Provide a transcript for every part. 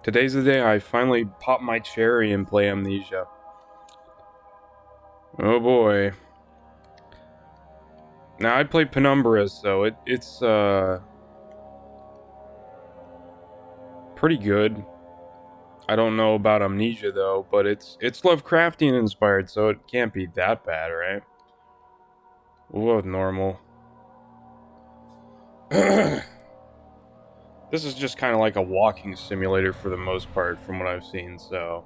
Today's the day I finally pop my cherry and play Amnesia. Oh boy. Now I play Penumbra, so it's pretty good. I don't know about Amnesia though, but it's Lovecraftian inspired, so it can't be that bad, right? We'll go with normal. This is just kind of like a walking simulator for the most part, from what I've seen, so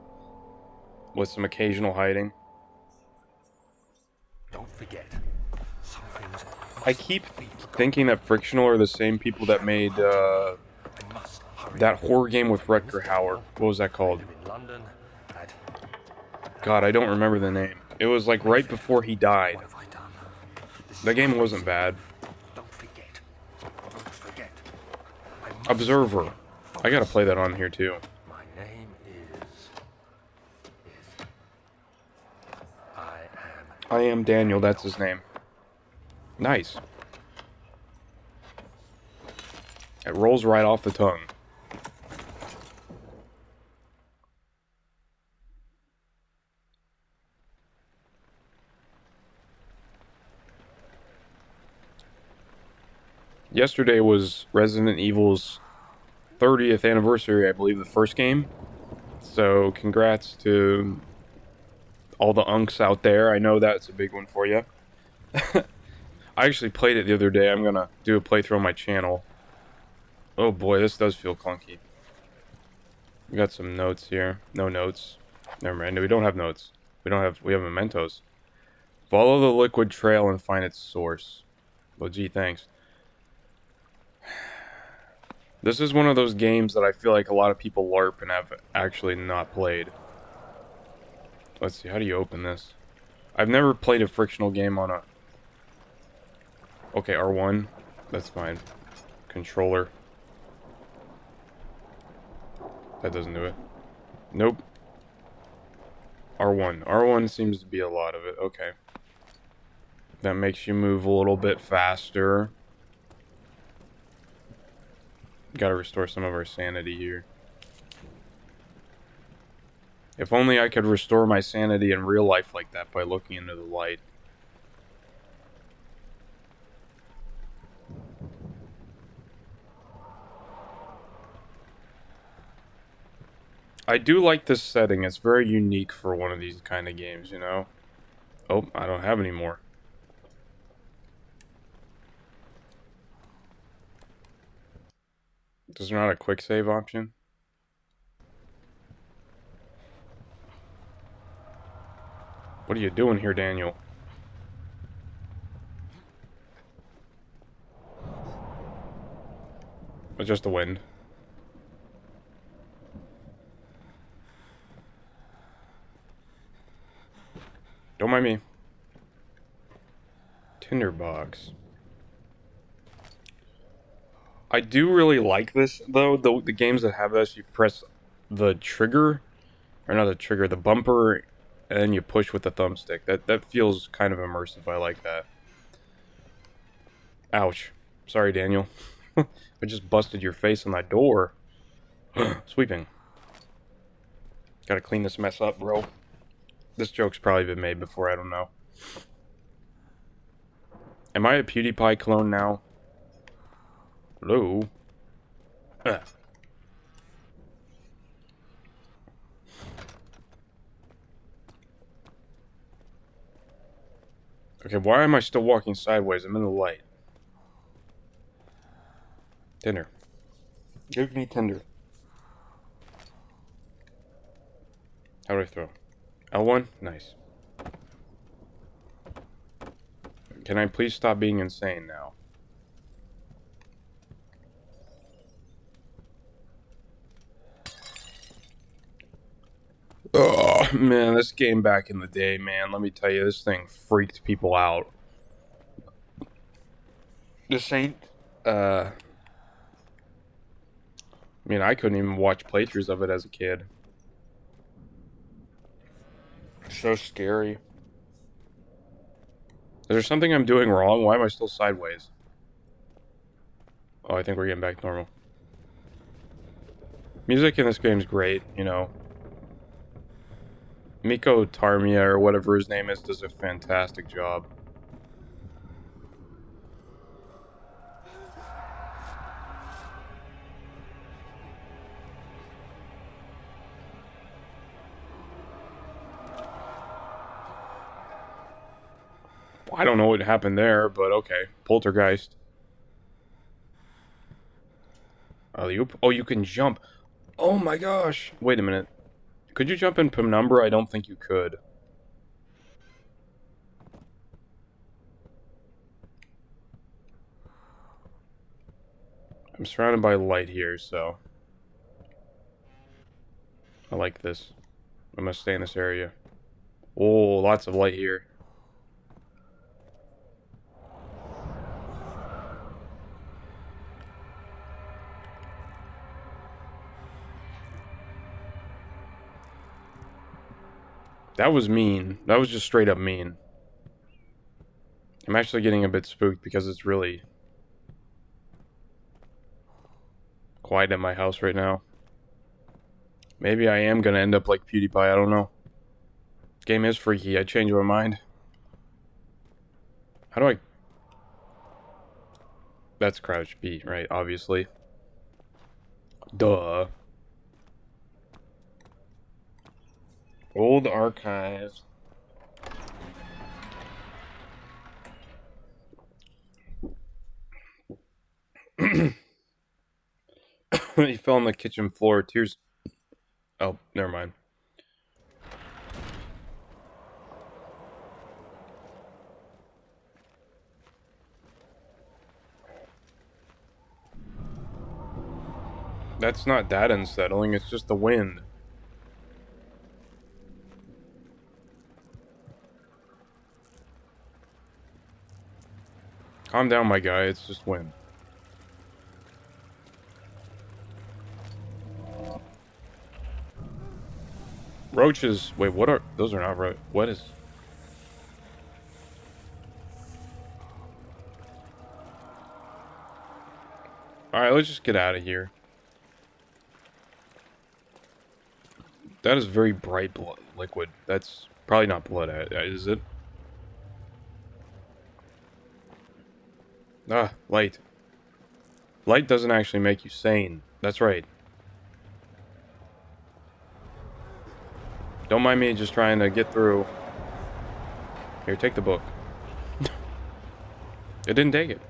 with some occasional hiding. Don't forget, some things I mustn't keep be forgotten. thinking that Frictional are the same people that made I must hurry. that horror game with Things, Rutger Hauer. Daniel. What was that I called? live in London. At God, I don't remember the name. It was like right before he died. What have I done? This The is game crazy. wasn't bad. Don't forget. Don't forget. I must Observer. remain I gotta focused. play that on here too. My name is I am. I am Daniel, that's his name. Nice. It rolls right off the tongue. Yesterday was Resident Evil's 30th anniversary, I believe, the first game. So, congrats to all the unks out there. I know that's a big one for you. I actually played it the other day. I'm gonna do a playthrough on my channel. Oh boy, this does feel clunky. We got some notes here. No notes. Never mind. We don't have notes. We have mementos. Follow the liquid trail and find its source. Well, gee, thanks. This is one of those games that I feel like a lot of people LARP and have actually not played. Let's see, how do you open this? I've never played a frictional game on a... Okay, R1. That's fine. Controller. That doesn't do it. Nope. R1. R1 seems to be a lot of it. Okay. That makes you move a little bit faster. Gotta restore some of our sanity here. If only I could restore my sanity in real life like that by looking into the light. I do like this setting. It's very unique for one of these kind of games, you know? Oh, I don't have any more. Is there not a quick save option? What are you doing here, Daniel? It's just the wind. Don't mind me. Tinderbox. I do really like this, though. The games that have this, you press the trigger, or not the trigger, the bumper, and then you push with the thumbstick. That feels kind of immersive. I like that. Ouch. Sorry, Daniel. I just busted your face on that door. Sweeping. Gotta clean this mess up, bro. This joke's probably been made before, I don't know. Am I a PewDiePie clone now? Hello? Ugh. Okay, why am I still walking sideways? I'm in the light. Tinder. Give me Tinder. How do I throw? L1? Nice. Can I please stop being insane now? Oh, man, this game back in the day, man, let me tell you, this thing freaked people out. This ain't, I mean, I couldn't even watch playthroughs of it as a kid. So scary. Is there something I'm doing wrong? Why am I still sideways? Oh, I think we're getting back to normal. Music in this game's great, you know. Miko Tarmia, or whatever his name is, does a fantastic job. I don't know what happened there, but okay. Poltergeist. Oh, you can jump. Oh my gosh. Wait a minute. Could you jump in Penumbra? I don't think you could. I'm surrounded by light here, so I like this. I'm gonna stay in this area. Oh, lots of light here. That was mean. That was just straight up mean. I'm actually getting a bit spooked because it's really quiet at my house right now. Maybe I am gonna end up like PewDiePie, I don't know. This game is freaky, I changed my mind. How do I... That's crouch B, right, obviously. Duh. Old archives. He fell on the kitchen floor, tears... Oh, never mind. That's not that unsettling, it's just the wind. Calm down, my guy, it's just wind. Roaches... Wait, what are... Those are not roaches. What is... Alright, let's just get out of here. That is very bright blood liquid. That's probably not blood, is it? Ah, light. Light doesn't actually make you sane. That's right. Don't mind me just trying to get through. Here, take the book. It didn't take it.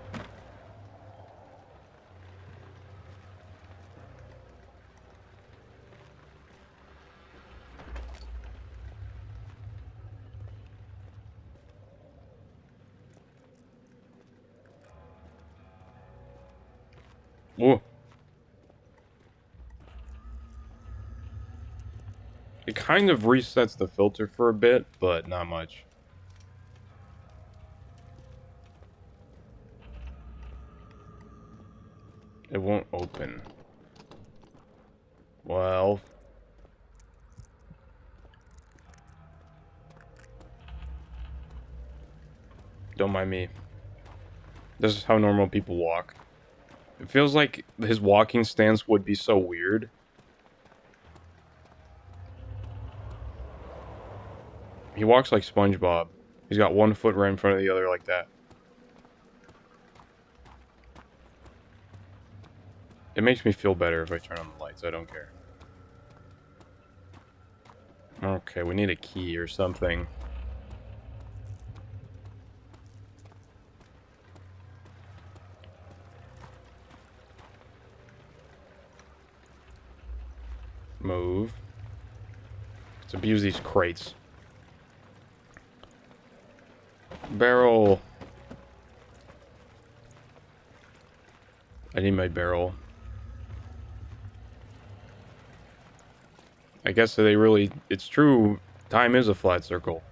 Whoa. It kind of resets the filter for a bit, but not much. It won't open. Well... Don't mind me. This is how normal people walk. It feels like his walking stance would be so weird. He walks like SpongeBob. He's got one foot right in front of the other like that. It makes me feel better if I turn on the lights. I don't care. Okay, we need a key or something. Move. Let's abuse these crates. Barrel. I need my barrel. I guess they really... It's true. Time is a flat circle.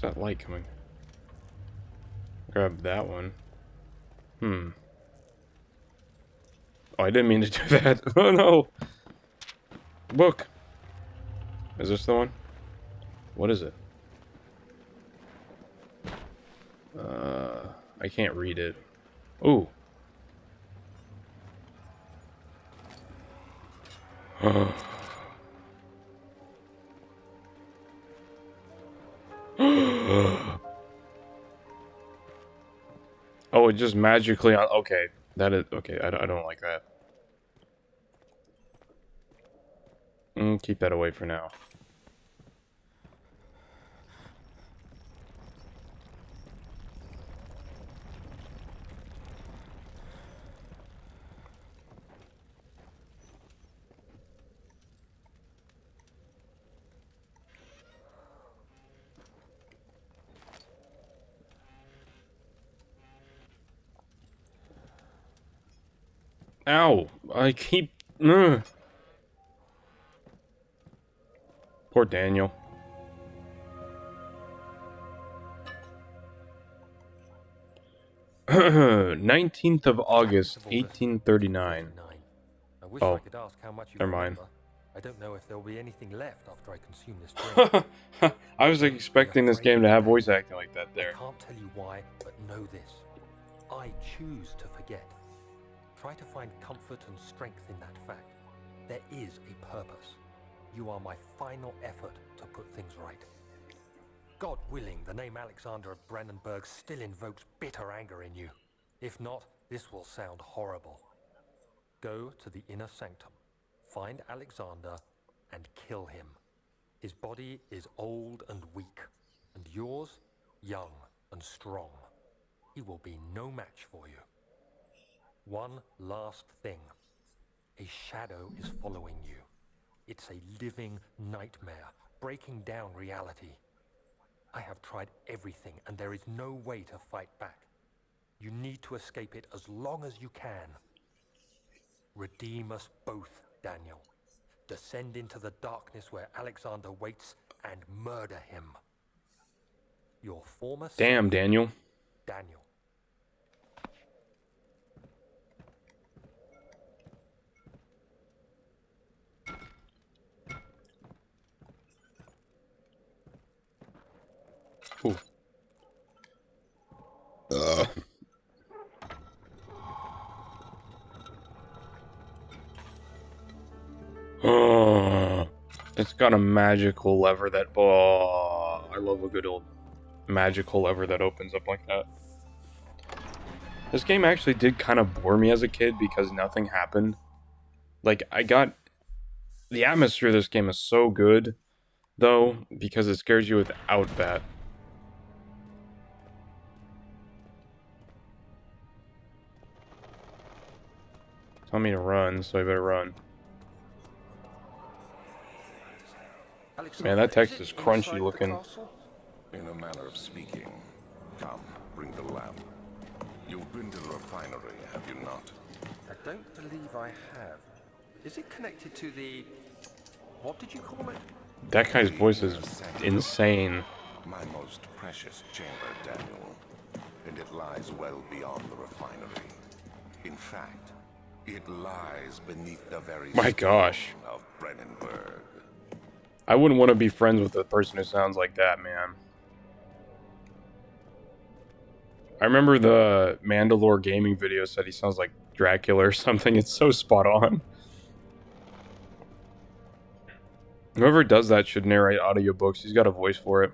Where's that light coming? Grab that one. Oh, I didn't mean to do that. Oh, no. Book. Is this the one? What is it? I can't read it. Ooh. Oh, it just magically on. Okay, that is okay. I don't like that. Keep that away for now. Ow! I keep. Poor Daniel. 19th of August, 1839. I wish I Oh, could ask how much you never mind. remember. I don't know if there'll be anything left after I consume this drink. I was expecting this game to have voice acting like that there. I can't tell you why, but know this. I choose to forget. Try to find comfort and strength in that fact. There is a purpose. You are my final effort to put things right. God willing, the name Alexander of Brandenburg still invokes bitter anger in you. If not, this will sound horrible. Go to the inner sanctum, find Alexander, and kill him. His body is old and weak, and yours, young and strong. He will be no match for you. One last thing. A shadow is following you. It's a living nightmare, breaking down reality. I have tried everything, and there is no way to fight back. You need to escape it as long as you can. Redeem us both, Daniel. Descend into the darkness where Alexander waits and murder him. Your former Damn, self, Daniel. Daniel. Ooh. It's got a magical lever that. Oh, I love a good old magical lever that opens up like that. This game actually did kind of bore me as a kid because nothing happened. Like, the atmosphere of this game is so good, though, because it scares you without that. Tell me to run, so I better run. Man, that text is crunchy looking. In a manner of speaking. Come, bring the lamp. You've been to the refinery, have you not? I don't believe I have. Is it connected to the... what did you call it? That guy's voice is insane. My most precious chamber, Daniel. And it lies well beyond the refinery. In fact, it lies beneath the very My gosh. stone of Brandenburg. I wouldn't want to be friends with a person who sounds like that, man. I remember the Mandalore gaming video said he sounds like Dracula or something. It's so spot on. Whoever does that should narrate audiobooks. He's got a voice for it.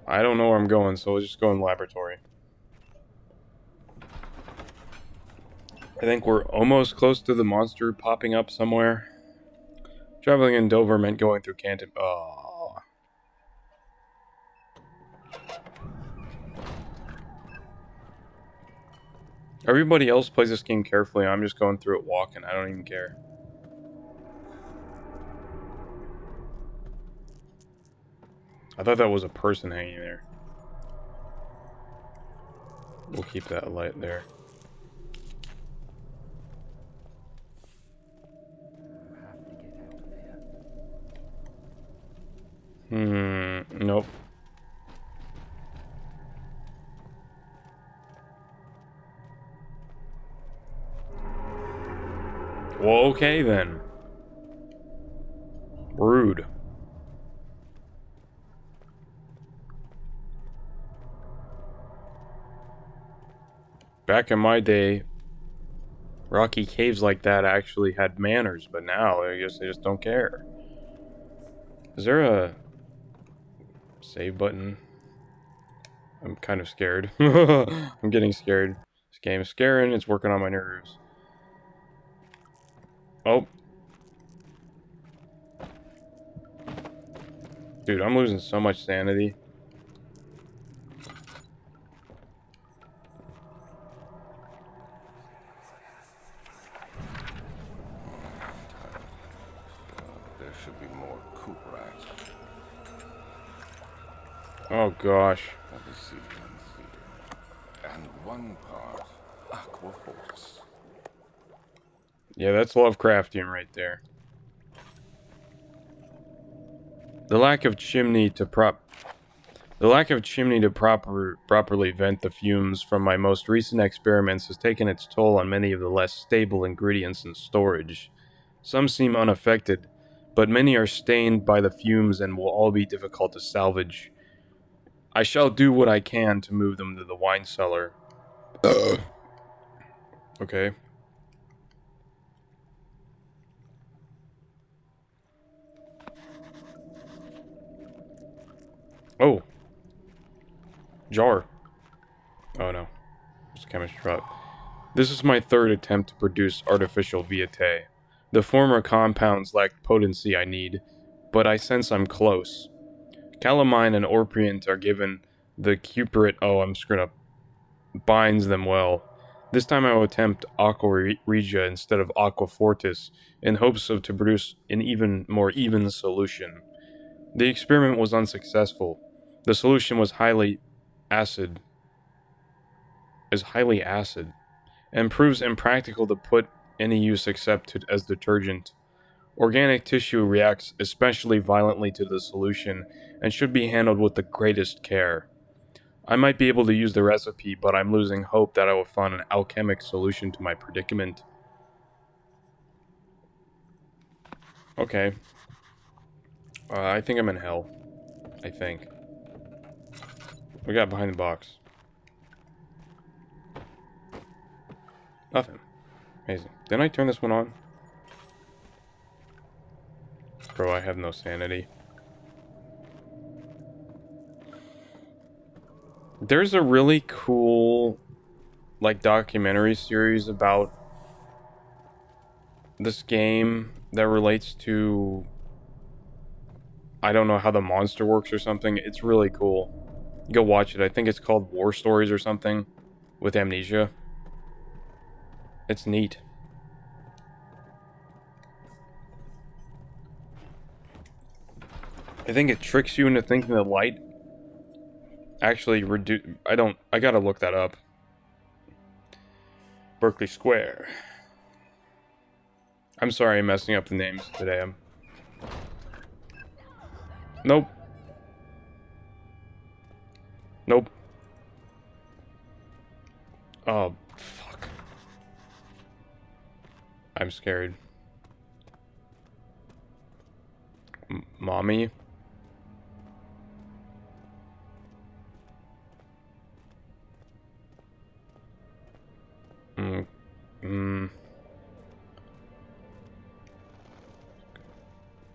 I don't know where I'm going, so we'll just go in the laboratory. I think we're almost close to the monster popping up somewhere. Traveling in Dover meant going through Canton. Oh. Everybody else plays this game carefully. I'm just going through it walking. I don't even care. I thought that was a person hanging there. We'll keep that light there. Nope. Well, okay then. Rude. Back in my day, rocky caves like that actually had manners, but now I guess they just don't care. Is there a save button? I'm kind of scared. I'm getting scared. This game is scaring, it's working on my nerves. Oh. Dude, I'm losing so much sanity. There should be more coop rats. Oh gosh. Let me see. And one part aquaforce. Yeah, that's Lovecraftian right there. The lack of chimney to properly vent the fumes from my most recent experiments has taken its toll on many of the less stable ingredients in storage. Some seem unaffected, but many are stained by the fumes and will all be difficult to salvage. I shall do what I can to move them to the wine cellar. Okay. Oh. Jar. Oh no. It's a chemistry drop. This is my third attempt to produce artificial vitae. The former compounds lack potency I need, but I sense I'm close. Calamine and orpiment are given. The cuprate, oh, I'm screwed up, binds them well. This time I will attempt aqua regia instead of aqua fortis, in hopes of to produce an even more even solution. The experiment was unsuccessful. The solution was highly acid, and proves impractical to put any use except as detergent. Organic tissue reacts especially violently to the solution and should be handled with the greatest care. I might be able to use the recipe, but I'm losing hope that I will find an alchemic solution to my predicament. Okay. I think I'm in hell. I think. We got behind the box. Nothing. Amazing. Didn't I turn this one on? Bro, I have no sanity. There's a really cool, like, documentary series about this game that relates to, I don't know how the monster works or something. It's really cool. Go watch it. I think it's called War Stories or something with Amnesia. It's neat. I think it tricks you into thinking the light actually I gotta look that up. Berkeley Square. I'm sorry I'm messing up the names today. Nope. Nope. Oh, fuck. I'm scared. Mommy?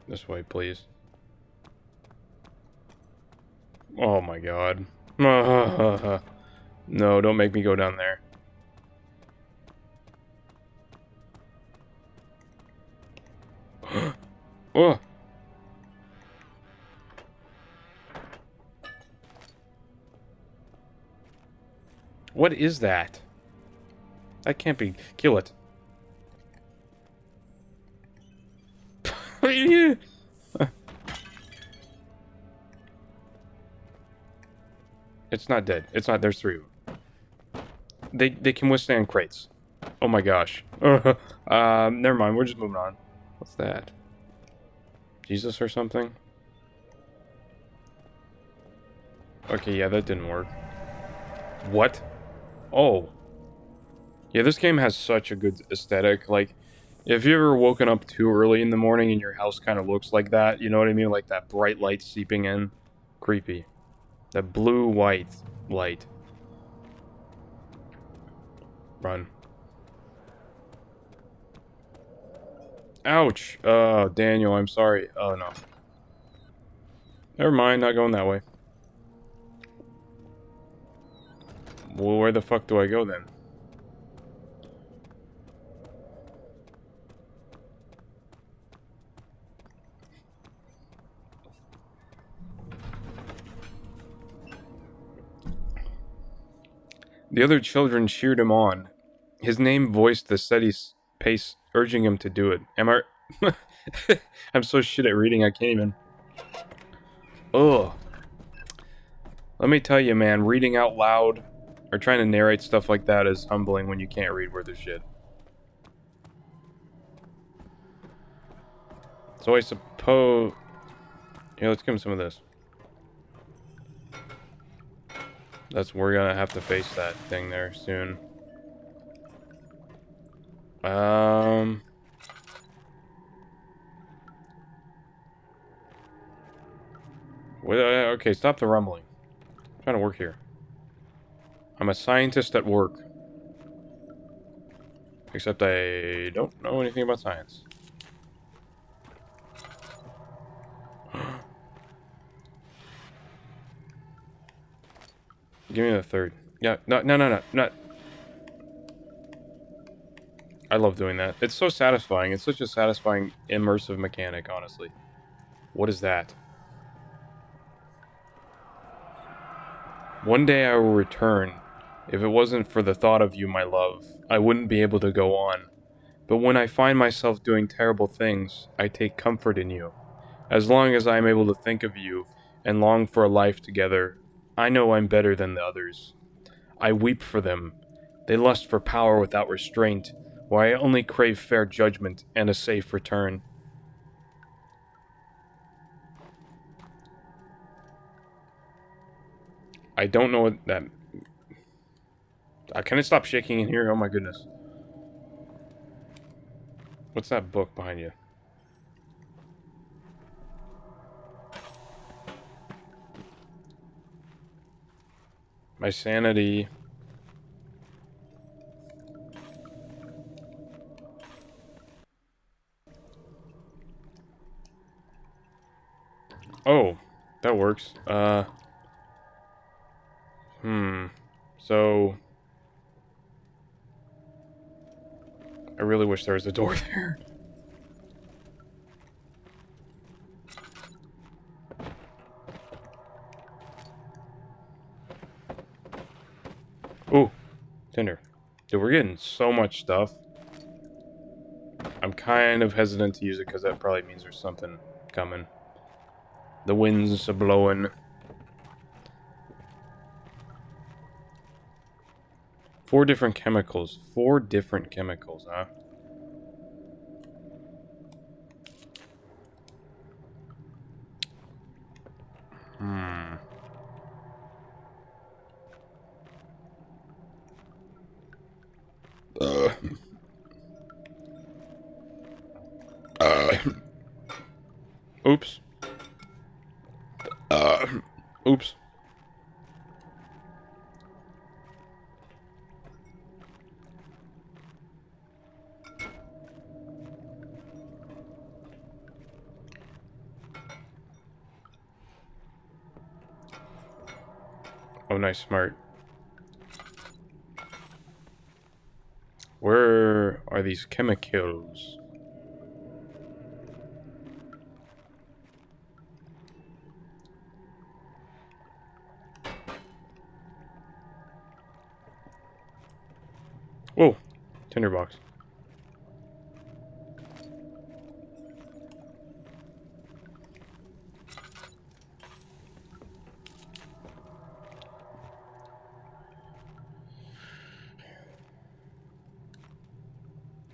This way, please. Oh my god. No, don't make me go down there. Oh. What is that? That can't be. Kill it. It's not dead. It's not. There's 3 of them. They can withstand crates. Oh my gosh. Never mind. We're just moving on. What's that? Jesus or something? Okay, yeah, that didn't work. What? Oh. Yeah, this game has such a good aesthetic. Like, If you ever woken up too early in the morning and your house kind of looks like that, you know what I mean? Like that bright light seeping in. Creepy. That blue-white light. Run. Ouch! Daniel, I'm sorry. Oh, no. Never mind, not going that way. Well, where the fuck do I go then? The other children cheered him on. His name voiced the steady pace, urging him to do it. Am I... I'm so shit at reading, I can't even... Ugh. Let me tell you, man, reading out loud or trying to narrate stuff like that is humbling when you can't read worth of shit. So I suppose... Yeah, let's give him some of this. We're gonna have to face that thing there soon. Okay, stop the rumbling. I'm trying to work here. I'm a scientist at work. Except I don't know anything about science. Give me the third. Yeah, no. I love doing that. It's so satisfying. It's such a satisfying, immersive mechanic, honestly. What is that? One day I will return. If it wasn't for the thought of you, my love, I wouldn't be able to go on. But when I find myself doing terrible things, I take comfort in you. As long as I am able to think of you and long for a life together, I know I'm better than the others. I weep for them. They lust for power without restraint, while I only crave fair judgment and a safe return. I don't know what that... Can I stop shaking in here? Oh my goodness. What's that book behind you? My sanity... Oh, that works. So... I really wish there was a door there. Ooh, Tinder. Dude, we're getting so much stuff. I'm kind of hesitant to use it because that probably means there's something coming. The winds are blowing. 4 different chemicals. 4 different chemicals, huh? Uh. Oops. Oops. Oh, nice, smart. Where are these chemicals? Whoa, tinderbox.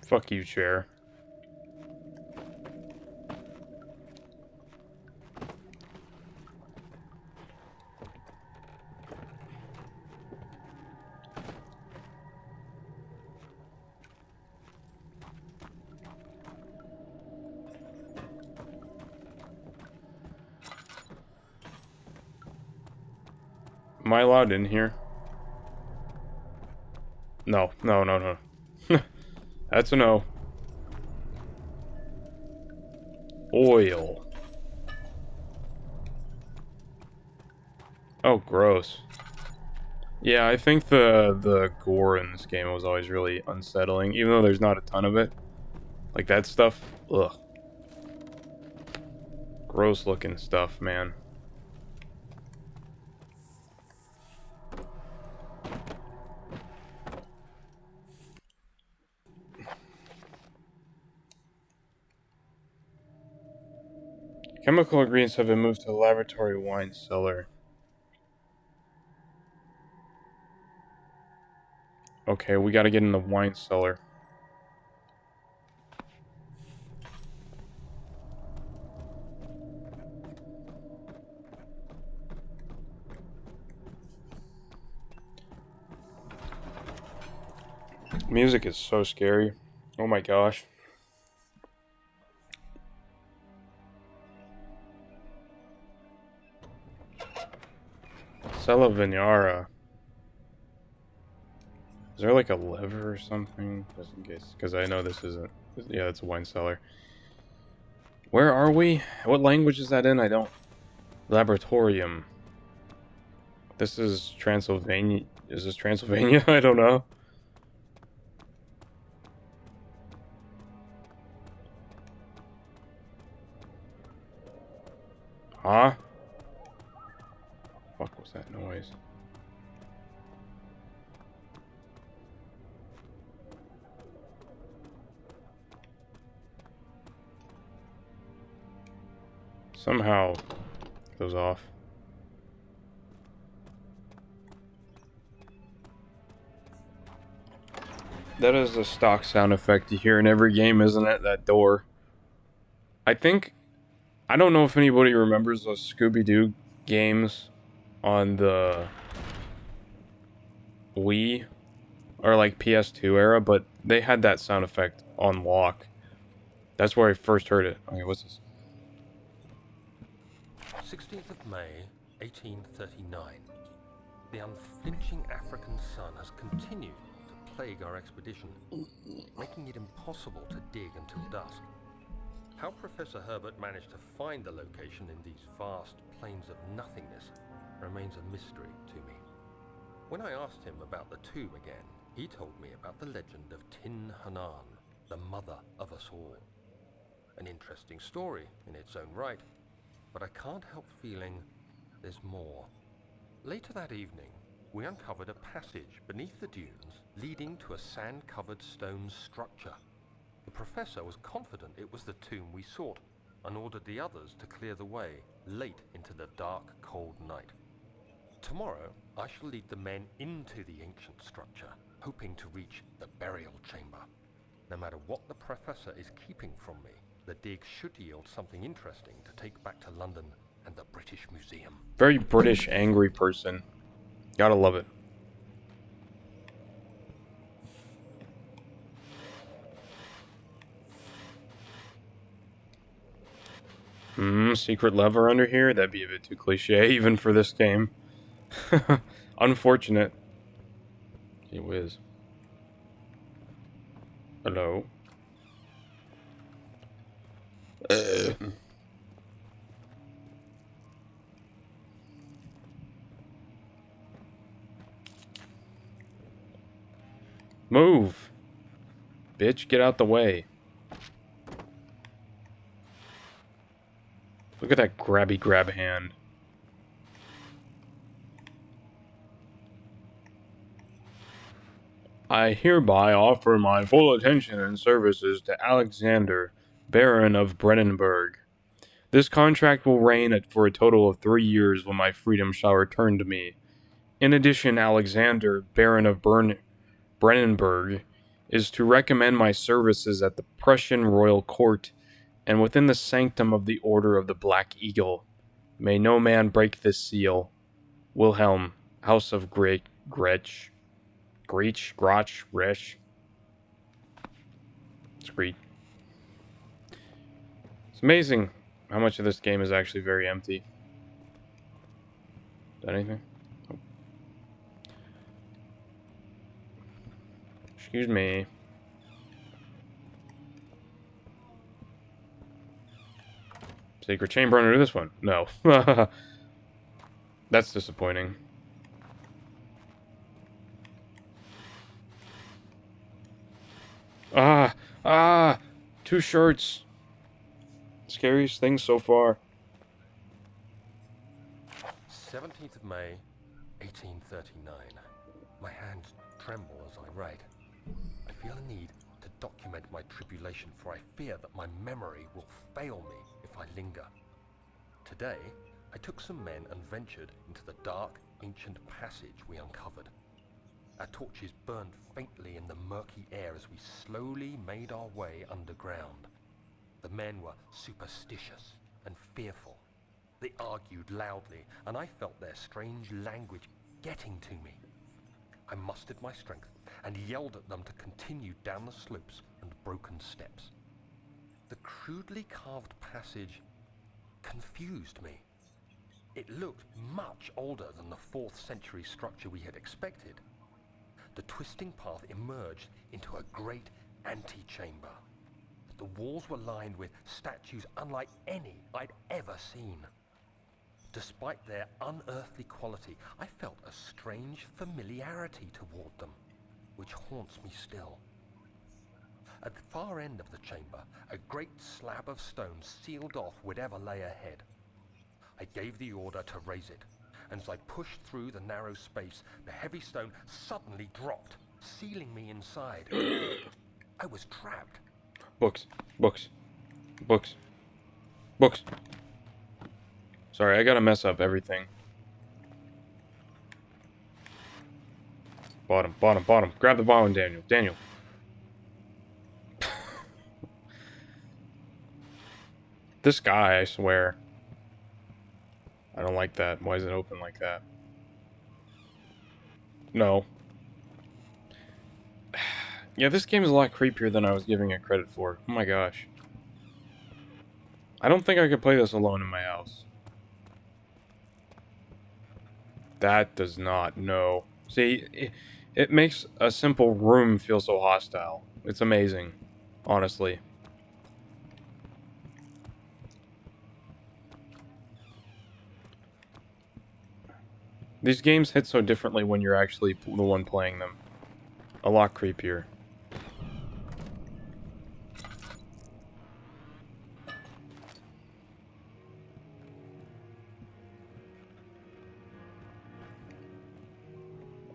Fuck you, chair. Am I allowed in here? No, no, no, no. That's a no. Oil. Oh, gross. Yeah, I think the gore in this game was always really unsettling, even though there's not a ton of it. Like that stuff, ugh. Gross looking stuff, man. Chemical ingredients have been moved to the laboratory wine cellar. Okay, we gotta get in the wine cellar. Music is so scary. Oh my gosh. Cella Vinara. Is there like a lever or something? Just in case. Because I know this isn't... Yeah, it's a wine cellar. Where are we? What language is that in? I don't... Laboratorium. This is Transylvania. Is this Transylvania? I don't know. Huh? Fuck was that noise? Somehow it goes off. That is a stock sound effect you hear in every game, isn't it? That door. I think... I don't know if anybody remembers those Scooby-Doo games on the Wii or like PS2 era, but they had that sound effect on lock. That's where I first heard it. Okay, what's this? 16th of May, 1839. The unflinching African sun has continued to plague our expedition, making it impossible to dig until dusk. How Professor Herbert managed to find the location in these vast plains of nothingness remains a mystery to me. When I asked him about the tomb again, he told me about the legend of Tin Hanan, the mother of us all. An interesting story in its own right, but I can't help feeling there's more. Later that evening, we uncovered a passage beneath the dunes leading to a sand-covered stone structure. The professor was confident it was the tomb we sought and ordered the others to clear the way late into the dark, cold night. Tomorrow, I shall lead the men into the ancient structure, hoping to reach the burial chamber. No matter what the professor is keeping from me, the dig should yield something interesting to take back to London and the British Museum. Very British angry person. Gotta love it. Secret lever under here? That'd be a bit too cliche, even for this game. Unfortunate. Gee whiz. Hello? Move! Bitch, get out the way. Look at that grabby grab hand. I hereby offer my full attention and services to Alexander, Baron of Brennenburg. This contract will reign for a total of 3 years when my freedom shall return to me. In addition, Alexander, Baron of Brennenburg, is to recommend my services at the Prussian royal court and within the sanctum of the Order of the Black Eagle. May no man break this seal. Wilhelm, House of Grech, Resch. Screech. It's amazing how much of this game is actually very empty. Is that anything? Oh. Excuse me. Secret chamber under this one. No. That's disappointing. Ah! Ah! 2 shirts. Scariest thing so far. 17th of May, 1839. My hands tremble as I write. I feel a need to document my tribulation, for I fear that my memory will fail me if I linger. Today, I took some men and ventured into the dark, ancient passage we uncovered. Our torches burned faintly in the murky air as we slowly made our way underground. The men were superstitious and fearful. They argued loudly, and I felt their strange language getting to me. I mustered my strength and yelled at them to continue down the slopes and broken steps. The crudely carved passage confused me. It looked much older than the 4th century structure we had expected. The twisting path emerged into a great antechamber. The walls were lined with statues unlike any I'd ever seen. Despite their unearthly quality, I felt a strange familiarity toward them, which haunts me still. At the far end of the chamber, a great slab of stone sealed off whatever lay ahead. I gave the order to raise it, and as I pushed through the narrow space, the heavy stone suddenly dropped, sealing me inside. I was trapped. Books. Books. Books. Books. Sorry, I gotta mess up everything. Bottom, bottom, bottom. Grab the bottom, Daniel. Daniel. This guy, I swear. I don't like that. Why is it open like that? No. Yeah, this game is a lot creepier than I was giving it credit for. Oh my gosh. I don't think I could play this alone in my house. That does not, no. See, it makes a simple room feel so hostile. It's amazing, honestly. These games hit so differently when you're actually the one playing them. A lot creepier.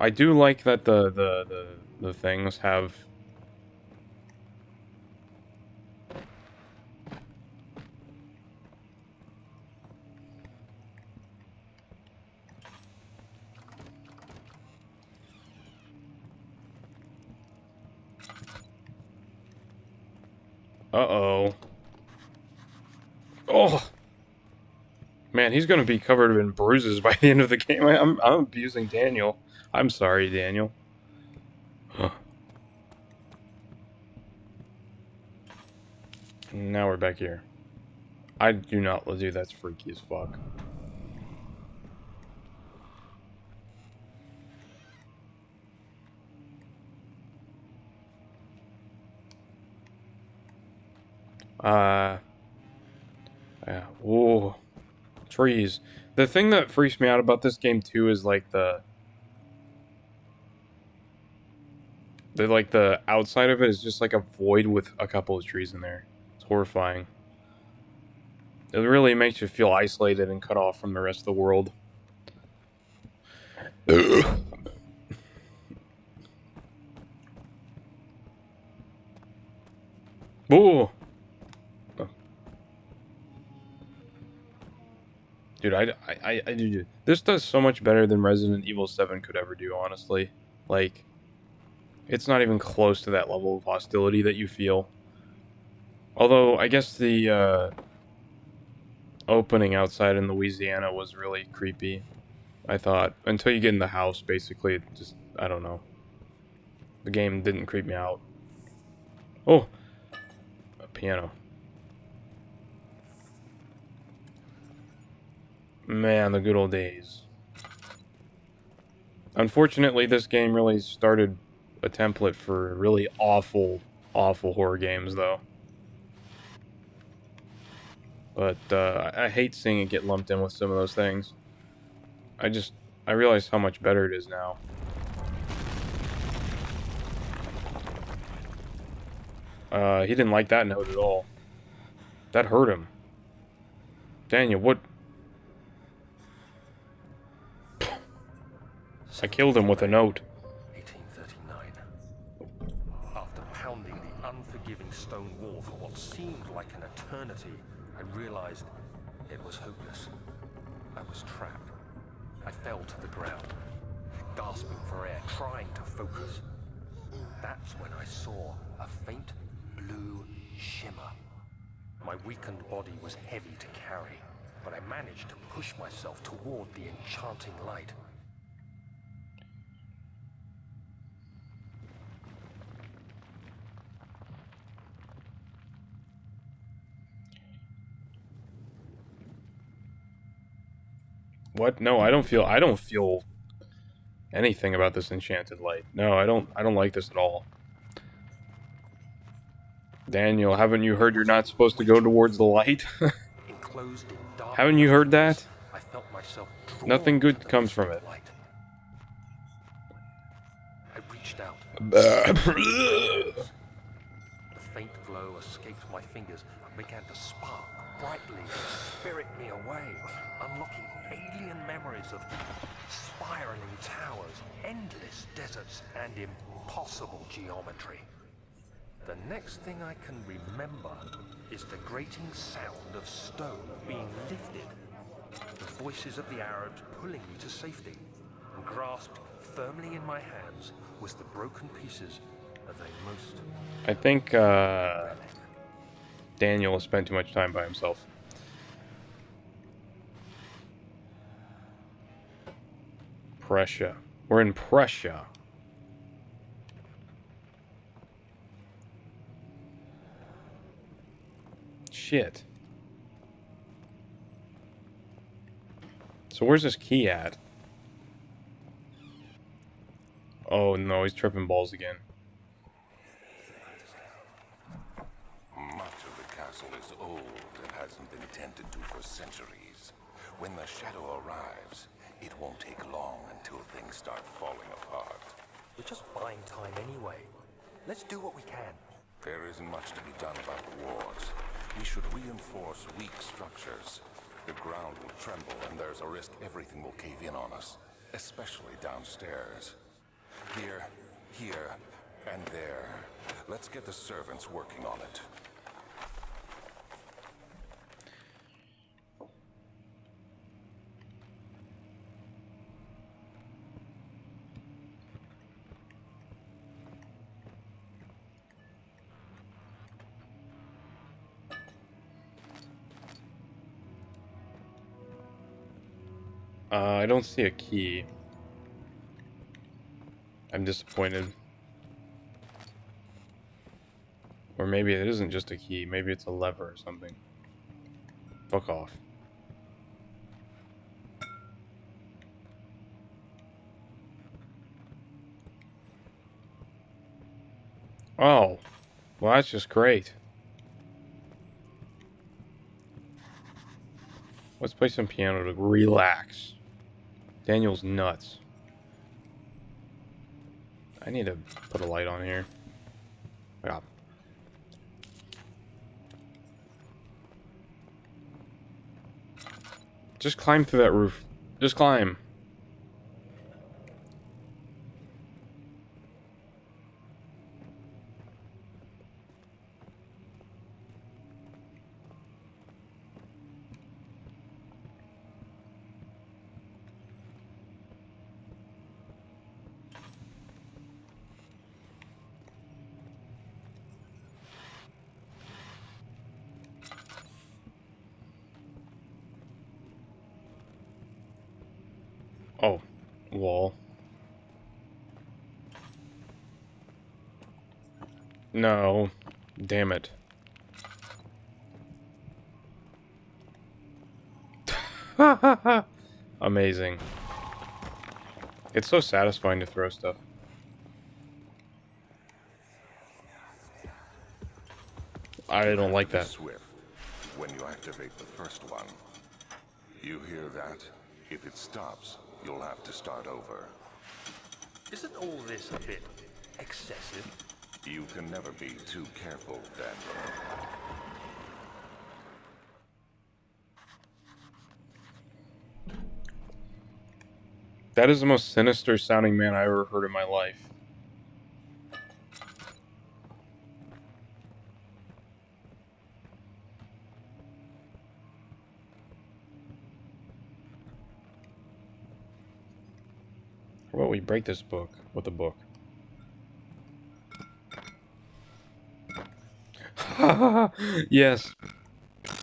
I do like that the things have... Uh-oh. Oh! Man, he's gonna be covered in bruises by the end of the game. I'm abusing Daniel. I'm sorry, Daniel. Huh. Now we're back here. I do not do that's freaky as fuck. Yeah. Whoa. Trees. The thing that freaks me out about this game too is like the outside of it is just like a void with a couple of trees in there. It's horrifying. It really makes you feel isolated and cut off from the rest of the world. Ooh. Dude, I do. This does so much better than Resident Evil 7 could ever do, honestly. Like, it's not even close to that level of hostility that you feel. Although, I guess the, opening outside in Louisiana was really creepy, I thought. Until you get in the house, basically, it just, I don't know. The game didn't creep me out. Oh! A piano. Man, the good old days. Unfortunately, this game really started a template for really awful, awful horror games, though. But I hate seeing it get lumped in with some of those things. I realize how much better it is now. He didn't like that note at all. That hurt him. Daniel, what? I killed him with a note. 1839. After pounding the unforgiving stone wall for what seemed like an eternity, I realized it was hopeless. I was trapped. I fell to the ground, gasping for air, trying to focus. That's when I saw a faint blue shimmer. My weakened body was heavy to carry, but I managed to push myself toward the enchanting light. What? No, I don't feel anything about this enchanted light. No, I don't like this at all. Daniel, haven't you heard you're not supposed to go towards the light? Enclosed in dark Haven't you heard that? I felt myself drawn Nothing to good the comes from it. light. I reached out. The The faint glow escaped my fingers and began to spark brightly and spirit me away, unlocking alien memories of spiraling towers, endless deserts, and impossible geometry. The next thing I can remember is the grating sound of stone being lifted, the voices of the Arabs pulling me to safety, and grasped firmly in my hands was the broken pieces of a most I think Daniel has spent too much time by himself. Prussia. We're in Prussia. Shit. So where's this key at? Oh no, he's tripping balls again. Much of the castle is old and hasn't been tended to for centuries. When the shadow arrives, it won't take long until things start falling apart. We're just buying time anyway. Let's do what we can. There isn't much to be done about the wards. We should reinforce weak structures. The ground will tremble and there's a risk everything will cave in on us, especially downstairs. Here, and there. Let's get the servants working on it. I don't see a key. I'm disappointed. Or maybe it isn't just a key. Maybe it's a lever or something. Fuck off. Oh. Well, that's just great. Let's play some piano to relax. Daniel's nuts. I need to put a light on here. Yeah. Just climb through that roof. Just climb. Oh, wall. No. Damn it. Amazing. It's so satisfying to throw stuff. I You don't have like to be that. swift when you activate the first one. You hear that? If it stops, you'll have to start over. Isn't all this a bit excessive? You can never be too careful, Daniel. That is the most sinister sounding man I ever heard in my life. How about we break this book with a book? Yes,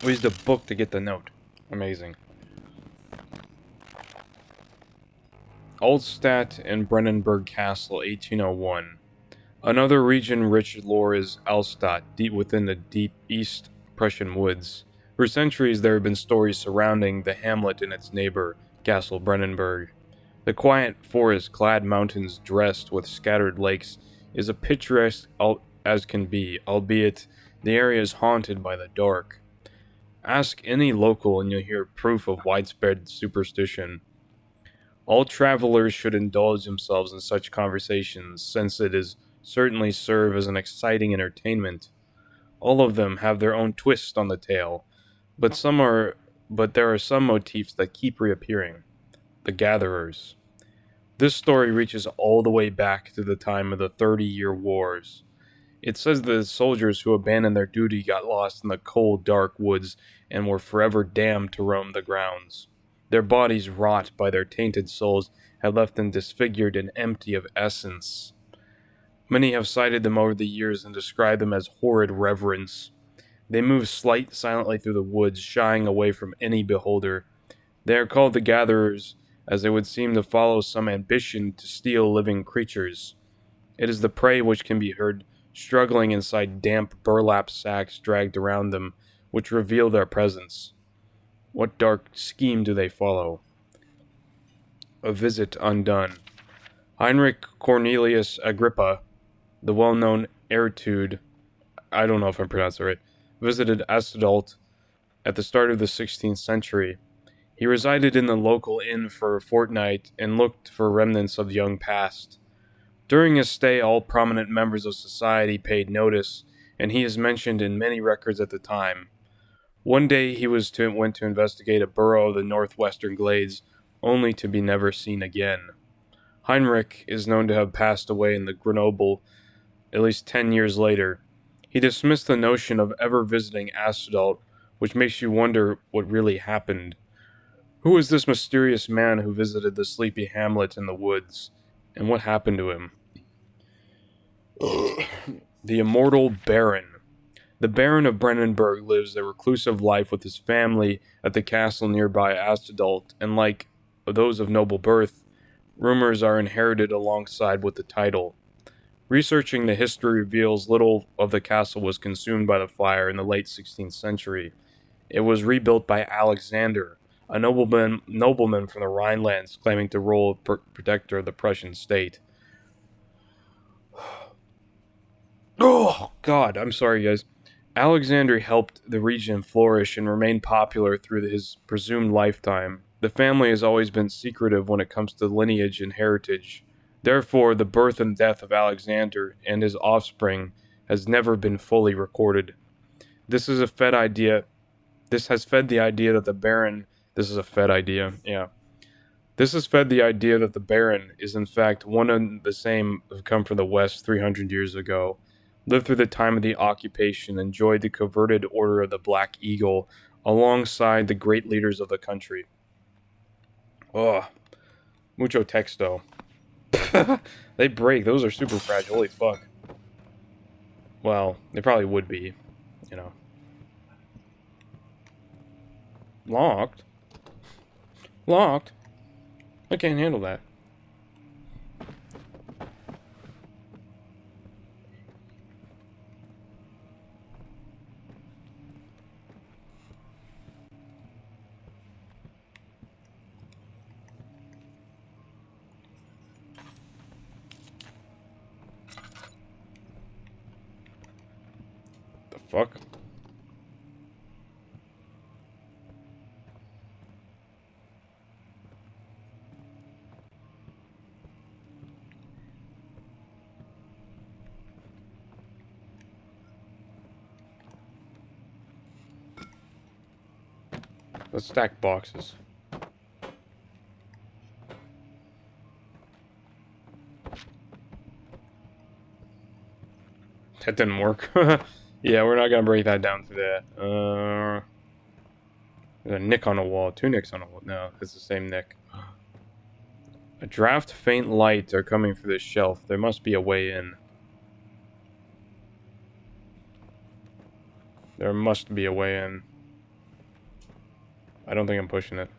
we used a book to get the note. Amazing. Altstadt and Brennenburg Castle, 1801. Another region rich in lore is Alstadt, deep within the deep East Prussian woods. For centuries, there have been stories surrounding the hamlet and its neighbor, Castle Brennenburg. The quiet forest-clad mountains dressed with scattered lakes is as picturesque as can be, albeit the area is haunted by the dark. Ask any local and you'll hear proof of widespread superstition. All travelers should indulge themselves in such conversations, since it is certainly serve as an exciting entertainment. All of them have their own twist on the tale, but there are some motifs that keep reappearing. The Gatherers. This story reaches all the way back to the time of the 30-Year Wars. It says the soldiers who abandoned their duty got lost in the cold, dark woods and were forever damned to roam the grounds. Their bodies, wrought by their tainted souls, had left them disfigured and empty of essence. Many have cited them over the years and described them as horrid reverence. They move silently through the woods, shying away from any beholder. They are called the Gatherers, as they would seem to follow some ambition to steal living creatures. It is the prey which can be heard struggling inside damp burlap sacks dragged around them, which reveal their presence. What dark scheme do they follow? A visit undone. Heinrich Cornelius Agrippa, the well-known Ertude, I don't know if I'm pronouncing it right, visited Astadalt at the start of the 16th century. He resided in the local inn for a fortnight and looked for remnants of the young past. During his stay, all prominent members of society paid notice, and he is mentioned in many records at the time. One day he went to investigate a burrow of the northwestern glades, only to be never seen again. Heinrich is known to have passed away in the Grenoble at least 10 years later. He dismissed the notion of ever visiting Astadalt, which makes you wonder what really happened. Who was this mysterious man who visited the sleepy hamlet in the woods, and what happened to him? The immortal Baron. The Baron of Brennenburg lives a reclusive life with his family at the castle nearby Astadalt, and like those of noble birth, rumors are inherited alongside with the title. Researching the history reveals little of the castle was consumed by the fire in the late 16th century. It was rebuilt by Alexander, a nobleman from the Rhinelands claiming to rule as protector of the Prussian state. Oh, God, I'm sorry, guys. Alexander helped the region flourish and remain popular through his presumed lifetime. The family has always been secretive when it comes to lineage and heritage. Therefore, the birth and death of Alexander and his offspring has never been fully recorded. This is a fed idea. This has fed the idea that the Baron. This is a fed idea, yeah. This has fed the idea that the Baron is in fact one and the same who come from the West 300 years ago, lived through the time of the occupation, enjoyed the converted order of the Black Eagle alongside the great leaders of the country. Oh, mucho texto. They break. Those are super fragile. Holy fuck. Well, they probably would be, you know. Locked? Locked? I can't handle that. The fuck? Let's stack boxes. That didn't work. Yeah, we're not gonna break that down for that. There's a nick on the wall. Two nicks on the wall. No, it's the same nick. A draft faint light are coming for this shelf. There must be a way in. There must be a way in. I don't think I'm pushing it.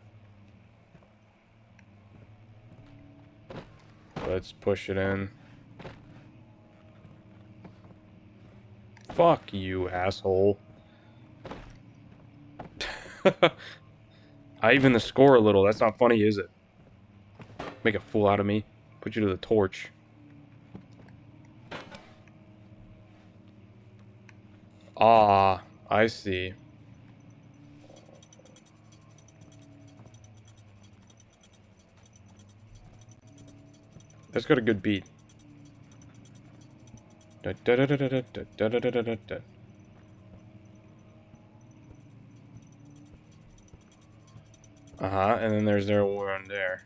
Let's push it in. Fuck you, asshole. I even the score a little. That's not funny, is it? Make a fool out of me. Put you to the torch. Ah, I see. That's got a good beat. Da, da, da, da, da, da, da, da, da, da, da. Uh-huh, and then there's their one there.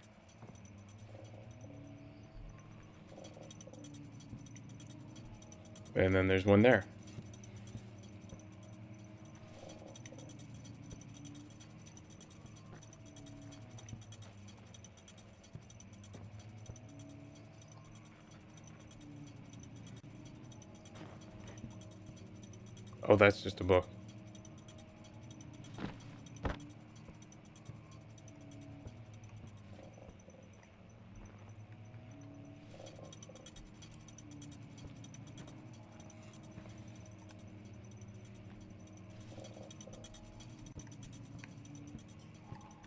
And then there's one there. Oh, that's just a book.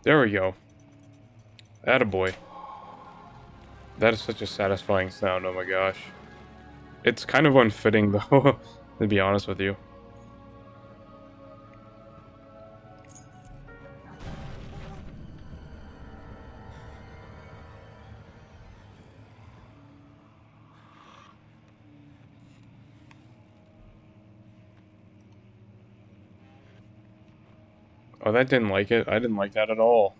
There we go. Attaboy. That is such a satisfying sound, oh my gosh. It's kind of unfitting, though, to be honest with you. Oh, that didn't like it. I didn't like that at all.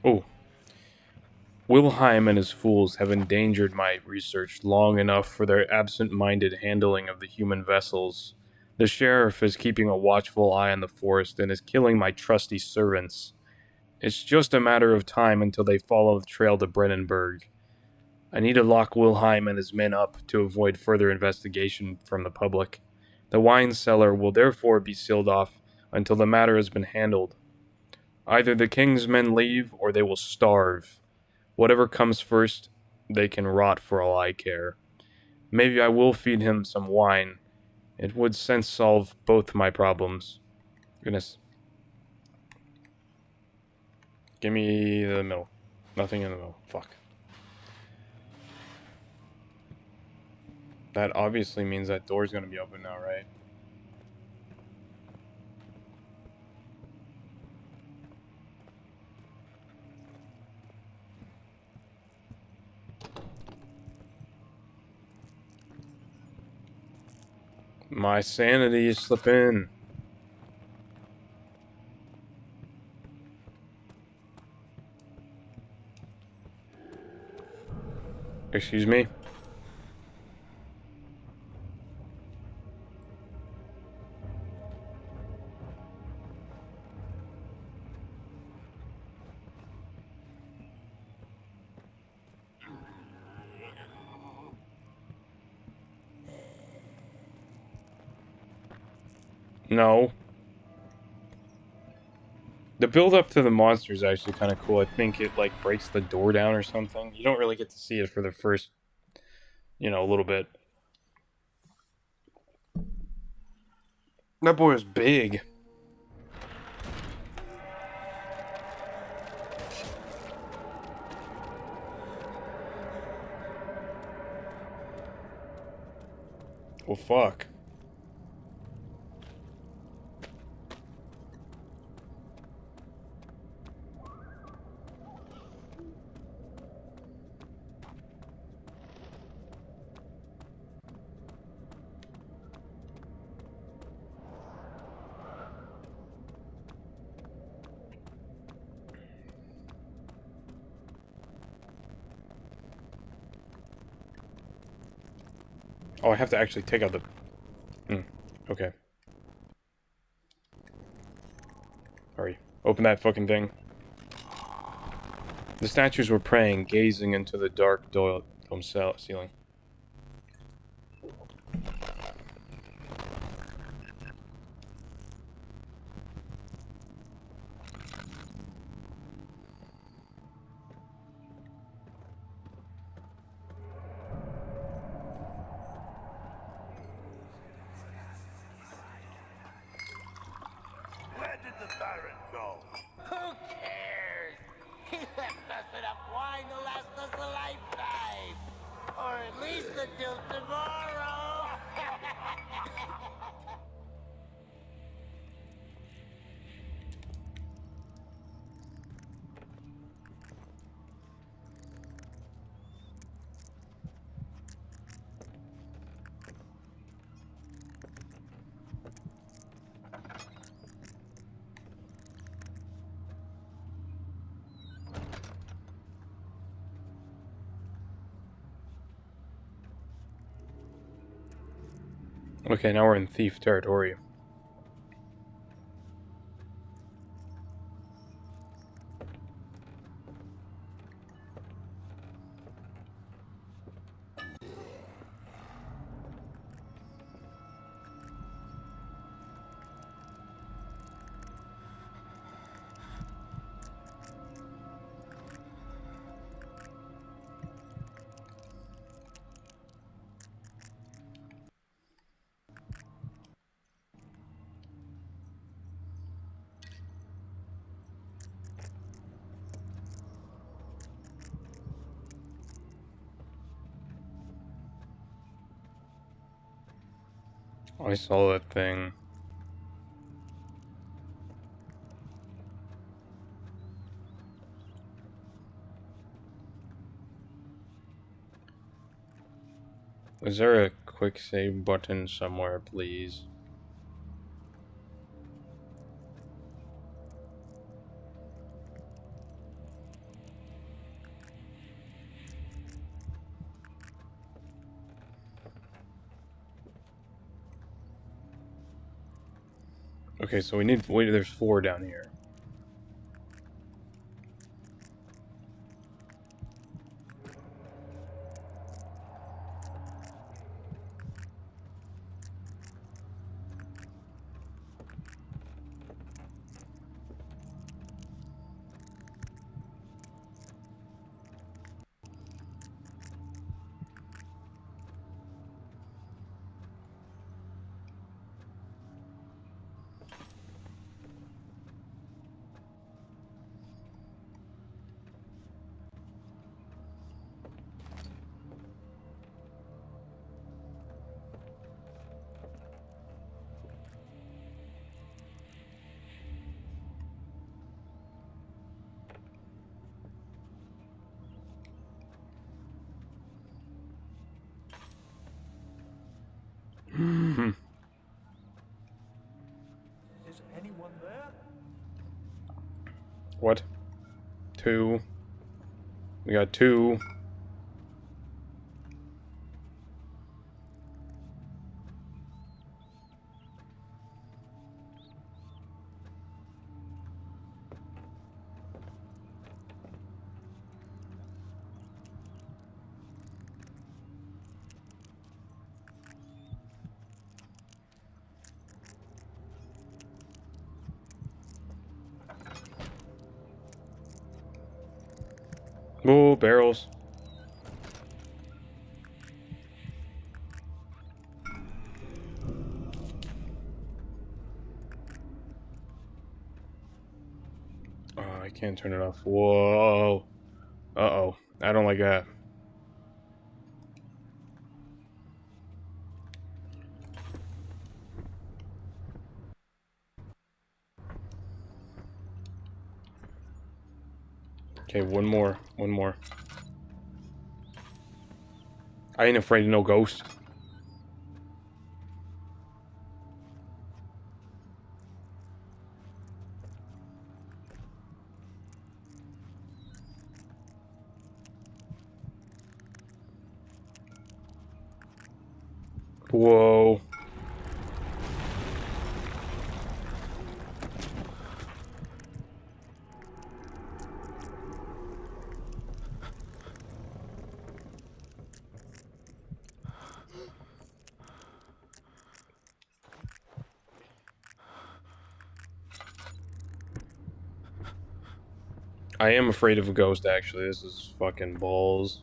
Oh. Wilhelm and his fools have endangered my research long enough for their absent-minded handling of the human vessels. The sheriff is keeping a watchful eye on the forest and is killing my trusty servants. It's just a matter of time until they follow the trail to Brennenburg. I need to lock Wilhelm and his men up to avoid further investigation from the public. The wine cellar will therefore be sealed off until the matter has been handled. Either the king's men leave or they will starve. Whatever comes first, they can rot for all I care. Maybe I will feed him some wine. It would since solve both my problems. Goodness. Give me the middle. Nothing in the middle. Fuck. That obviously means that door's gonna be open now, right? My sanity is slipping. Excuse me? No. The build up to the monster is actually kind of cool. I think it like breaks the door down or something. You don't really get to see it for the first, a little bit. That boy is big. Well, fuck. Oh, I have to actually take out the... Okay. Hurry. Open that fucking thing. The statues were praying, gazing into the dark dome ceiling. Where did the Baron go? Who cares? He left us enough wine to last us a lifetime. Or at least until tomorrow. Okay, now we're in thief territory. I saw that thing. Is there a quick save button somewhere, please? Okay, so there's 4 down here. Is anyone there? What? 2. We got 2. Oh, barrels. Oh, I can't turn it off. Whoa. Uh-oh. I don't like that. Okay, one more. One more. I ain't afraid of no ghost. Whoa. I am afraid of a ghost, actually. This is fucking balls.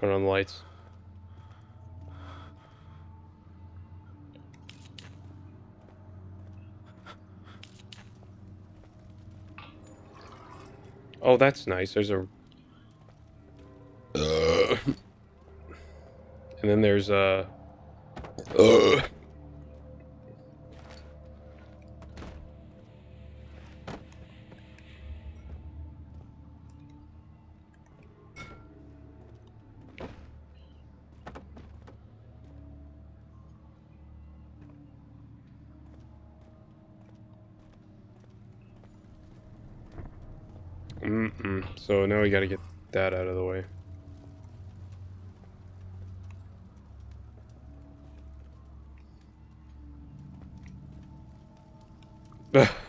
Turn on the lights. Oh, that's nice. There's a... and then there's a... So now we gotta get that out of the way.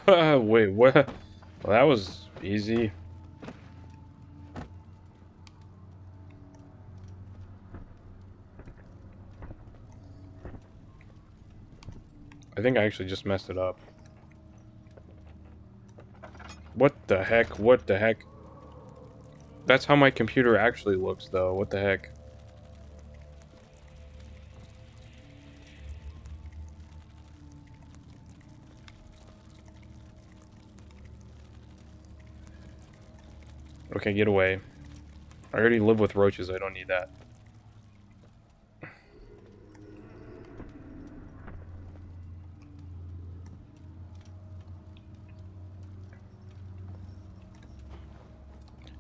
Wait, what? Well, that was easy. I think I actually just messed it up. What the heck? What the heck? That's how my computer actually looks, though. What the heck? Okay, get away. I already live with roaches. I don't need that.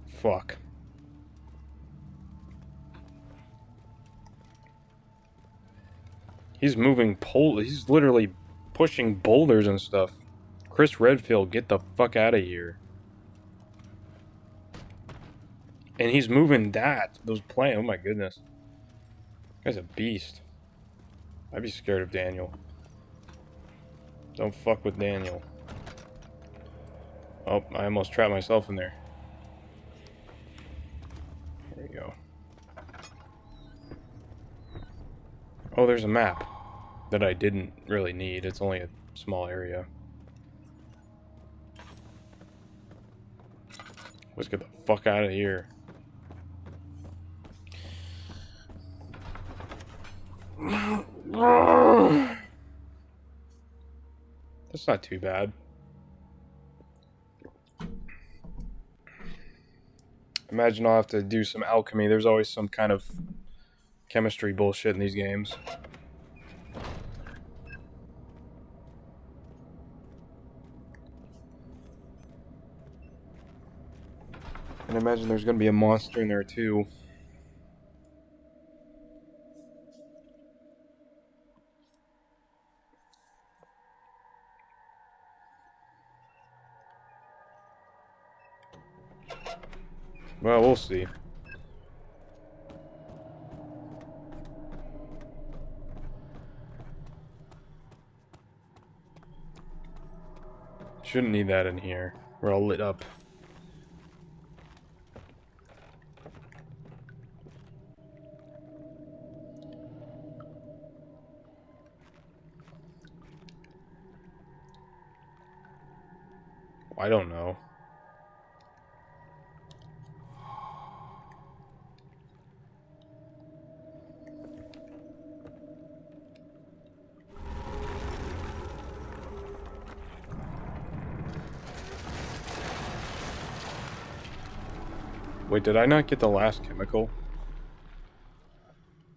Fuck. He's moving he's literally pushing boulders and stuff. Chris Redfield, get the fuck out of here. And he's moving those plants. Oh my goodness. Guy's a beast. I'd be scared of Daniel. Don't fuck with Daniel. Oh, I almost trapped myself in there. There you go. Oh, there's a map that I didn't really need. It's only a small area. Let's get the fuck out of here. That's not too bad. Imagine I'll have to do some alchemy. There's always some kind of chemistry bullshit in these games. And imagine there's gonna be a monster in there too. Well, we'll see. Shouldn't need that in here. We're all lit up. I don't know. Wait, did I not get the last chemical?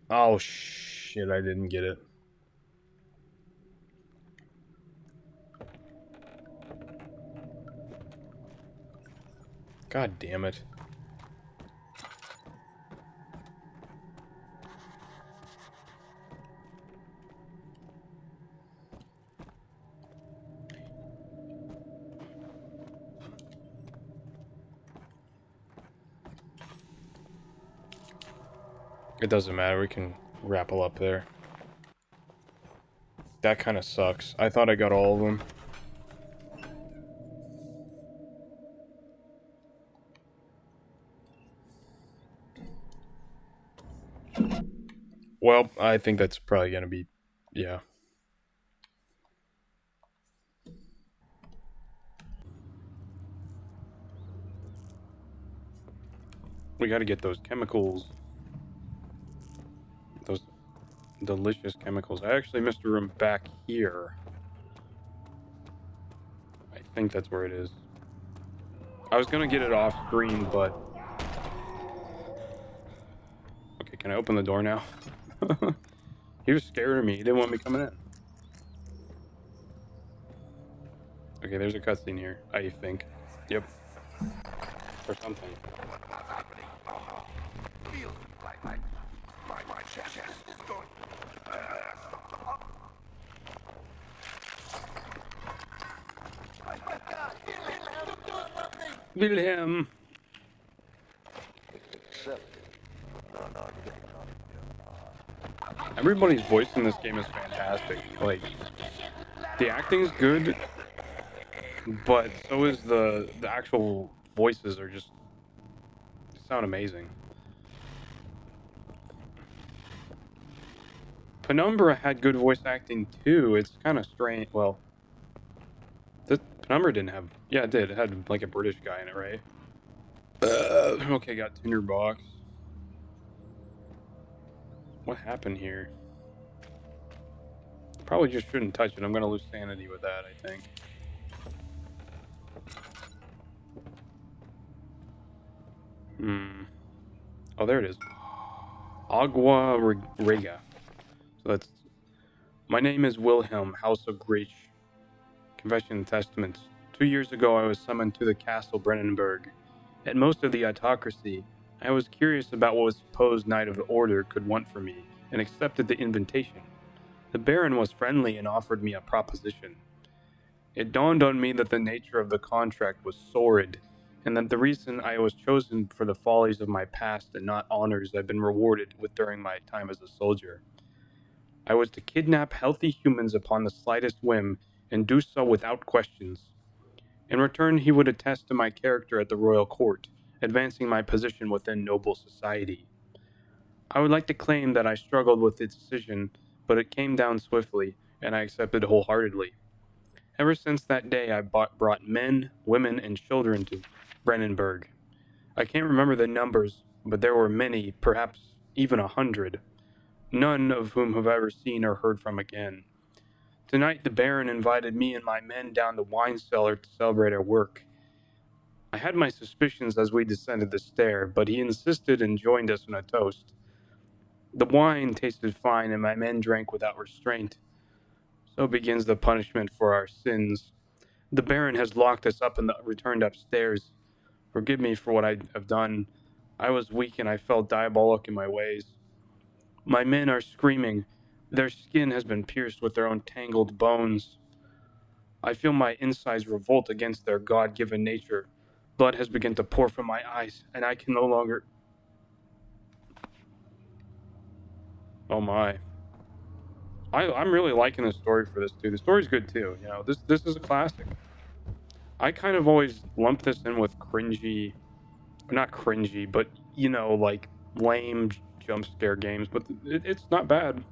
Oh shit, I didn't get it. God damn it. It doesn't matter, we can grapple up there. That kind of sucks. I thought I got all of them. Well, I think that's probably gonna be... yeah. We gotta get those chemicals. Those delicious chemicals. I actually missed a room back here. I think that's where it is. I was gonna get it off screen, but... okay, can I open the door now? He was scared of me. He didn't want me coming in. Okay, there's a cutscene here, I think. Yep. Or something. Feels like my chest is going. Wilhelm! Everybody's voice in this game is fantastic. Like, the acting's good, but so is the actual voices are just sound amazing. Penumbra had good voice acting too. It's kind of strange. Well, Penumbra didn't have. Yeah, it did. It had like a British guy in it, right? Okay, got tinderbox. What happened here? Probably just shouldn't touch it. I'm gonna lose sanity with that, I think. Oh, there it is. Agua Rega. So that's... my name is Wilhelm, House of Grach. Confession and Testaments. 2 years ago, I was summoned to the Castle Brennenburg. At most of the autocracy, I was curious about what a supposed Knight of the Order could want from me, and accepted the invitation. The Baron was friendly and offered me a proposition. It dawned on me that the nature of the contract was sordid, and that the reason I was chosen for the follies of my past and not honors I've been rewarded with during my time as a soldier. I was to kidnap healthy humans upon the slightest whim, and do so without questions. In return, he would attest to my character at the royal court, advancing my position within noble society. I would like to claim that I struggled with the decision, but it came down swiftly, and I accepted wholeheartedly. Ever since that day, I brought men, women, and children to Brennenburg. I can't remember the numbers, but there were many, perhaps even 100, none of whom have ever seen or heard from again. Tonight, the Baron invited me and my men down the wine cellar to celebrate our work. I had my suspicions as we descended the stair, but he insisted and joined us in a toast. The wine tasted fine, and my men drank without restraint. So begins the punishment for our sins. The Baron has locked us up and returned upstairs. Forgive me for what I have done. I was weak and I felt diabolic in my ways. My men are screaming. Their skin has been pierced with their own tangled bones. I feel my insides revolt against their God-given nature. Blood has begun to pour from my eyes, and I can no longer... oh my. I'm really liking the story for this too. The story's good too. You know, this is a classic. I kind of always lump this in with cringy, not cringy, but you know, like lame jump scare games. But it's not bad.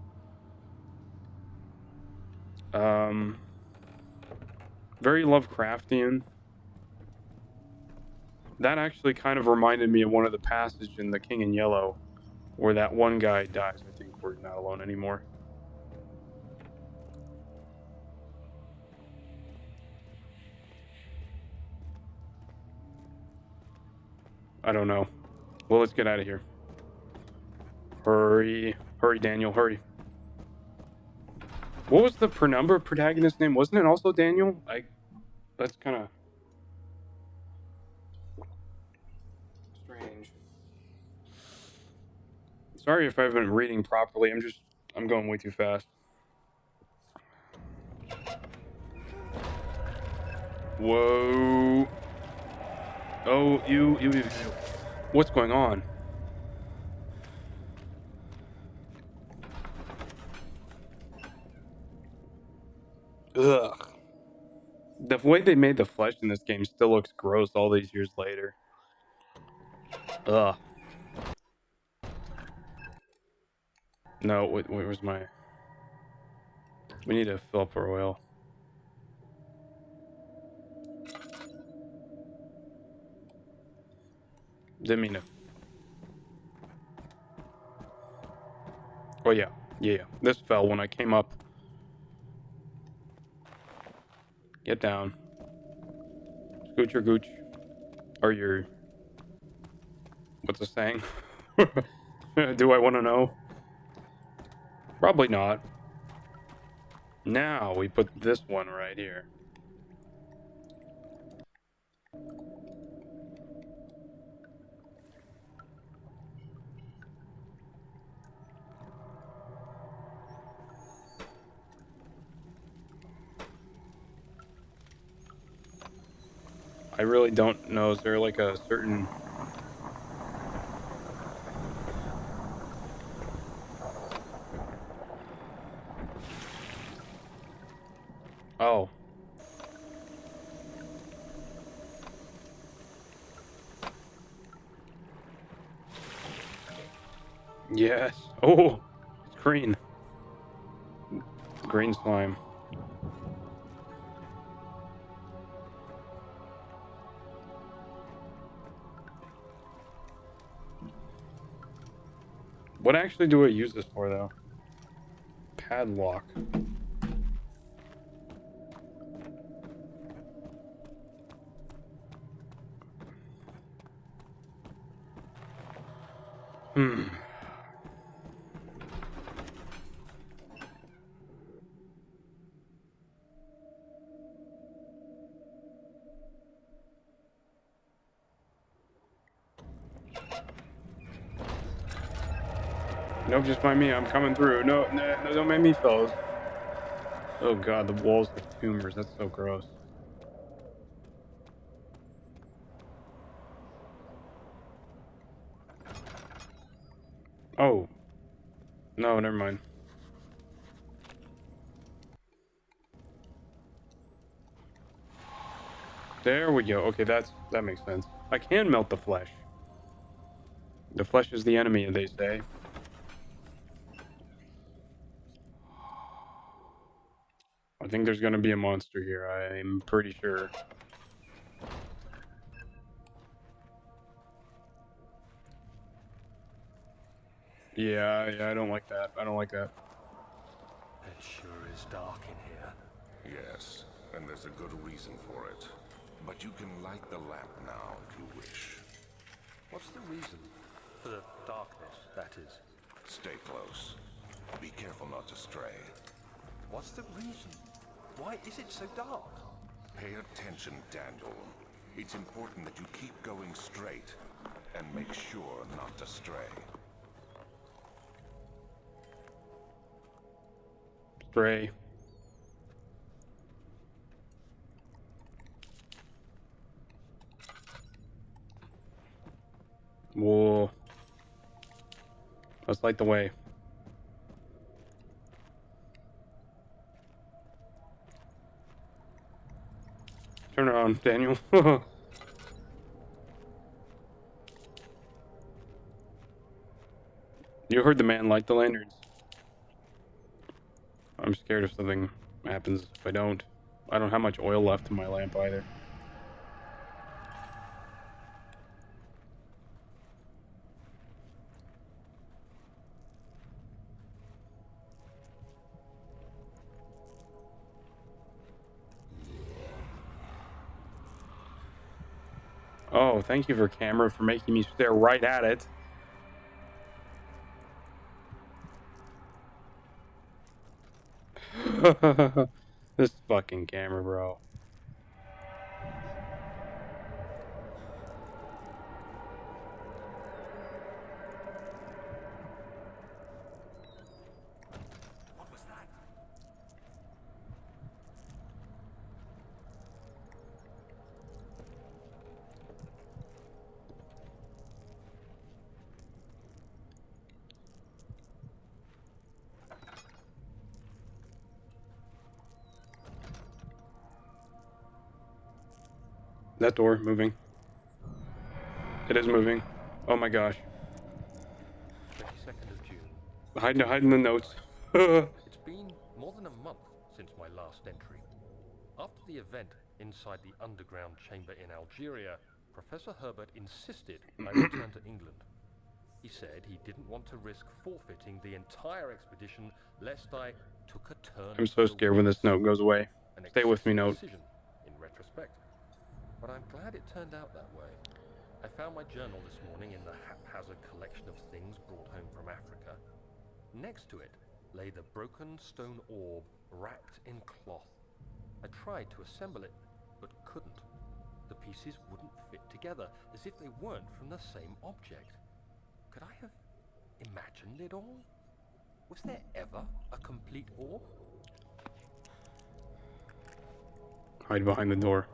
Very Lovecraftian. That actually kind of reminded me of one of the passages in The King in Yellow, where that one guy dies. I think we're not alone anymore. I don't know. Well, let's get out of here. Hurry. Hurry, Daniel, hurry. What was the Penumbra protagonist's name? Wasn't it also Daniel? That's kind of strange. Sorry if I haven't been reading properly. I'm going way too fast. Whoa. Oh, you. What's going on? The way they made the flesh in this game still looks gross all these years later. Ugh. No, wait, where's my... We need to fill up our oil. Didn't mean to... Oh yeah, yeah. This fell when I came up. Get down. Scooch your gooch. Or your... What's the saying? Do I want to know? Probably not. Now we put this one right here. I really don't know. Is there like a certain... Oh. Yes. Oh, it's green. Green slime. What actually do I use this for, though? Padlock. Nope, just by me. I'm coming through. No, no, no, don't make me, fellas. Oh god, the walls have tumors. That's so gross. Oh. No, never mind. There we go. Okay, that makes sense. I can melt the flesh. The flesh is the enemy, they say. I think there's gonna be a monster here. I'm pretty sure. Yeah, I don't like that. I don't like that. It sure is dark in here. Yes, and there's a good reason for it. But you can light the lamp now if you wish. What's the reason? For the darkness, that is. Stay close. Be careful not to stray. What's the reason? Why is it so dark? Pay attention, Daniel. It's important that you keep going straight and make sure not to stray. Stray. Whoa. Let's light the way. Turn around, Daniel. You heard the man light the lanterns. I'm scared if something happens if I don't. I don't have much oil left in my lamp either. Oh, thank you for camera for making me stare right at it. This fucking camera, bro. What was that? That door moving. It is moving. Oh my gosh. 22nd of June. Hide in the notes. Oh, It's been more than a month since my last entry. After the event inside the underground chamber in Algeria, Professor Herbert insisted I return to England. He said he didn't want to risk forfeiting the entire expedition lest I took a turn I'm for so the scared when this worse. note goes away. An Stay with me, excessive note. decision, in retrospect. But I'm glad it turned out that way. I found my journal this morning in the haphazard collection of things brought home from Africa. Next to it lay the broken stone orb wrapped in cloth. I tried to assemble it, but couldn't. The pieces wouldn't fit together, as if they weren't from the same object. Could I have imagined it all? Was there ever a complete orb? Hide behind the door.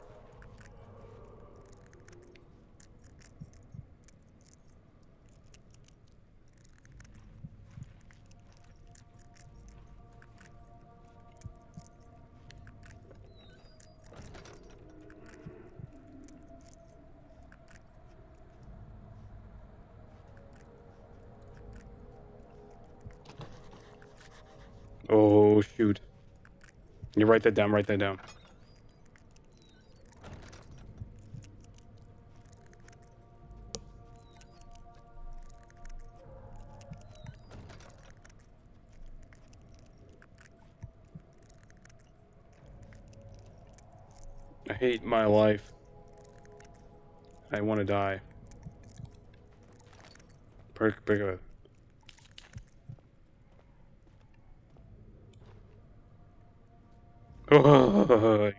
Oh, shoot. You write that down, write that down. I hate my life. I want to die. Pick a... Oh,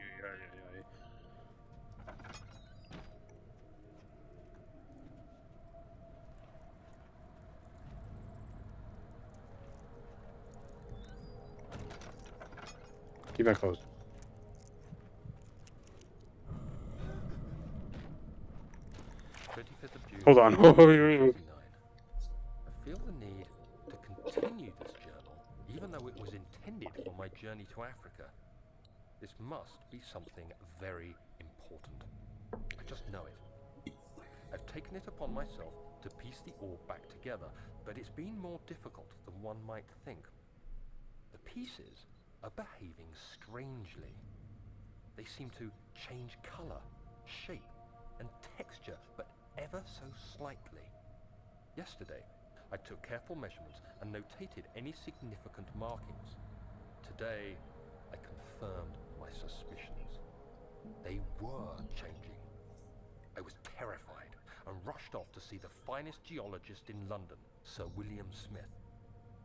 keep that closed. Hold on. 1989. I feel the need to continue this journal, even though it was intended for my journey to Africa. This must be something very important. I just know it. I've taken it upon myself to piece the orb back together, but it's been more difficult than one might think. The pieces are behaving strangely. They seem to change color, shape, and texture, but ever so slightly. Yesterday, I took careful measurements and notated any significant markings. Today, I confirmed my suspicions. They were changing. I was terrified and rushed off to see the finest geologist in London, Sir William Smith.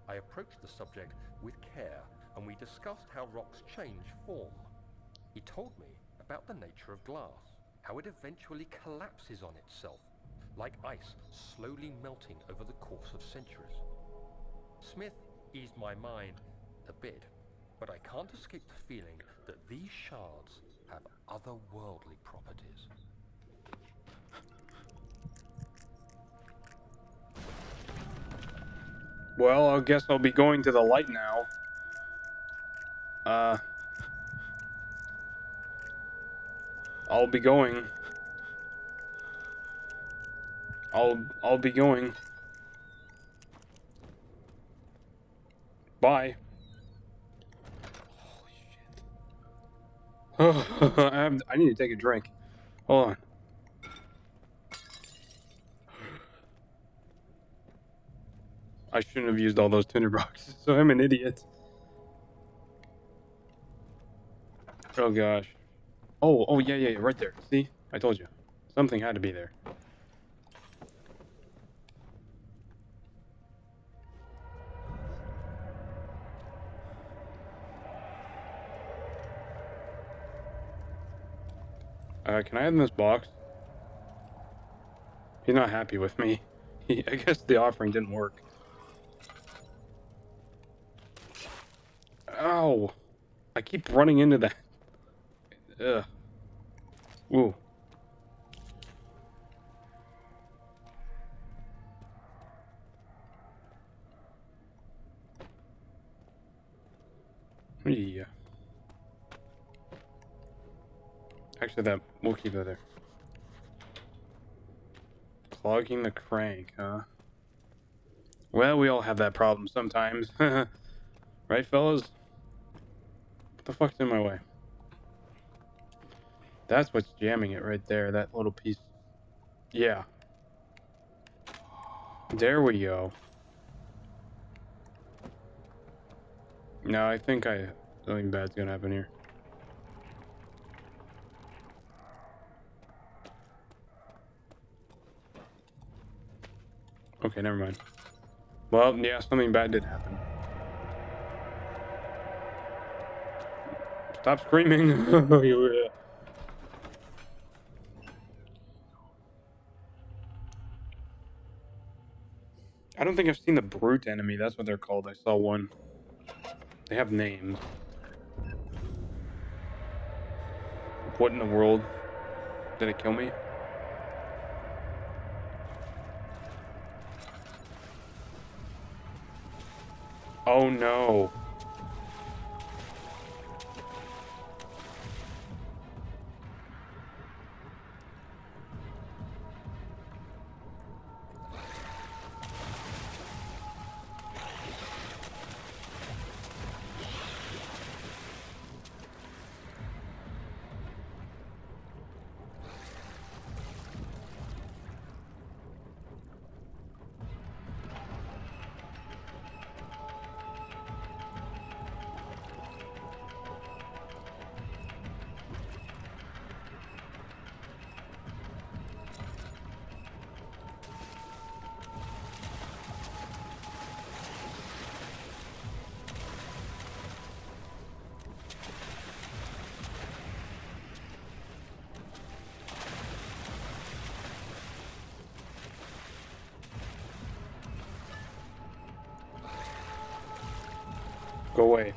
I approached the subject with care and we discussed how rocks change form. He told me about the nature of glass, how it eventually collapses on itself, like ice slowly melting over the course of centuries. Smith eased my mind a bit, but I can't escape the feeling that these shards have otherworldly properties. Well, I guess I'll be going to the light now. I'll be going. I'll be going. Bye. Holy shit. I need to take a drink. Hold on. I shouldn't have used all those tinderboxes, so I'm an idiot. Oh gosh. Oh yeah, right there. See? I told you. Something had to be there. Can I have this box? He's not happy with me. I guess the offering didn't work. Ow! I keep running into that. Ugh. Ooh. Yeah. Actually, we'll keep that there. Clogging the crank, huh? Well, we all have that problem sometimes. Right, fellas? What the fuck's in my way? That's what's jamming it right there, that little piece. Yeah. There we go. No, I think something bad's gonna happen here. Okay, never mind. Well, yeah, something bad did happen. Stop screaming! I don't think I've seen the brute enemy, that's what they're called. I saw one. They have names. What in the world? Did it kill me? Oh no. Go away.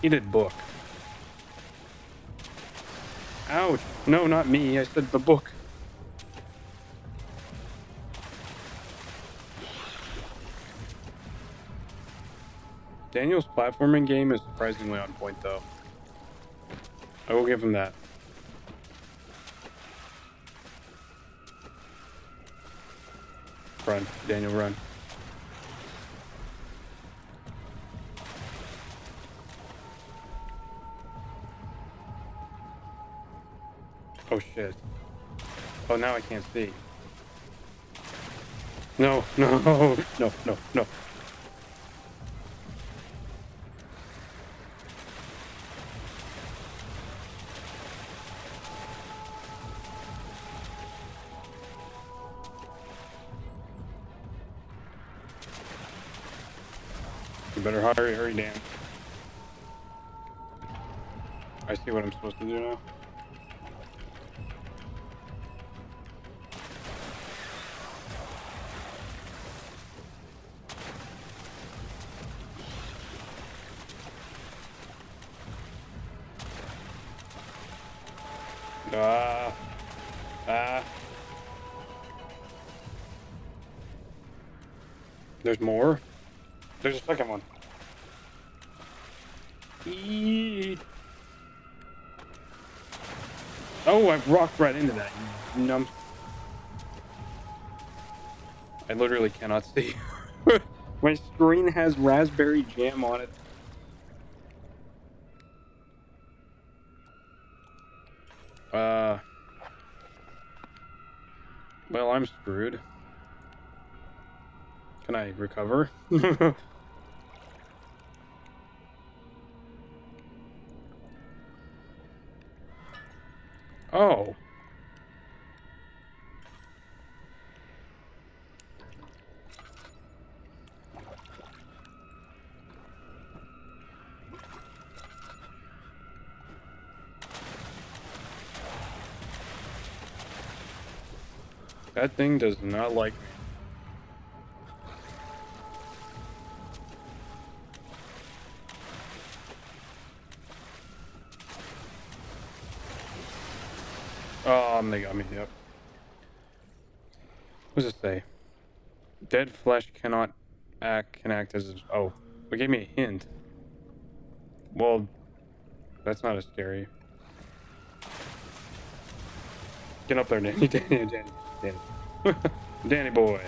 Heated book. Ouch. No, not me. I said the book. Daniel's platforming game is surprisingly on point, though. I will give him that. Run, Daniel, run. Oh shit. Oh, now I can't see. No, no, no, no, no. You better hurry, Dan. I see what I'm supposed to do now. Ah. There's more? There's a second one. Eee. Oh, I rocked right into that, you numb. I literally cannot see. My screen has raspberry jam on it. Well, I'm screwed. Can I recover? Oh. That thing does not like me. Oh, they got me, yep. What does it say? Dead flesh cannot can act as... Oh, it gave me a hint. Well, that's not as scary. Get up there, Danny. Danny. Danny boy.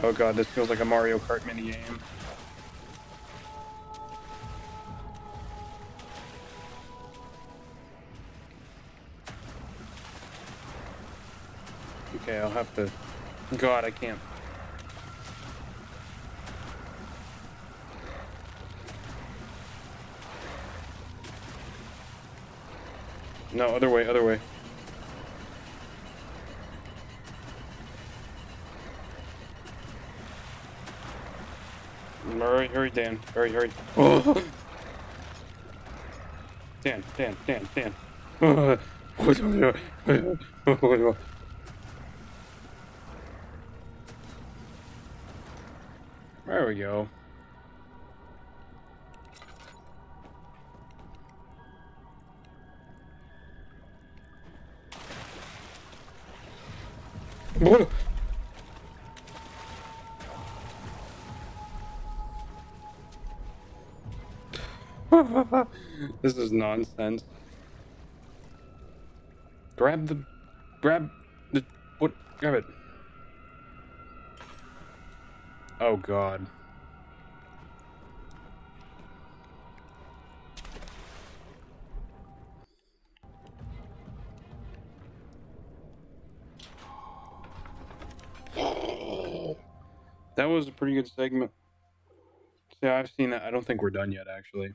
Oh god, this feels like a Mario Kart minigame. Okay, I'll have to... God, I can't. No, other way, other way. Hurry, hurry, Dan. Hurry, hurry. Oh! Dan. There we go. This is nonsense. Grab the... What? Grab it. Oh god. That was a pretty good segment. Yeah, I've seen that. I don't think we're done yet, actually.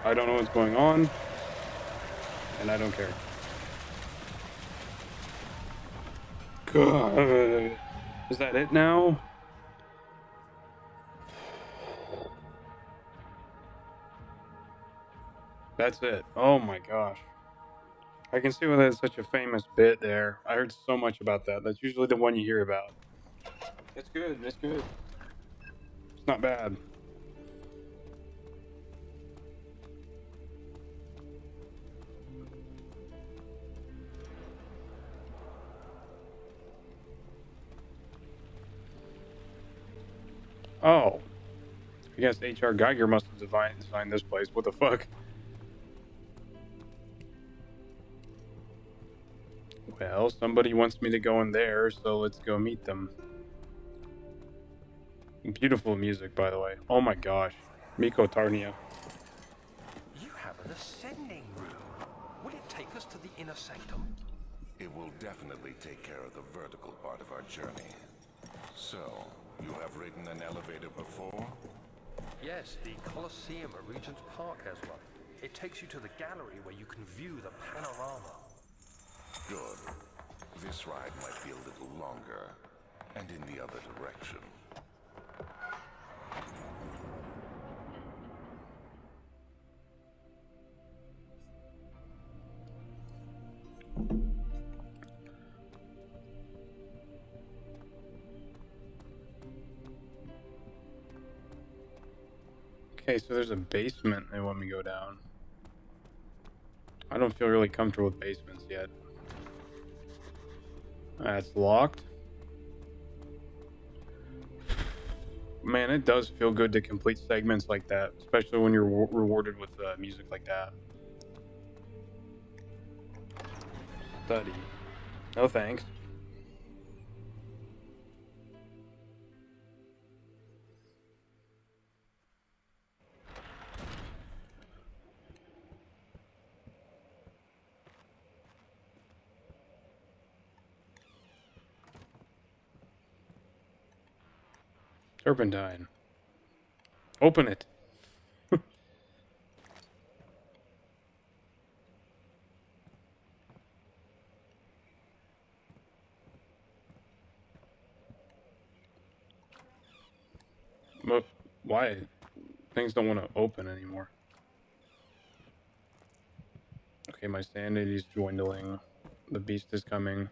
I don't know what's going on, and I don't care. God. Is that it now? That's it. Oh my gosh. I can see why that's such a famous bit there. I heard so much about that. That's usually the one you hear about. It's good. It's good. It's not bad. Oh. I guess H.R. Geiger must have designed this place. What the fuck? Well, somebody wants me to go in there, so let's go meet them. Beautiful music, by the way. Oh my gosh. Miko Tarnia. You have an ascending room. Will it take us to the inner sanctum? It will definitely take care of the vertical part of our journey. So, you have ridden an elevator before? Yes, the Colosseum at Regent's Park has one. It takes you to the gallery where you can view the panorama. Good. This ride might be a little longer, and in the other direction. Okay, so there's a basement they want me to go down. I don't feel really comfortable with basements yet. That's locked. Man, it does feel good to complete segments like that, especially when you're rewarded with music like that. Study. No thanks. Turpentine. Open it. But why? Things don't want to open anymore. Okay, my sanity's dwindling. The beast is coming.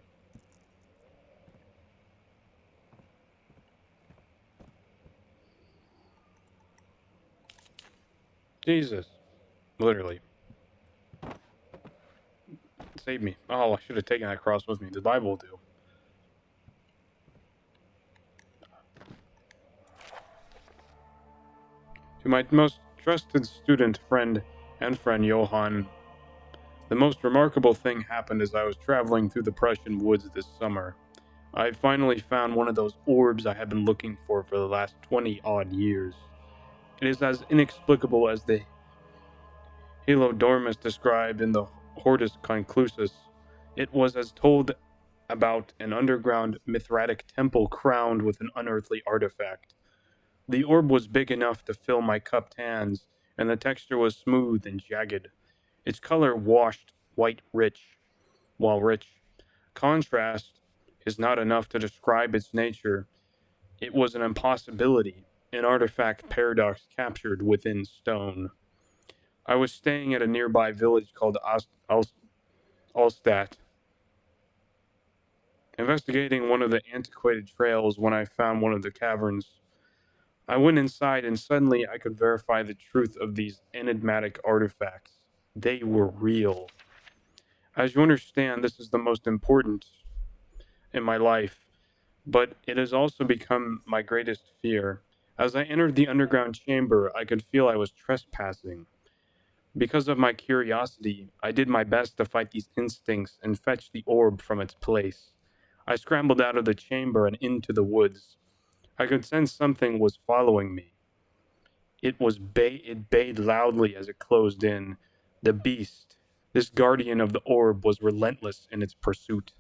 Jesus. Literally. Save me. Oh, I should have taken that cross with me. The Bible will do. To my most trusted student, friend Johann, the most remarkable thing happened as I was traveling through the Prussian woods this summer. I finally found one of those orbs I had been looking for the last 20-odd years. It is as inexplicable as the Helodormus described in the Hortus Conclusus. It was as told about an underground Mithratic temple crowned with an unearthly artifact. The orb was big enough to fill my cupped hands, and the texture was smooth and jagged. Its color washed white rich, while rich. Contrast is not enough to describe its nature. It was an impossibility, an artifact paradox captured within stone. I was staying at a nearby village called Alstadt, investigating one of the antiquated trails when I found one of the caverns. I went inside and suddenly I could verify the truth of these enigmatic artifacts. They were real. As you understand, this is the most important in my life, but it has also become my greatest fear. As I entered the underground chamber, I could feel I was trespassing. Because of my curiosity, I did my best to fight these instincts and fetch the orb from its place. I scrambled out of the chamber and into the woods. I could sense something was following me. It bayed loudly as it closed in. The beast, this guardian of the orb, was relentless in its pursuit.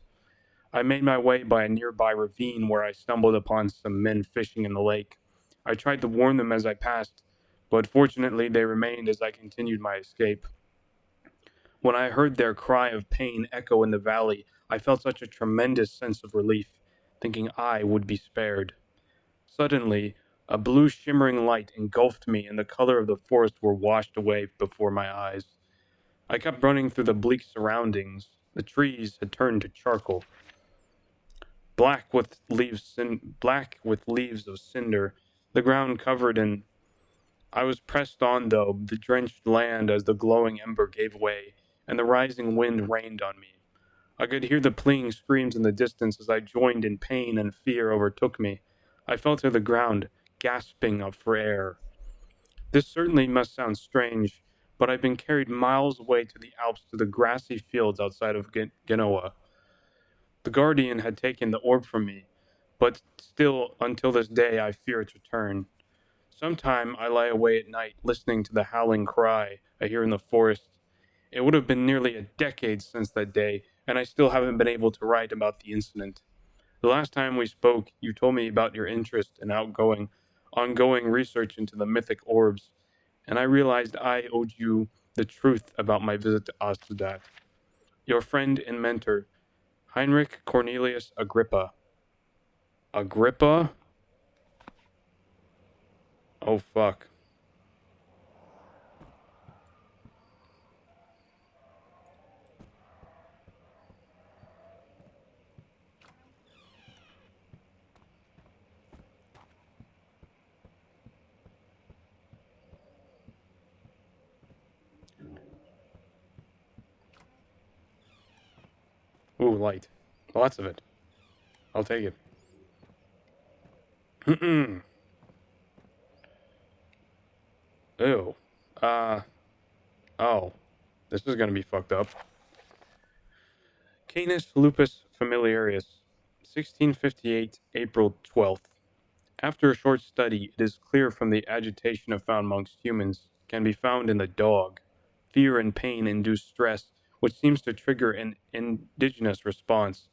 I made my way by a nearby ravine where I stumbled upon some men fishing in the lake. I tried to warn them as I passed, but fortunately they remained as I continued my escape. When I heard their cry of pain echo in the valley, I felt such a tremendous sense of relief, thinking I would be spared. Suddenly, a blue shimmering light engulfed me, and the color of the forest were washed away before my eyes. I kept running through the bleak surroundings. The trees had turned to charcoal, black with leaves of cinder, the ground covered in. I was pressed on, though, the drenched land as the glowing ember gave way, and the rising wind rained on me. I could hear the pleading screams in the distance as I joined in pain and fear overtook me. I fell to the ground, gasping for air. This certainly must sound strange, but I've been carried miles away to the Alps to the grassy fields outside of Genoa. The Guardian had taken the orb from me, but still, until this day, I fear its return. Sometime I lie away at night, listening to the howling cry I hear in the forest. It would have been nearly a decade since that day, and I still haven't been able to write about the incident. The last time we spoke, you told me about your interest in ongoing research into the mythic orbs, and I realized I owed you the truth about my visit to Ostad. Your friend and mentor, Heinrich Cornelius Agrippa. Agrippa? Oh, fuck. Ooh, light. Lots of it. I'll take it. Ew. Oh. This is gonna be fucked up. Canis lupus familiaris, 1658, April 12th. After a short study, it is clear from the agitation found amongst humans can be found in the dog. Fear and pain induce stress, which seems to trigger an indigenous response.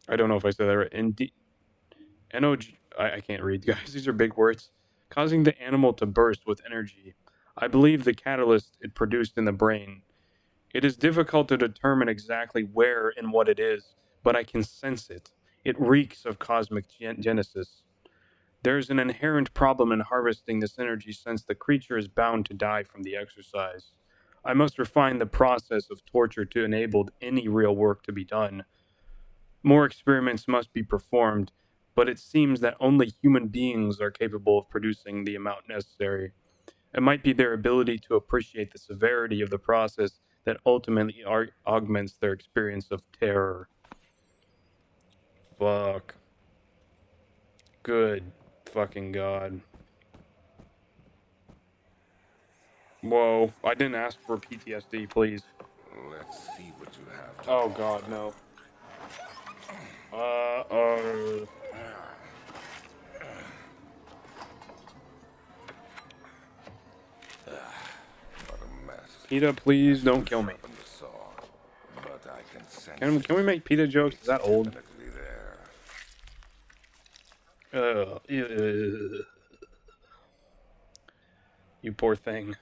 I don't know if I said that right. I can't read, guys. These are big words. Causing the animal to burst with energy. I believe the catalyst it produced in the brain. It is difficult to determine exactly where and what it is, but I can sense it. It reeks of cosmic genesis. There is an inherent problem in harvesting this energy since the creature is bound to die from the exercise. I must refine the process of torture to enable any real work to be done. More experiments must be performed, but it seems that only human beings are capable of producing the amount necessary. It might be their ability to appreciate the severity of the process that ultimately augments their experience of terror. Fuck. Good fucking God. Whoa, I didn't ask for PTSD, please. Let's see what you have to Oh God, offer. no. What a mess. PETA, please don't You kill me. sharpened the saw, but I can sense Can we it. make PETA jokes? Is It's that old? definitely there. You poor thing.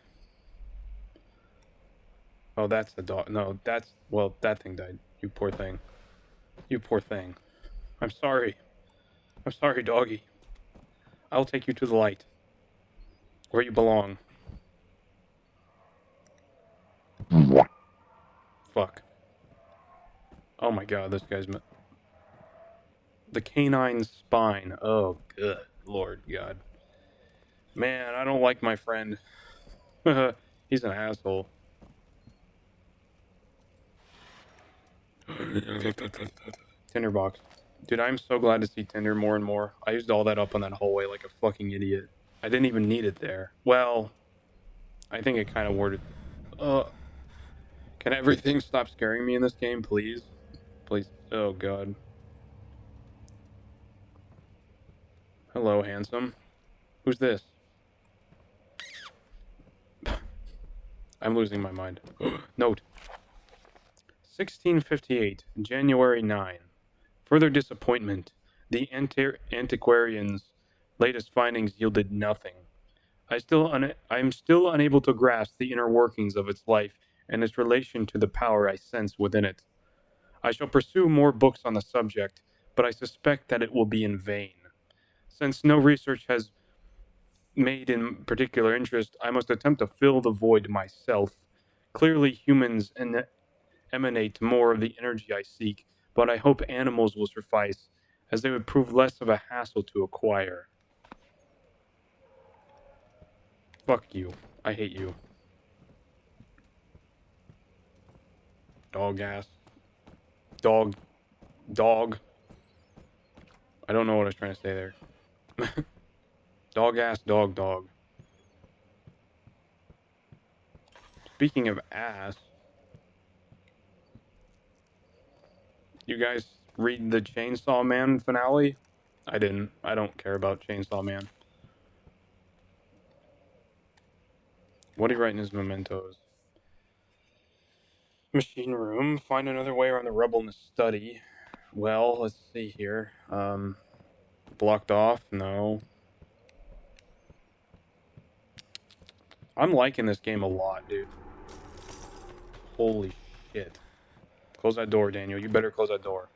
Oh, that's the dog. No, well, that thing died. You poor thing. You poor thing. I'm sorry. I'm sorry, doggy. I'll take you to the light, where you belong. Fuck. Oh my God, this guy's the canine spine. Oh, good Lord God. Man, I don't like my friend. He's an asshole. Tinderbox. Dude, I'm so glad to see Tinder more and more. I used all that up on that hallway like a fucking idiot. I didn't even need it there. Well, I think it kind of worded. Uh, can everything stop scaring me in this game, please? Please. Oh God. Hello, handsome. Who's this? I'm losing my mind. Note. 1658, January 9. Further disappointment. The antiquarian's latest findings yielded nothing. I am still unable to grasp the inner workings of its life and its relation to the power I sense within it. I shall pursue more books on the subject, but I suspect that it will be in vain. Since no research has made in particular interest, I must attempt to fill the void myself. Clearly, humans emanate more of the energy I seek, but I hope animals will suffice, as they would prove less of a hassle to acquire. Fuck you. I hate you. Dog ass. Dog. Dog. I don't know what I was trying to say there. Dog ass, dog, dog. Speaking of ass, you guys read the Chainsaw Man finale? I didn't. I don't care about Chainsaw Man. What did he write in his mementos? Machine room. Find another way around the rubble in the study. Well, let's see here. Blocked off? No. I'm liking this game a lot, dude. Holy shit. Close that door, Daniel. You better close that door.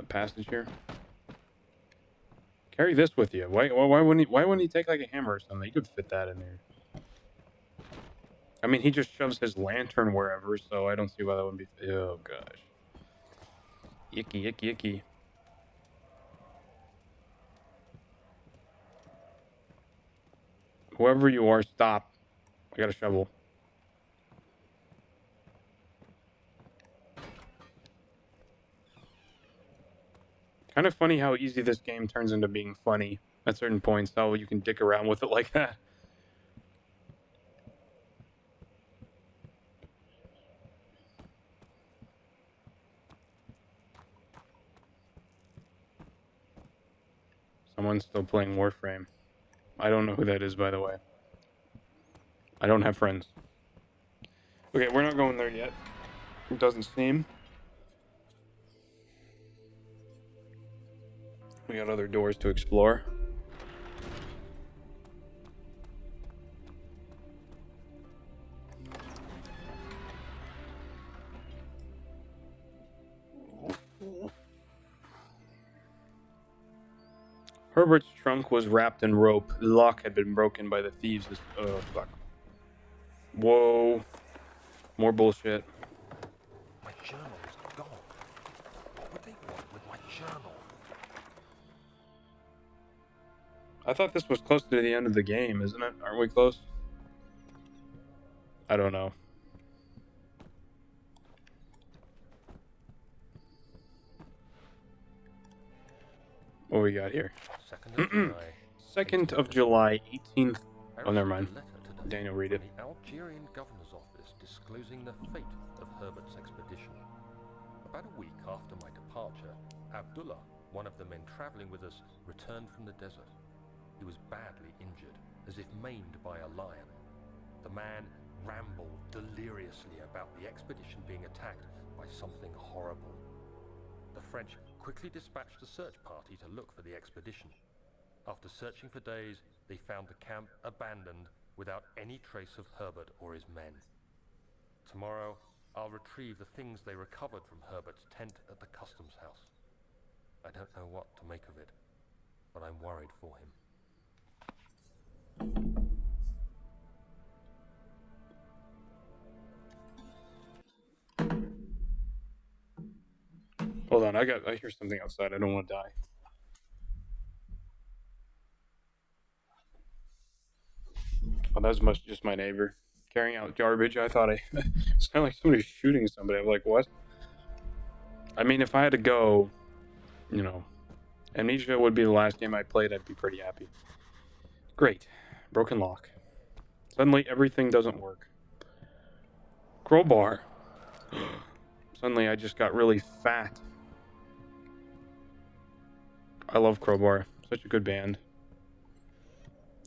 Passage here. Carry this with you. Why wouldn't he take like a hammer or something? He could fit that in there. I mean, he just shoves his lantern wherever, so I don't see why that wouldn't be. Oh gosh. Icky, icky, icky. Whoever you are, stop. I got a shovel. Kind of funny how easy this game turns into being funny at certain points, how you can dick around with it like that. Someone's still playing Warframe. I don't know who that is, by the way. I don't have friends. Okay, we're not going there yet. It doesn't seem. We got other doors to explore. Herbert's trunk was wrapped in rope. The lock had been broken by the thieves. Oh, fuck. Whoa. More bullshit. My journal is gone. What would they want with my journal? I thought this was close to the end of the game, isn't it? Aren't we close? I don't know. What we got here? 2nd of July. 2nd of July, 18th. I Oh, never mind. received a letter today Daniel, read it. from the Algerian governor's office disclosing the fate of Herbert's expedition. About a week after my departure, Abdullah, one of the men traveling with us, returned from the desert. He was badly injured, as if maimed by a lion. The man rambled deliriously about the expedition being attacked by something horrible. The French quickly dispatched a search party to look for the expedition. After searching for days, they found the camp abandoned without any trace of Herbert or his men. Tomorrow, I'll retrieve the things they recovered from Herbert's tent at the customs house. I don't know what to make of it, but I'm worried for him. Hold on, I hear something outside. I don't want to die. Oh, that was just my neighbor carrying out garbage. I thought it sounded like somebody shooting somebody. I'm like, what? I mean, if I had to go, you know, Amnesia would be the last game I played. I'd be pretty happy. Great. Broken lock. Suddenly, everything doesn't work. Crowbar. Suddenly, I just got really fat. I love Crowbar. Such a good band.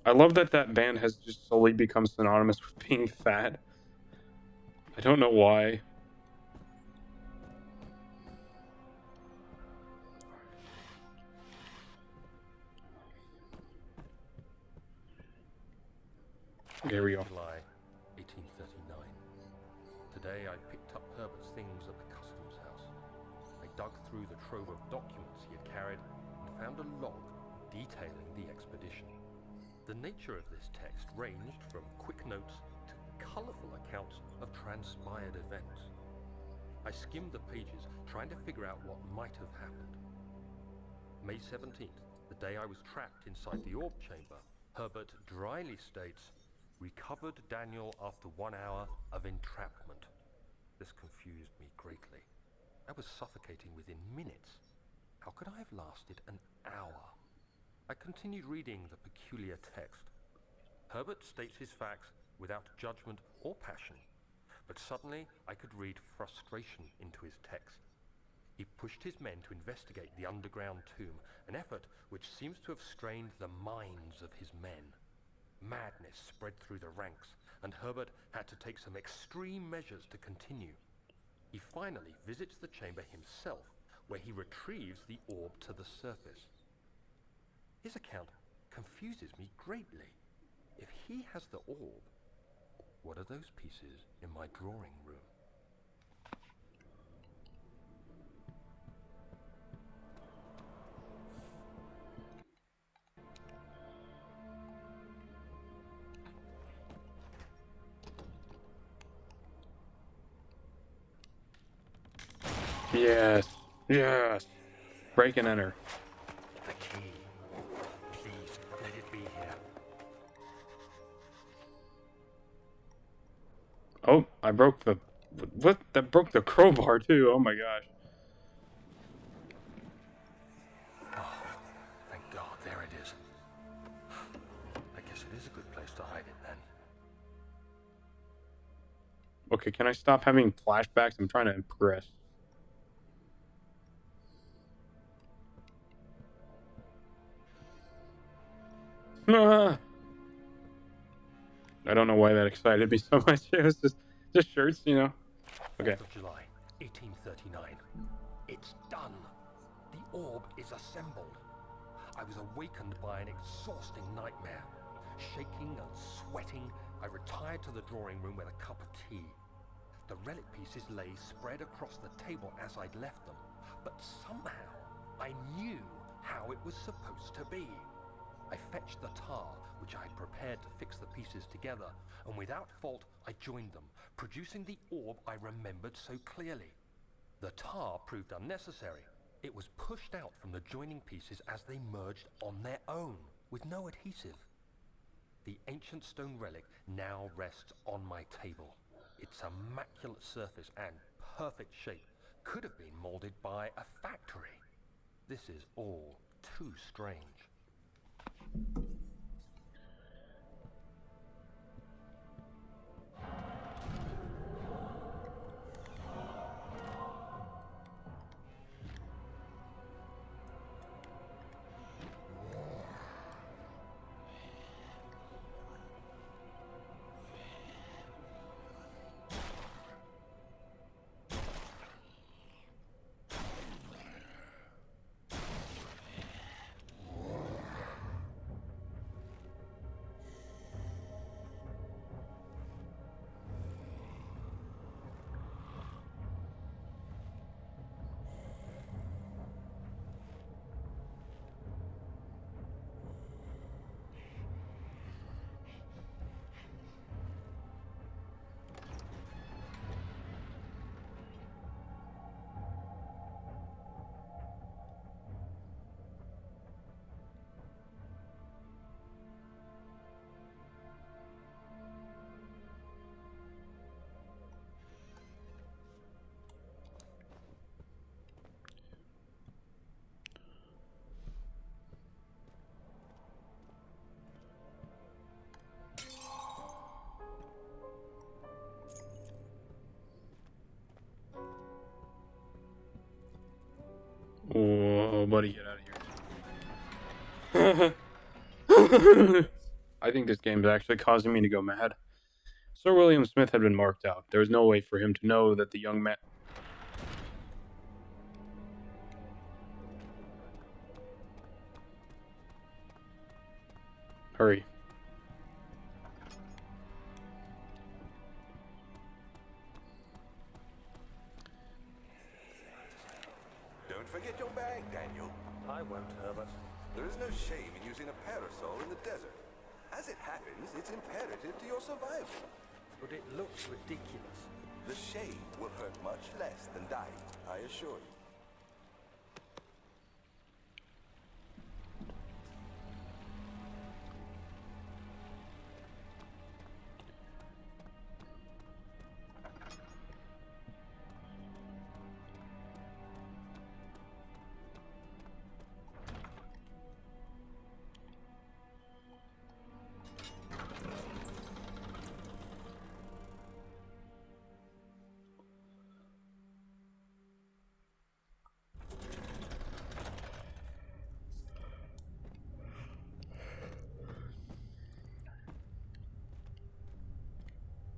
I love that band has just slowly become synonymous with being fat. I don't know why. Okay, here we go. July 1839. Today I picked up Herbert's things at the customs house. I dug through the trove of documents he had carried and found a log detailing the expedition. The nature of this text ranged from quick notes to colourful accounts of transpired events. I skimmed the pages, trying to figure out what might have happened. May 17th, the day I was trapped inside the orb chamber, Herbert dryly states, "Recovered Daniel after 1 hour of entrapment." This confused me greatly. I was suffocating within minutes. How could I have lasted an hour? I continued reading the peculiar text. Herbert states his facts without judgment or passion, but suddenly I could read frustration into his text. He pushed his men to investigate the underground tomb, an effort which seems to have strained the minds of his men. Madness spread through the ranks, and Herbert had to take some extreme measures to continue. He finally visits the chamber himself, where he retrieves the orb to the surface. His account confuses me greatly. If he has the orb, what are those pieces in my drawing room? Yes. Yes. Break and enter. The key. Please, let it be here. Oh, I broke the... What? That broke the crowbar, too. Oh my gosh. is a good place to hide it then. Okay, can I stop having flashbacks? I'm trying to progress. I don't know why that excited me so much. It was just shirts, you know. Okay. 4th of July, 1839. It's done. The orb is assembled. I was awakened by an exhausting nightmare. Shaking and sweating, I retired to the drawing room with a cup of tea. The relic pieces lay spread across the table as I'd left them, but somehow I knew how it was supposed to be. I fetched the tar, which I had prepared to fix the pieces together, and without fault I joined them, producing the orb I remembered so clearly. The tar proved unnecessary. It was pushed out from the joining pieces as they merged on their own, with no adhesive. The ancient stone relic now rests on my table. Its immaculate surface and perfect shape could have been molded by a factory. This is all too strange. Oh, buddy, get out of here. I think this game is actually causing me to go mad. Sir William Smith had been marked out. There was no way for him to know that the young man... Hurry. Don't forget your bag, Daniel. I won't, Herbert. There is no shame in using a parasol in the desert. As it happens, it's imperative to your survival. But it looks ridiculous. The shade will hurt much less than dying, I assure you.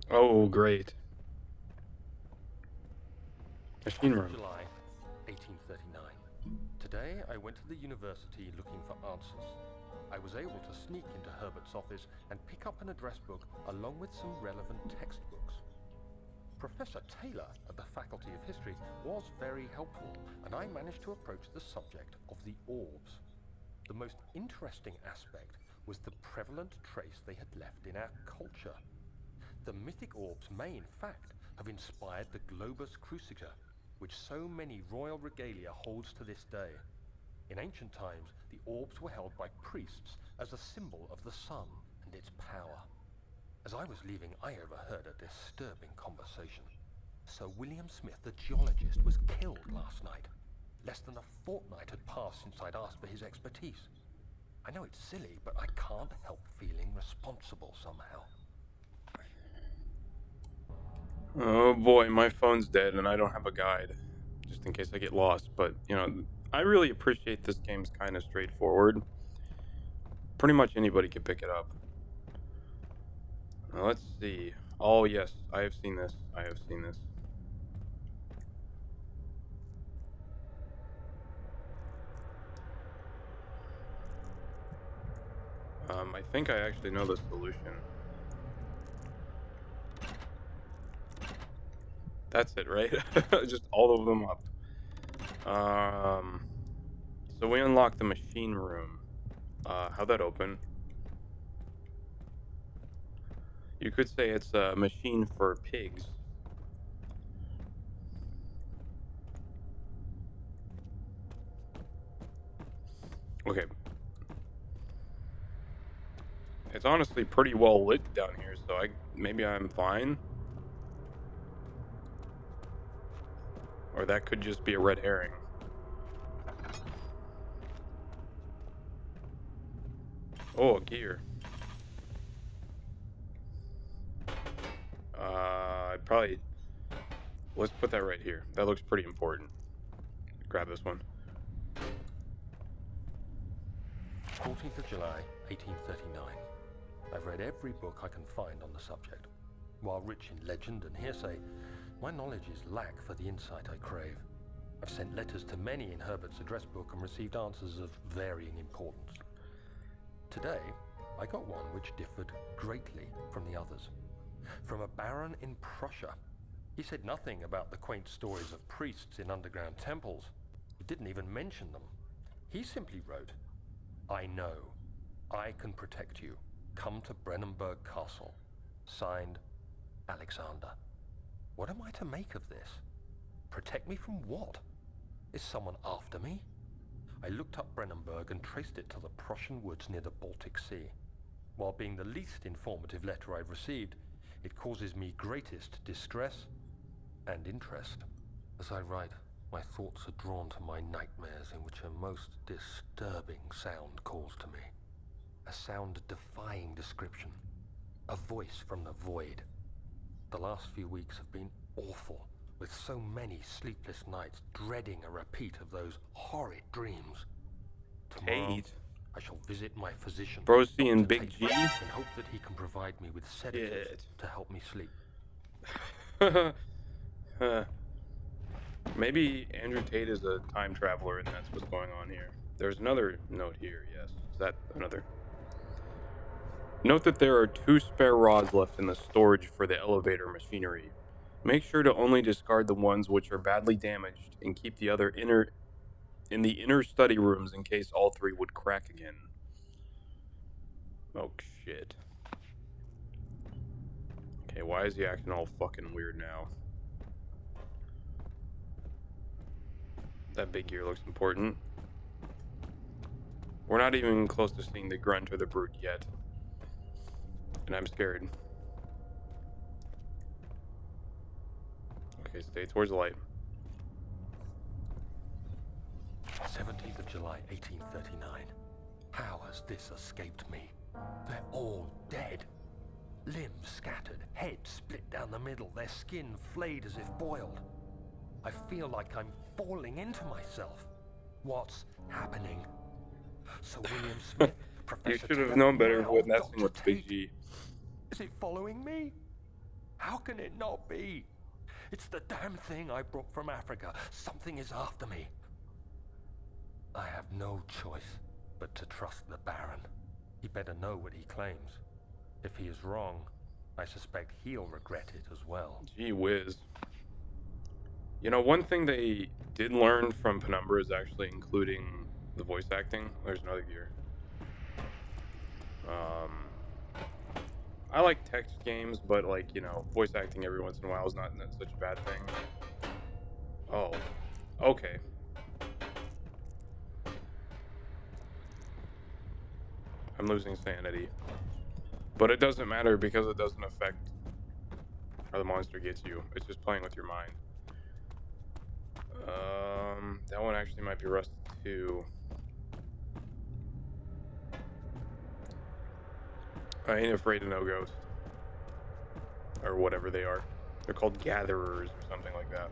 Oh, great. Machine 4th room. of July, 1839. Today I went to the university looking for answers. I was able to sneak into Herbert's office and pick up an address book along with some relevant textbooks. Professor Taylor at the Faculty of History was very helpful, and I managed to approach the subject of the orbs. The most interesting aspect was the prevalent trace they had left in our culture. The mythic orbs may, in fact, have inspired the globus cruciger, which so many royal regalia holds to this day. In ancient times, the orbs were held by priests as a symbol of the sun and its power. As I was leaving, I overheard a disturbing conversation. Sir William Smith, the geologist, was killed last night. Less than a fortnight had passed since I'd asked for his expertise. I know it's silly, but I can't help feeling responsible somehow. Oh boy, my phone's dead and I don't have a guide, just in case I get lost. But, you know, I really appreciate this game's kind of straightforward. Pretty much anybody can pick it up. Now, let's see. Oh yes, I have seen this. I have seen this. I think I actually know the solution. That's it, right? Just all of them up. So we unlocked the machine room. How'd that open? You could say it's a machine for pigs. Okay. It's honestly pretty well lit down here, so maybe I'm fine. Or that could just be a red herring. Oh, a gear. Let's put that right here. That looks pretty important. Grab this one. 14th of July, 1839. I've read every book I can find on the subject. While rich in legend and hearsay, my knowledge is lack for the insight I crave. I've sent letters to many in Herbert's address book and received answers of varying importance. Today, I got one which differed greatly from the others. From a baron in Prussia. He said nothing about the quaint stories of priests in underground temples. He didn't even mention them. He simply wrote, "I know. I can protect you. Come to Brennenburg Castle. Signed, Alexander." What am I to make of this? Protect me from what? Is someone after me? I looked up Brennenburg and traced it to the Prussian woods near the Baltic Sea. While being the least informative letter I've received, it causes me greatest distress and interest. As I write, my thoughts are drawn to my nightmares in which a most disturbing sound calls to me. A sound defying description. A voice from the void. The last few weeks have been awful, with so many sleepless nights dreading a repeat of those horrid dreams. Tomorrow, Kate. I shall visit my physician, Bro's seeing Dr. Big Tate, G? and hope that he can provide me with sedatives Shit. to help me sleep. Maybe Andrew Tate is a time traveler and that's what's going on here. There's another note here, yes. Is that another? Note that there are 2 spare rods left in the storage for the elevator machinery. Make sure to only discard the ones which are badly damaged and keep the other in the inner study rooms in case all 3 would crack again. Oh shit. Okay, why is he acting all fucking weird now? That big gear looks important. We're not even close to seeing the grunt or the brute yet. And I'm scared. Okay, stay towards the light. 17th of July, 1839. How has this escaped me? They're all dead. Limbs scattered, heads split down the middle, their skin flayed as if boiled. I feel like I'm falling into myself. What's happening? Sir William Smith, Professor You should have Taylor, known better now with messing Dr. with Big Tate. G. Is it following me? How can it not be? It's the damn thing I brought from Africa. Something is after me. I have no choice but to trust the Baron. He better know what he claims. If he is wrong, I suspect he'll regret it as well. Gee whiz. You know, one thing they did learn from Penumbra is actually including the voice acting. There's another gear. I like text games, but like, you know, voice acting every once in a while is not such a bad thing. Oh, okay. I'm losing sanity. But it doesn't matter because it doesn't affect how the monster gets you. It's just playing with your mind. That one actually might be rusted too. I ain't afraid of no ghosts. Or whatever they are. They're called gatherers or something like that.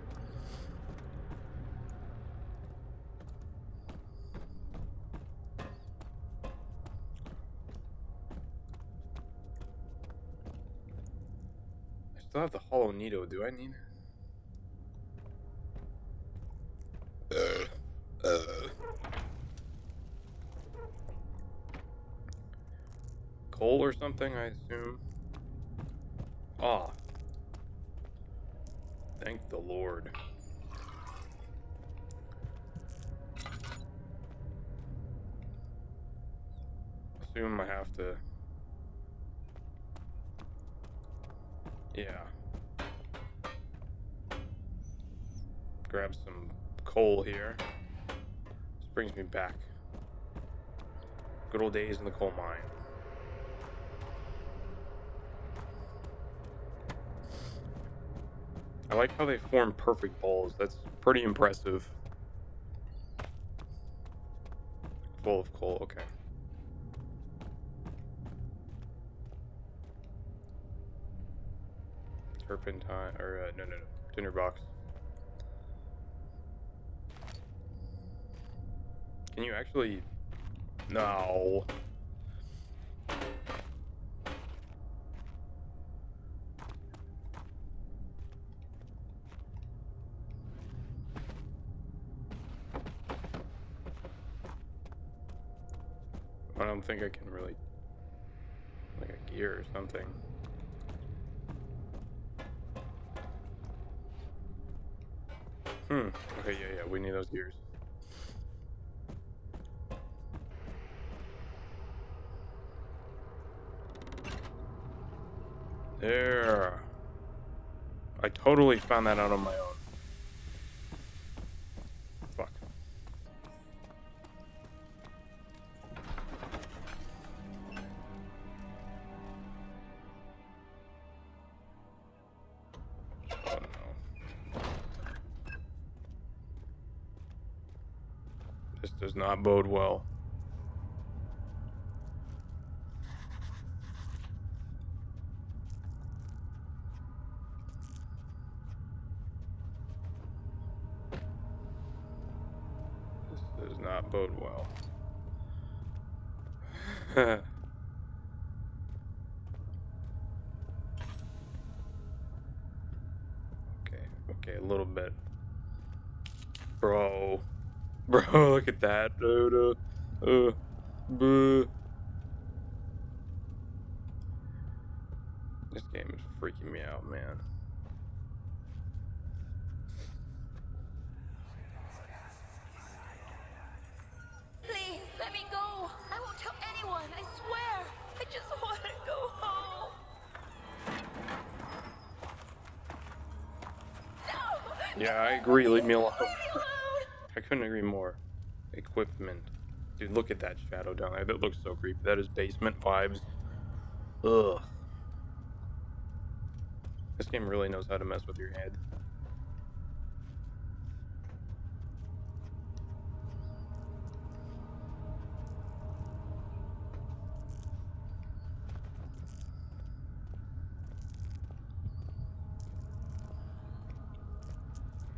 I still have the Hollow Needle. Do I need it? Coal or something, I assume. Ah. Thank the Lord. Assume I have to... Yeah. Grab some coal here. This brings me back. Good old days in the coal mine. I like how they form perfect balls. That's pretty impressive. Full of coal, okay. Turpentine, or no, tinderbox. Can you actually... No. I don't think I can really... Like a gear or something. Okay, yeah, we need those gears. There. I totally found that out on my own. Fuck. Oh no. This does not bode well. This does not bode well. Okay, a little bit. Bro, look at that, dude. Buh. This game is freaking me out, man. Please, let me go. I won't tell anyone, I swear. I just want to go home. No! Yeah, I agree. Leave me alone. Leave me alone! I couldn't agree more. Equipment. Dude, look at that shadow down there. That looks so creepy. That is basement vibes. Ugh. This game really knows how to mess with your head.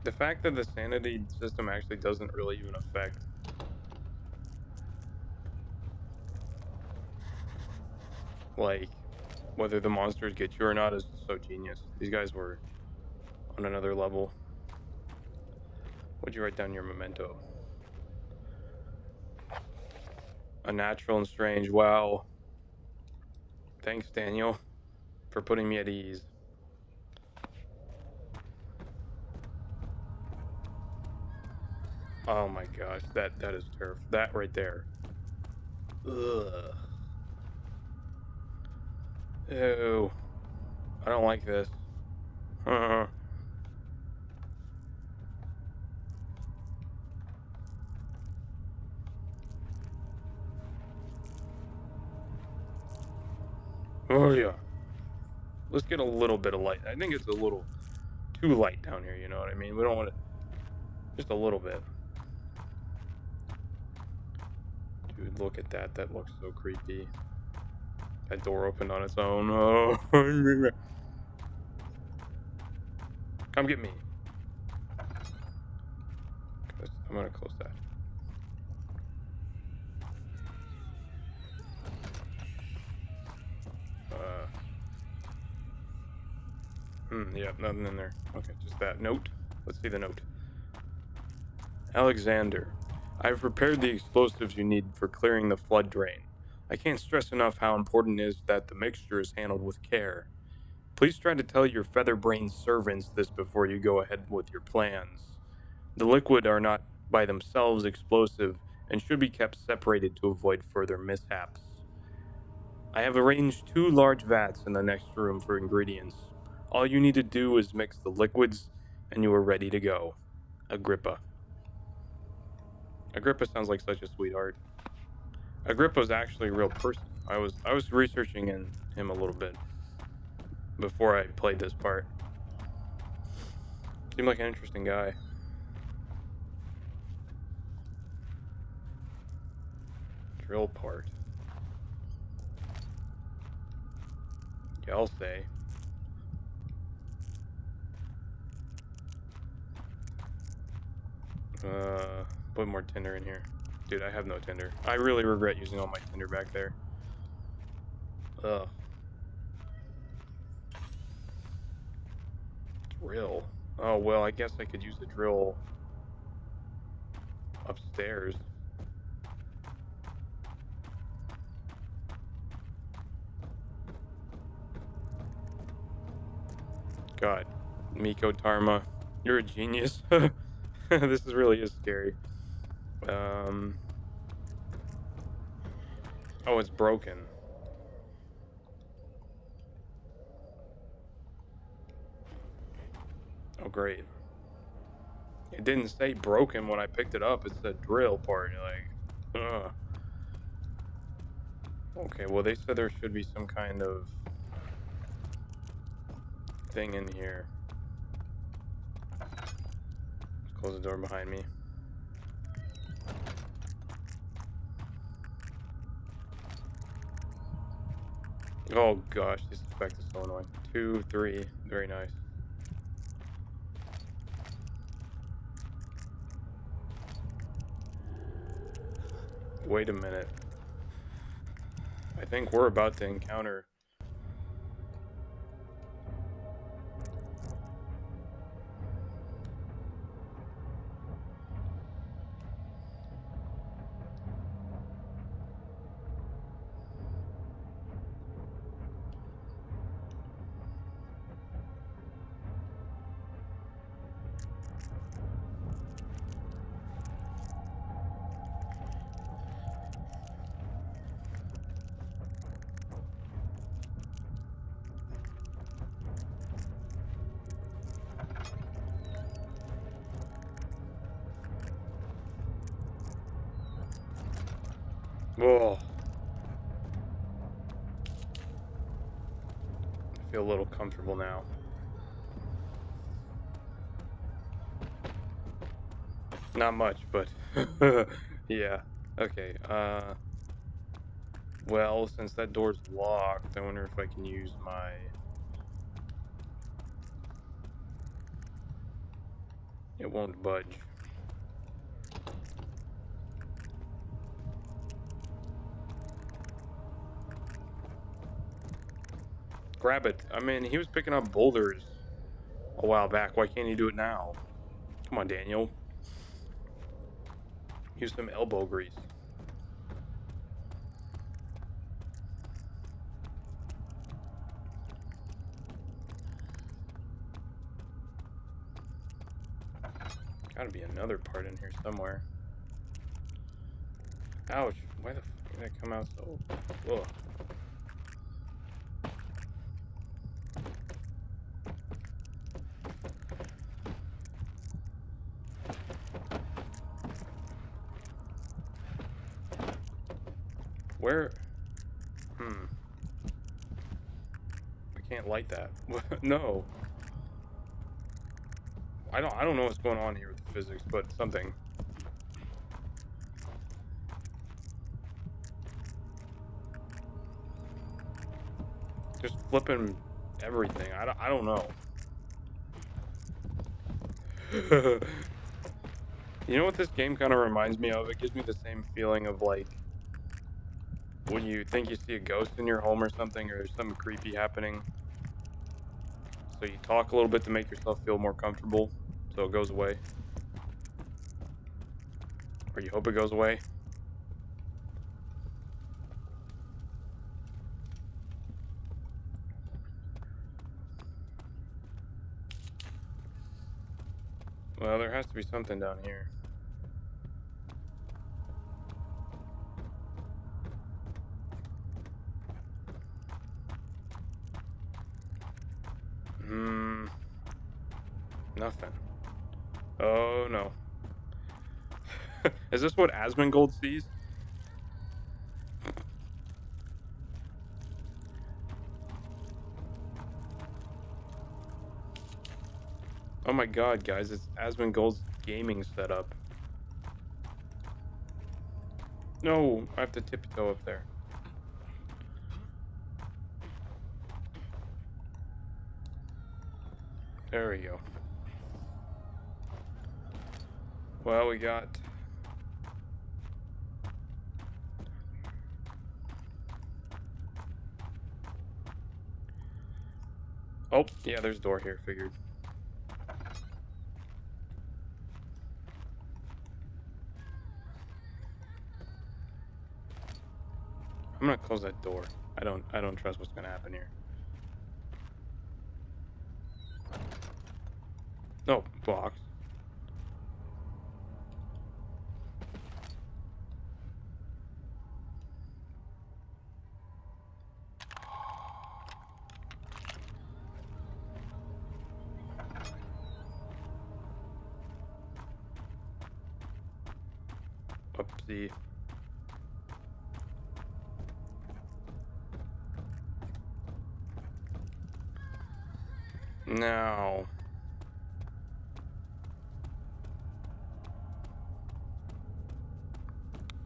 The fact that the sanity system actually doesn't really even affect like whether the monsters get you or not is so genius. These guys were on another level. What'd you write down in your memento? Unnatural and strange. Wow. Thanks, Daniel, for putting me at ease. Oh my gosh, that is turf. That right there. Ugh. Ew. I don't like this. Oh yeah. Let's get a little bit of light. I think it's a little too light down here, you know what I mean? We don't want to... Just a little bit. Dude, look at that. That looks so creepy. That door opened on its own. Oh, come get me. I'm gonna close that. Yeah, nothing in there. Okay, just that note. Let's see the note. Alexander, I've prepared the explosives you need for clearing the flood drain. I can't stress enough how important it is that the mixture is handled with care. Please try to tell your feather-brained servants this before you go ahead with your plans. The liquid are not by themselves explosive and should be kept separated to avoid further mishaps. I have arranged 2 large vats in the next room for ingredients. All you need to do is mix the liquids and you are ready to go. Agrippa. Agrippa sounds like such a sweetheart. Agrippa's actually a real person. I was researching him a little bit before I played this part. Seemed like an interesting guy. Drill part. Yeah, I'll say. Put more tinder in here. Dude, I have no tinder. I really regret using all my tinder back there. Ugh. Drill. Oh, well, I guess I could use the drill upstairs. God. Miko Tarma. You're a genius. This really is scary. Oh, it's broken. Oh, great. It didn't say broken when I picked it up. It said drill part. Like, ugh. Okay, well, they said there should be some kind of thing in here. Close the door behind me. Oh gosh, this effect is so annoying. 2, 3, very nice. Wait a minute. I think we're about to encounter... Whoa. I feel a little comfortable now. Not much, but... yeah. Okay, well, since that door's locked, I wonder if I can use my... It won't budge. Grab it. I mean, he was picking up boulders a while back. Why can't he do it now? Come on, Daniel. Use some elbow grease. Gotta be another part in here somewhere. Ouch. Why the fuck did that come out so... Ugh. Where? I can't light that. No. I don't know what's going on here with the physics, but something. Just flipping everything. I don't know. You know what this game kind of reminds me of? It gives me the same feeling of like when you think you see a ghost in your home or something, or there's something creepy happening. So you talk a little bit to make yourself feel more comfortable, so it goes away. Or you hope it goes away. Well, there has to be something down here. Nothing. Oh no. Is this what Asmongold sees? Oh my god, guys, it's Asmongold's gaming setup. No, I have to tiptoe up there. There we go. Well, we got... Oh, yeah, there's a door here, figured. I'm gonna close that door. I don't trust what's gonna happen here. No, blocks. Oopsie. Now...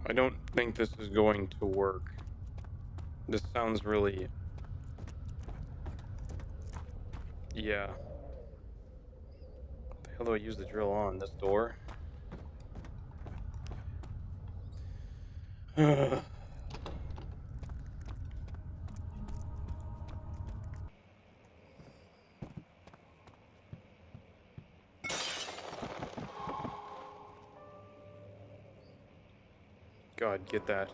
I don't think this is going to work. This sounds really... Yeah. What the hell do I use the drill on? This door? God, get that.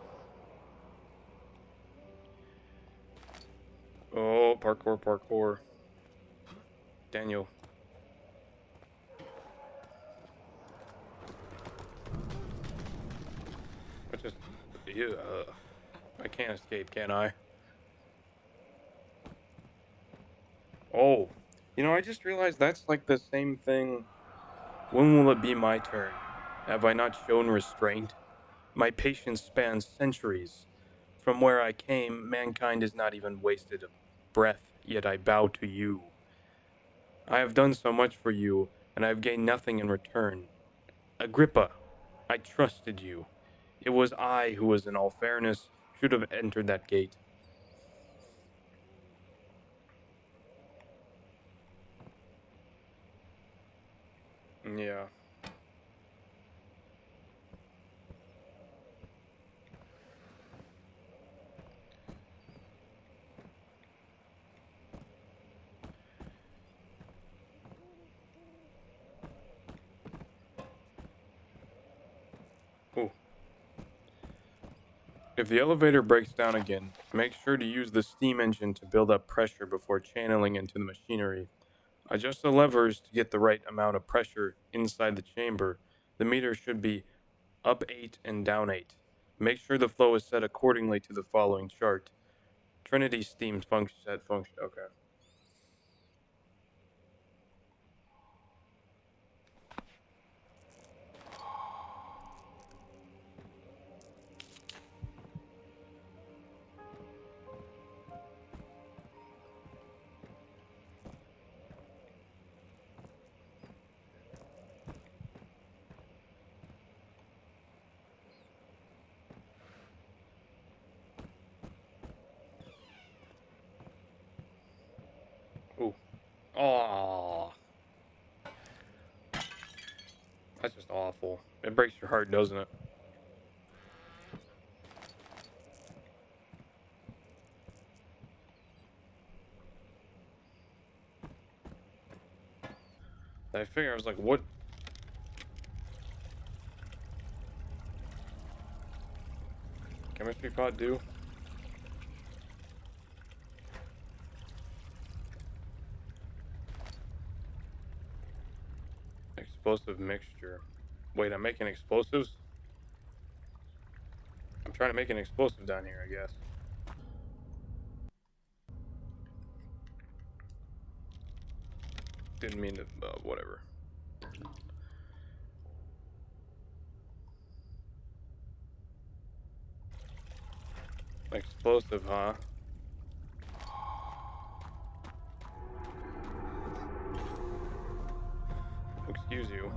Oh, parkour, parkour. Daniel. What just... Yeah. I can't escape, can I? Oh. You know, I just realized that's like the same thing. When will it be my turn? Have I not shown restraint? My patience spans centuries. From where I came, mankind has not even wasted a breath, yet I bow to you. I have done so much for you, and I have gained nothing in return. Agrippa, I trusted you. It was I who was, in all fairness, should have entered that gate. Yeah. Ooh. If the elevator breaks down again, make sure to use the steam engine to build up pressure before channeling into the machinery. Adjust the levers to get the right amount of pressure inside the chamber. The meter should be up 8 and down 8. Make sure the flow is set accordingly to the following chart. Trinity steam function set function. Okay. Oh, that's just awful. It breaks your heart, doesn't it? I figure I was like, what? Chemistry pot do? Explosive mixture. Wait, I'm making explosives? I'm trying to make an explosive down here, I guess. Didn't mean to, whatever. Explosive, huh? Excuse you.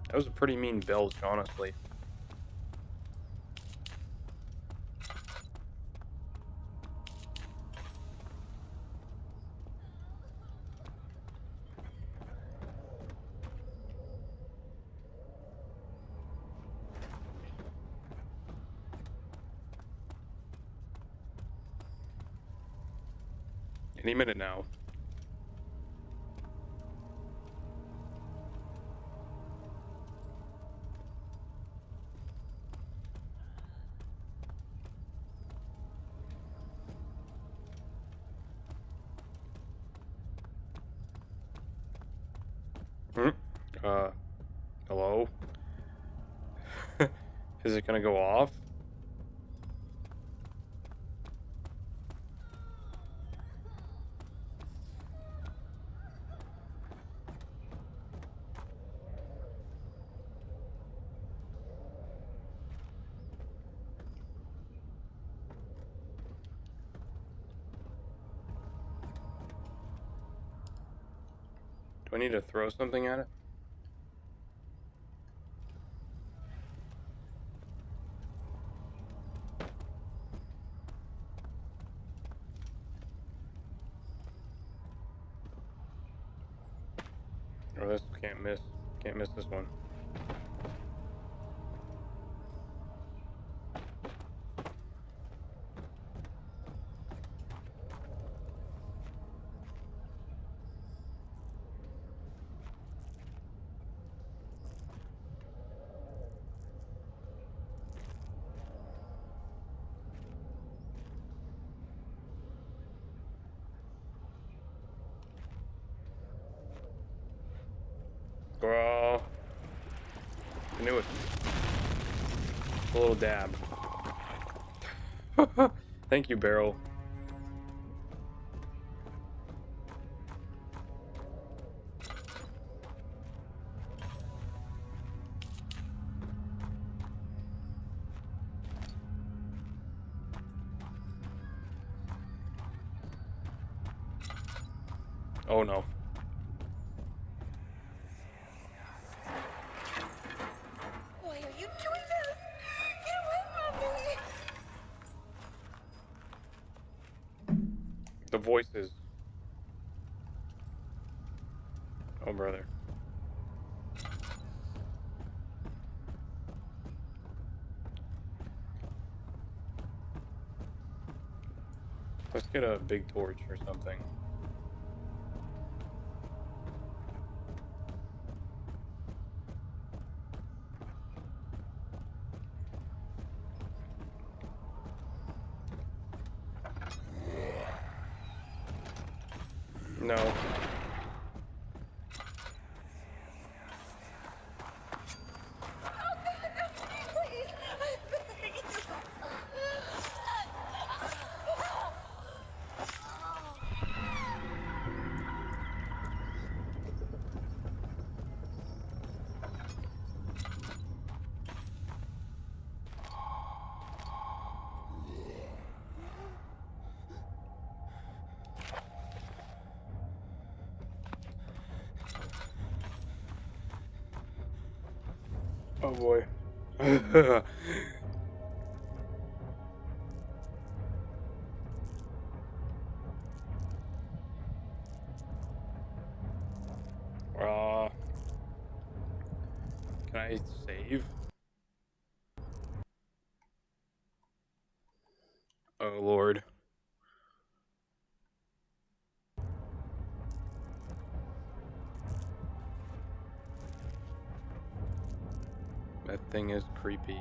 That was a pretty mean belch, honestly. Any minute now. Hmm? Hello? Is it gonna go off? Do I need to throw something at it? Or this can't miss. Can't miss this one. Girl. I knew it. A little dab. Thank you, Barrel. Oh no. Why are you doing this? Get away from me! The voices. Oh, brother. Let's get a big torch or something. No. Please, I beg you. Oh boy. Oh, Lord. That thing is creepy.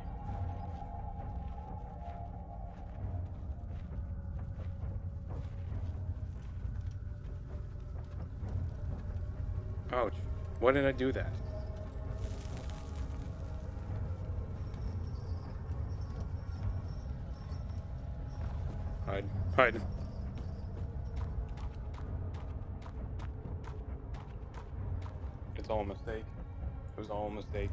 Ouch. Why did I do that? Hide. Hide. It's all a mistake. It was all a mistake.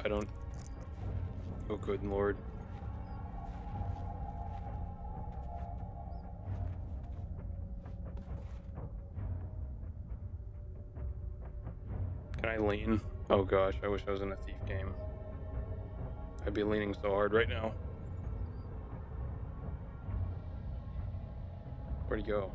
I don't. Oh, good Lord. Can I lean? Oh gosh, I wish I was in a thief game. I'd be leaning so hard right now. Where'd he go?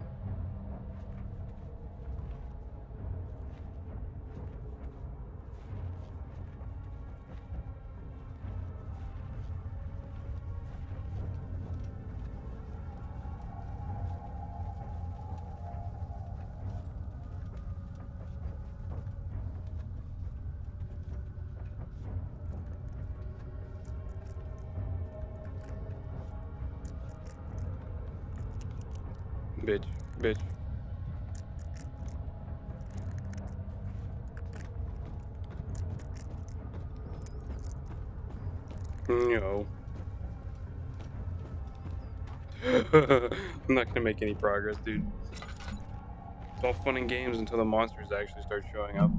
Bitch. Bitch. No. I'm not gonna make any progress, dude. It's all fun and games until the monsters actually start showing up.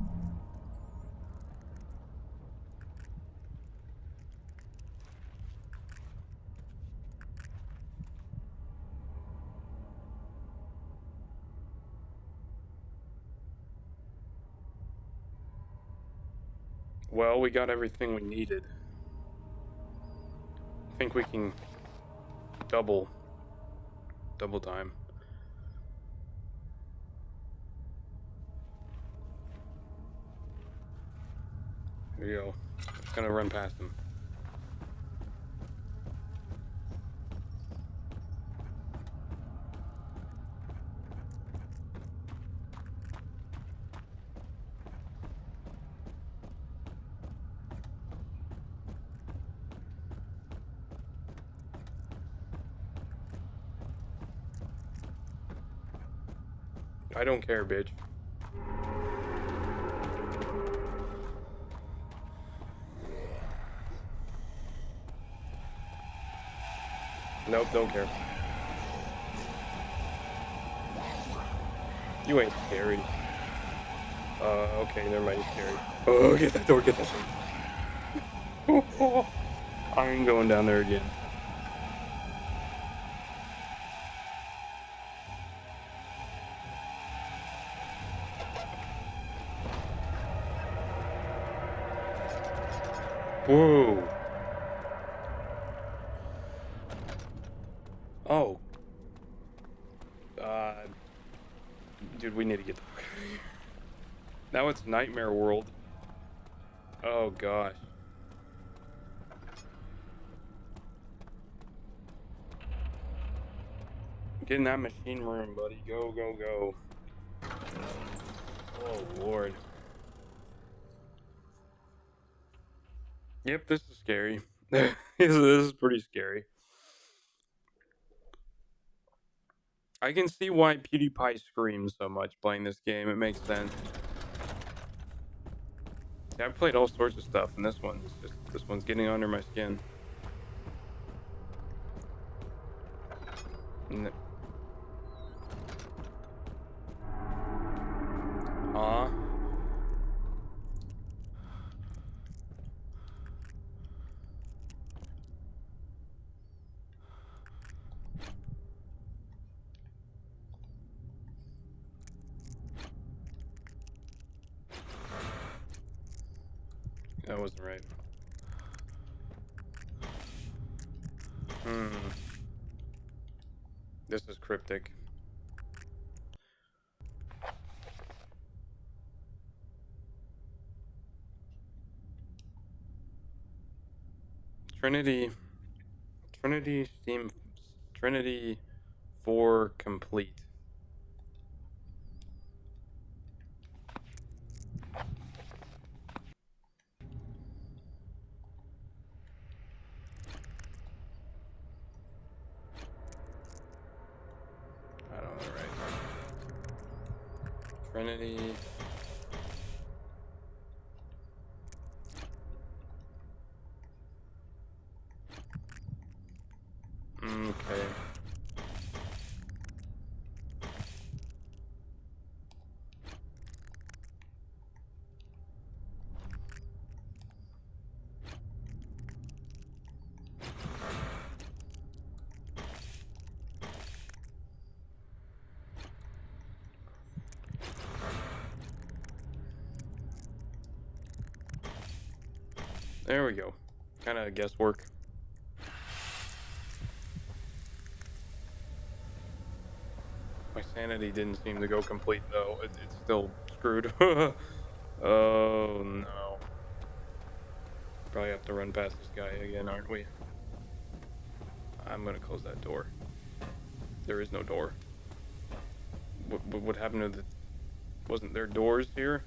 Well, we got everything we needed. I think we can double time. Here we go. Just gonna run past him. I don't care, bitch. Nope, don't care. You ain't scary. Okay, never mind, you're scary. Oh, get that door, get that door. I ain't going down there again. Whoa. Oh. Dude, we need to get the fuck out of here. Now it's Nightmare World. Oh, gosh. Get in that machine room, buddy. Go, go, go. Oh, Lord. Yep, this is scary. This is pretty scary. I can see why PewDiePie screams so much playing this game. It makes sense. Yeah, I've played all sorts of stuff, and this one's getting under my skin. Huh? That wasn't right. Hmm. This is cryptic. Trinity Steam Trinity 4 complete. I don't know, right? Trinity. Okay. There we go. Kind of guesswork. My sanity didn't seem to go complete though. It's still screwed. Oh no. Probably have to run past this guy again, aren't we? I'm gonna close that door. There is no door. What happened to the... Wasn't there doors here?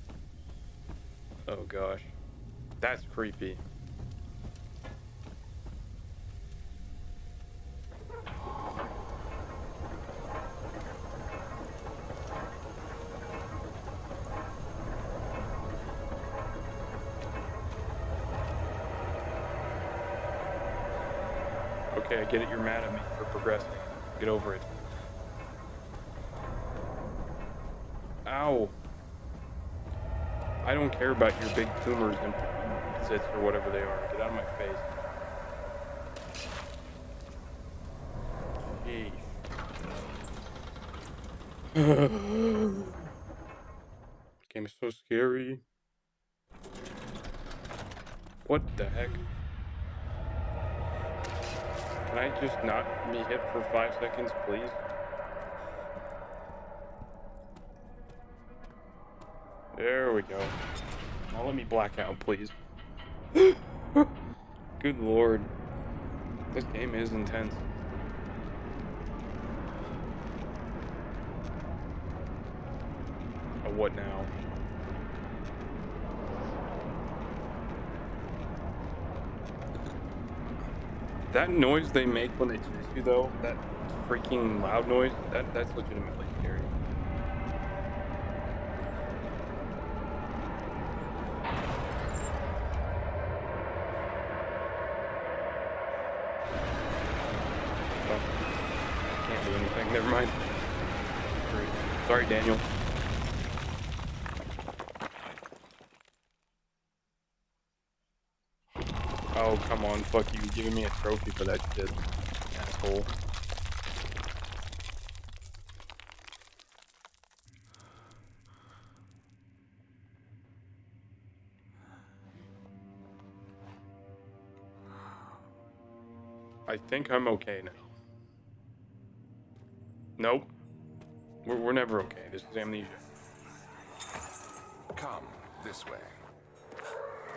Oh gosh. That's creepy. Okay, I get it, you're mad at me for progressing. Get over it. Ow! I don't care about your big tumors and zits or whatever they are. Get out of my face. Jeez. Game is so scary. What the heck? Can I just not be hit for 5 seconds, please? There we go. Now let me black out, please. Good lord. This game is intense. Oh, what now? That noise they make when they chase you, though, that freaking loud noise, that's legitimately scary. Oh, can't do anything. Never mind. Great. Sorry, Daniel. Oh, come on, fuck you. Giving me a trophy for that shit. Asshole. I think I'm okay now. Nope. We're never okay. This is Amnesia. Come, this way.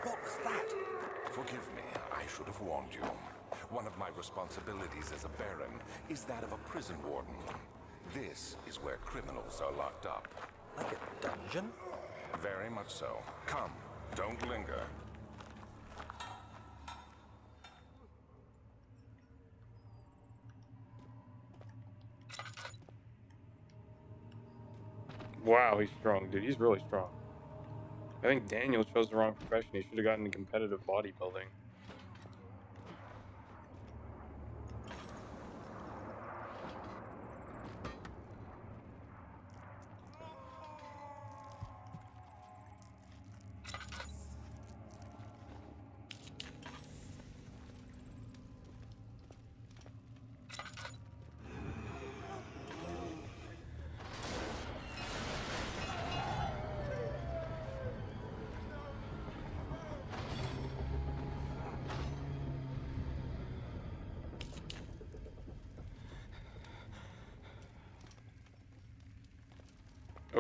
What was that? Forgive me, I should have warned you. One of my responsibilities as a Baron is that of a prison warden. This is where criminals are locked up. Like a dungeon? Very much so. Come, don't linger. Wow, he's strong, dude. He's really strong. I think Daniel chose the wrong profession. He should have gotten into competitive bodybuilding.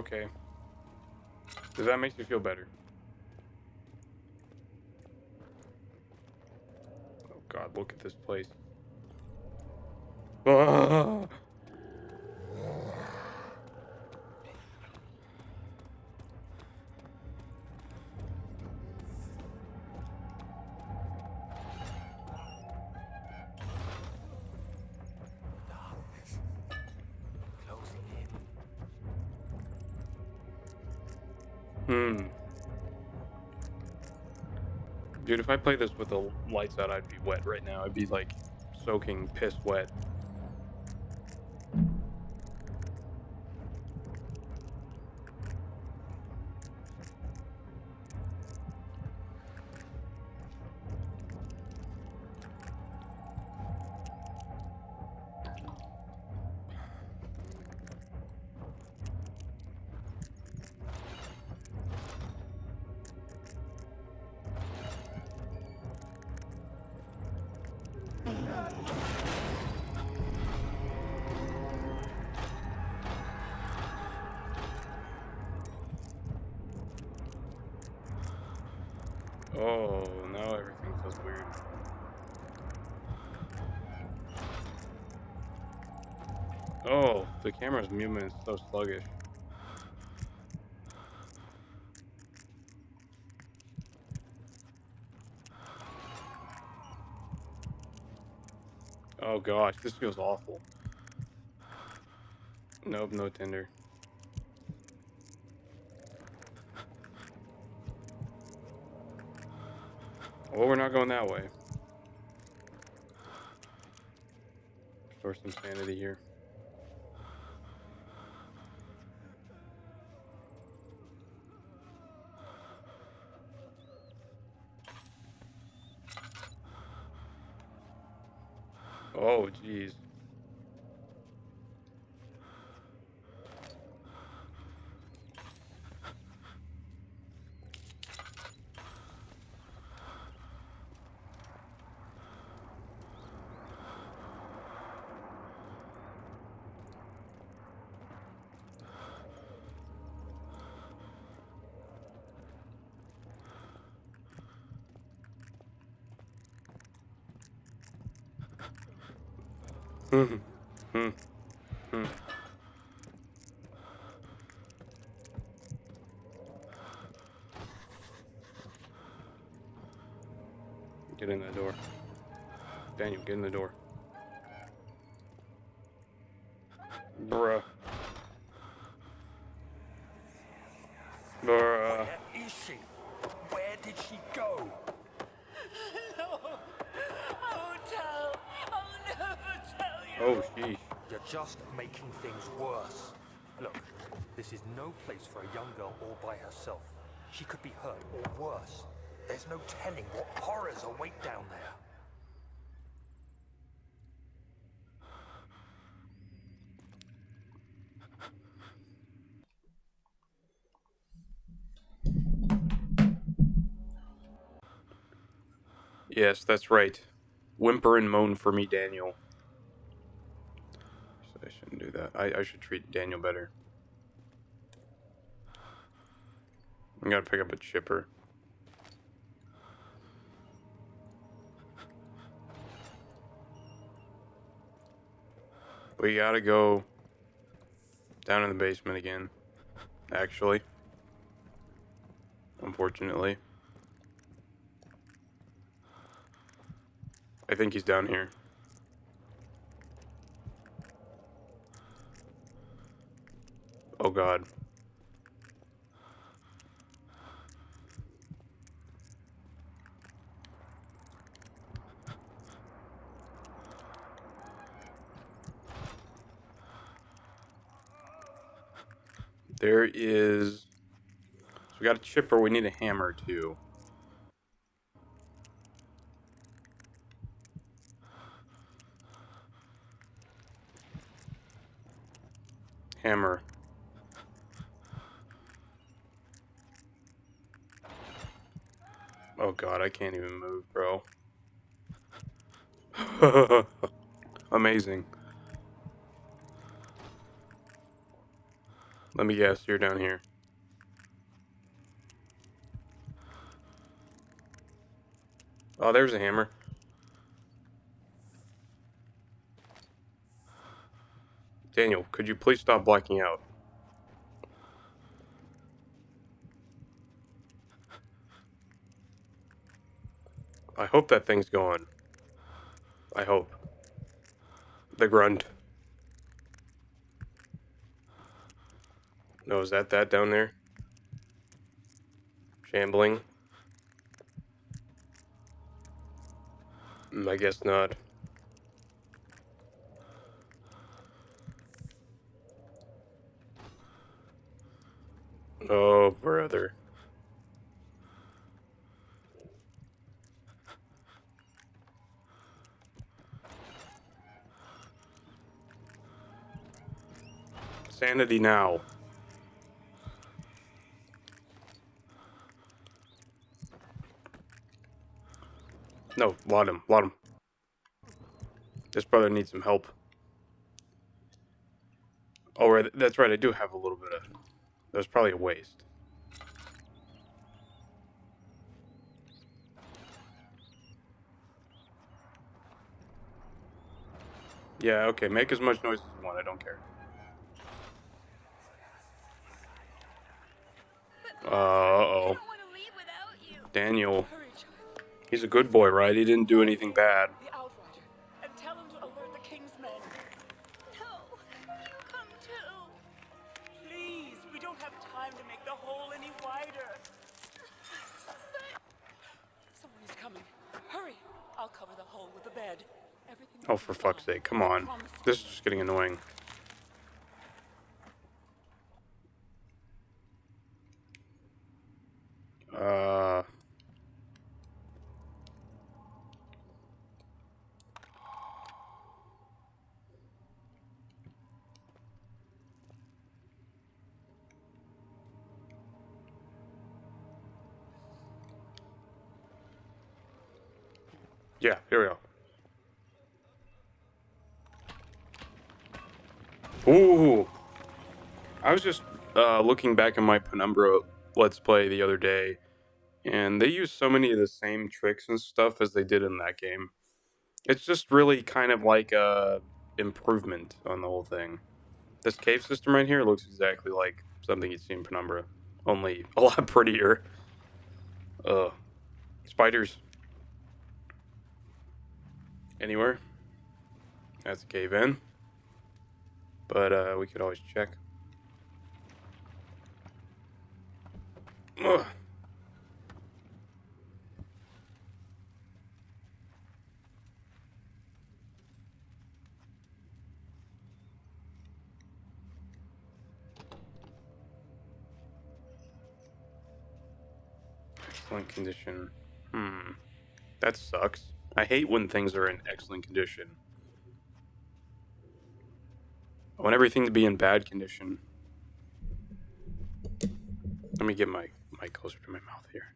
Okay. Does that make you feel better? Oh god, look at this place. Ah! Darkness. Closing in. Hmm. Dude, if I play this with the lights out, I'd be wet right now. I'd be like soaking piss wet. Oh, now everything feels weird. Oh, the camera's movement is so sluggish. Oh gosh, this feels awful. Nope, no Tinder. Well, we're not going that way. Restore some sanity here. Oh, jeez. Hmm. Hmm. Hmm. Get in that door. Daniel, get in the door. Bruh. Bruh. Where is she? Where did she go? No, I won't tell. I'll never tell you. Oh, sheesh. You're just making things worse. Look, this is no place for a young girl all by herself. She could be hurt or worse. There's no telling what horrors await down there. Yes, that's right. Whimper and moan for me, Daniel. So I shouldn't do that. I should treat Daniel better. I gotta pick up a chipper. We gotta go down in the basement again. Actually. Unfortunately. I think he's down here. Oh god. There is... So we got a chipper, we need a hammer too. Hammer. Oh god, I can't even move, bro. Amazing. Let me guess, you're down here. Oh, there's a hammer. Daniel, could you please stop blacking out? I hope that thing's gone. I hope. The grunt. No, is that down there? Shambling? I guess not. Oh, brother. Sanity now. No, lot him. This brother needs some help. Oh, right, that's right, I do have a little bit of... That was probably a waste. Yeah, okay, make as much noise as you want, I don't care. Uh-oh. I don't want to leave without you. Daniel. Hurry, child. He's a good boy, right? He didn't do anything bad. The Outrider. And tell him to alert the King's men. No, you come too. Please, we don't have time to make the hole any wider. Someone is coming. Hurry. I'll cover the hole with the bed. Everything Oh, will for be fuck's fine. sake, come on. Promise This is me. just getting annoying. Yeah, here we go. Ooh! I was just looking back at my Penumbra Let's Play the other day, and they use so many of the same tricks and stuff as they did in that game. It's just really kind of like a improvement on the whole thing. This cave system right here looks exactly like something you'd see in Penumbra, only a lot prettier. Spiders. Anywhere? That's a cave in. But we could always check. Ugh. Excellent condition. That sucks. I hate when things are in excellent condition. I want everything to be in bad condition. Let me get my mic closer to my mouth here.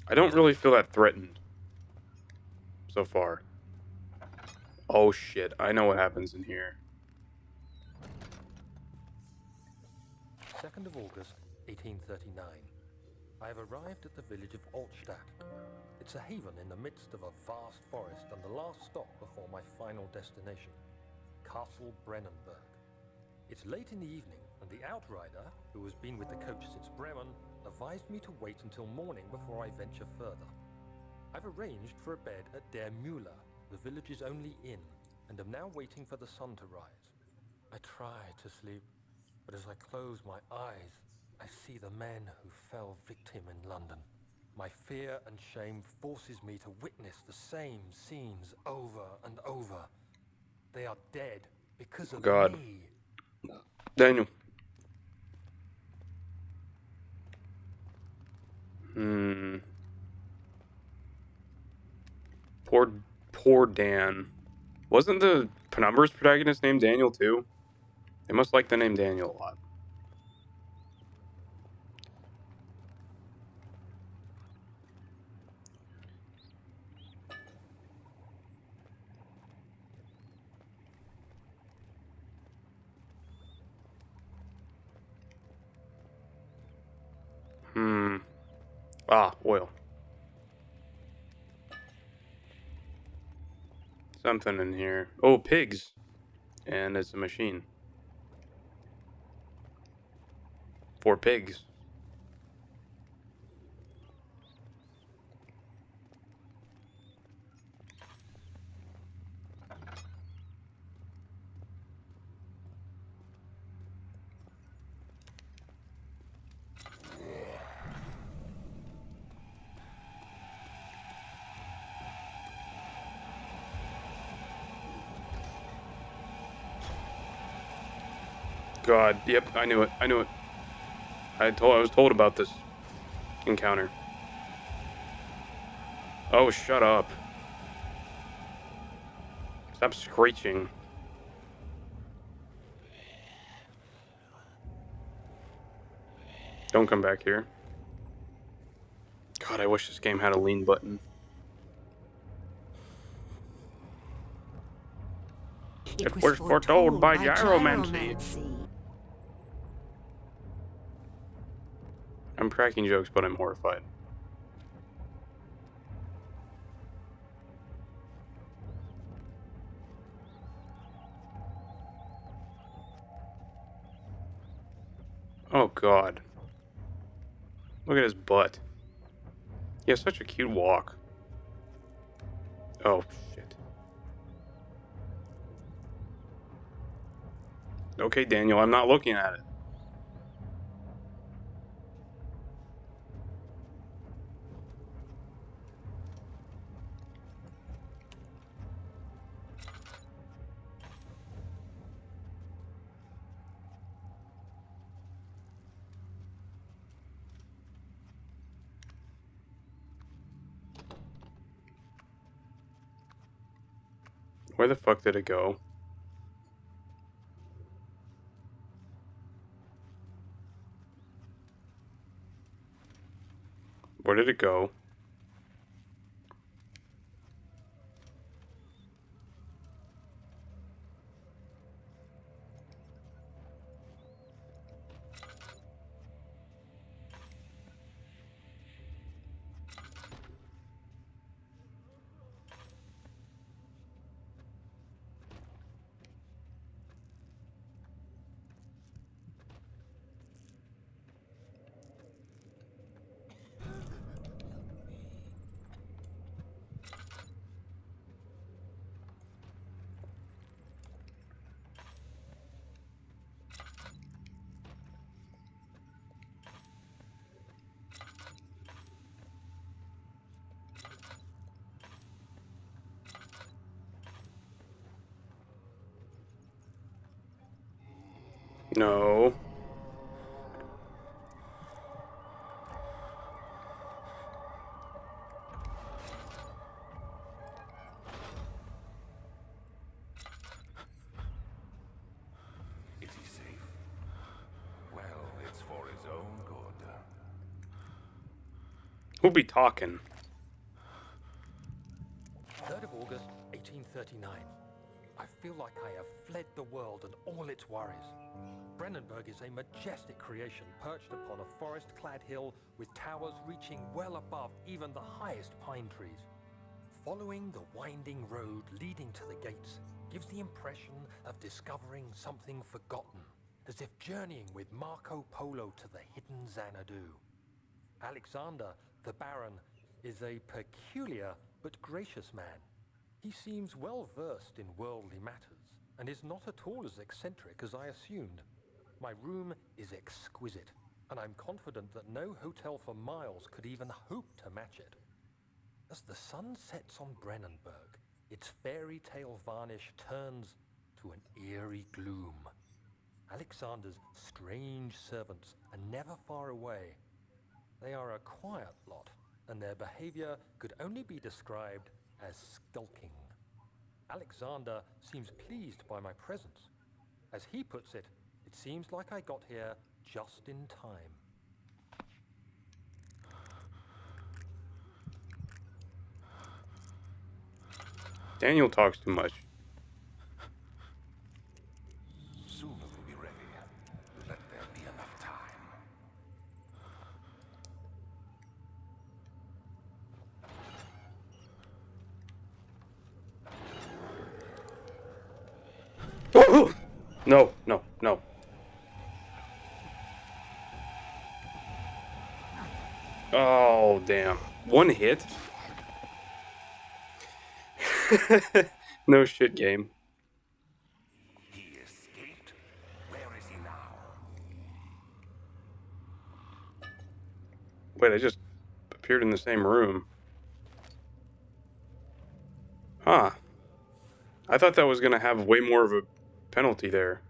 I don't really feel that threatened so far. Oh shit, I know what happens in here. 2nd of August, 1839. I have arrived at the village of Altstadt. It's a haven in the midst of a vast forest and the last stop before my final destination, Castle Brennenburg. It's late in the evening, and the Outrider, who has been with the coach since Bremen, advised me to wait until morning before I venture further. I've arranged for a bed at Der Müller, the village's only inn, and am now waiting for the sun to rise. I try to sleep, but as I close my eyes, I see the men who fell victim in London. My fear and shame forces me to witness the same scenes over and over. They are dead because of God. me. Daniel. Poor Dan. Wasn't the Penumbra's protagonist named Daniel too? They must like the name Daniel a lot. Ah, oil. Something in here. Oh, pigs. And it's a machine. For pigs. God, yep, I knew it. I knew it. I was told about this encounter. Oh, shut up. Stop screeching. Don't come back here. God, I wish this game had a lean button. It was foretold by gyromancy. I'm cracking jokes, but I'm horrified. Oh, God. Look at his butt. He has such a cute walk. Oh, shit. Okay, Daniel, I'm not looking at it. Where the fuck did it go? Where did it go? No. Is he safe? Well, it's for his own good. Who be talking? 3rd of August, 1839. I feel like I have fled the world and all its worries. Brennenburg is a majestic creation perched upon a forest-clad hill with towers reaching well above even the highest pine trees. Following the winding road leading to the gates gives the impression of discovering something forgotten, as if journeying with Marco Polo to the hidden Xanadu. Alexander, the Baron, is a peculiar but gracious man. He seems well versed in worldly matters and is not at all as eccentric as I assumed. My room is exquisite, and I'm confident that no hotel for miles could even hope to match it. As the sun sets on Brennenburg, its fairy tale varnish turns to an eerie gloom. Alexander's strange servants are never far away. They are a quiet lot, and their behavior could only be described as skulking. Alexander seems pleased by my presence. As he puts it, it seems like I got here just in time. Daniel talks too much. Soon it will be ready. Let there be enough time. No, no, no. Oh, damn. One hit? No shit, game. He escaped? Where is he now? Wait, I just appeared in the same room. Huh. I thought that was gonna have way more of a penalty there.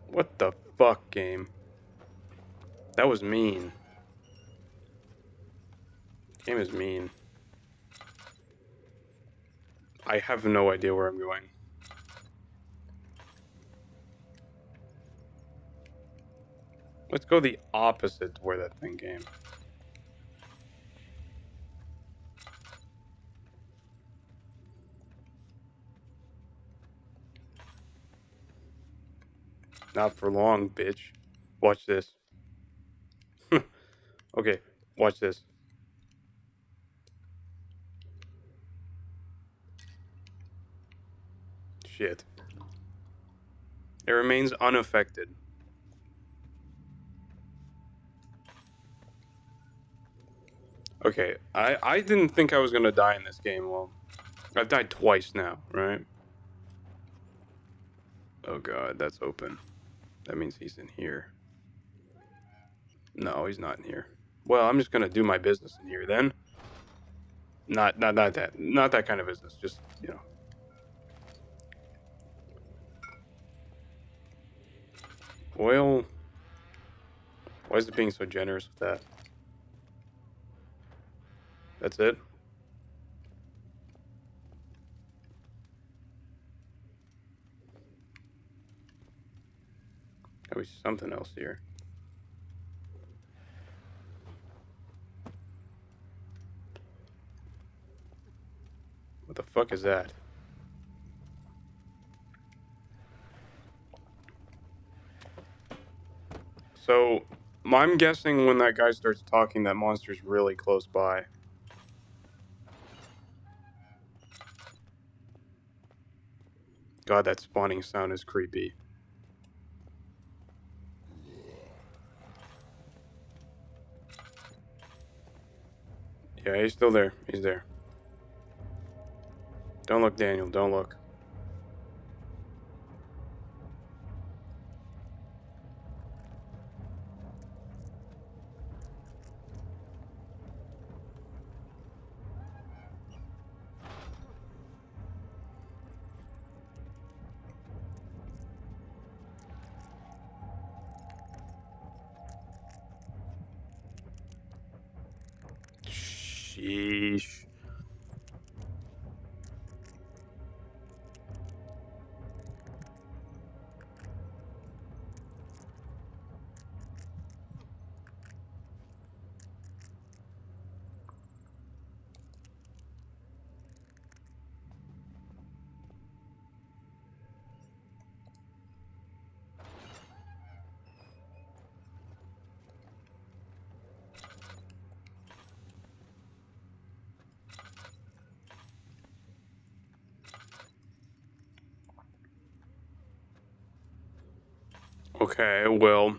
What the fuck, game? That was mean. Game is mean. I have no idea where I'm going. Let's go the opposite to where that thing came. Not for long, bitch. Watch this. Okay, watch this. Shit. It remains unaffected. Okay, I didn't think I was gonna die in this game. Well, I've died twice now, right? Oh god, that's open. That means he's in here. No, he's not in here. Well, I'm just gonna do my business in here then. Not that kind of business. Just, you know. Oil. Why is it being so generous with that? That's it? Gotta be something else here. What the fuck is that? So, I'm guessing when that guy starts talking, that monster's really close by. God, that spawning sound is creepy. Yeah, he's still there. He's there. Don't look, Daniel. Don't look. Sheesh. Okay, well.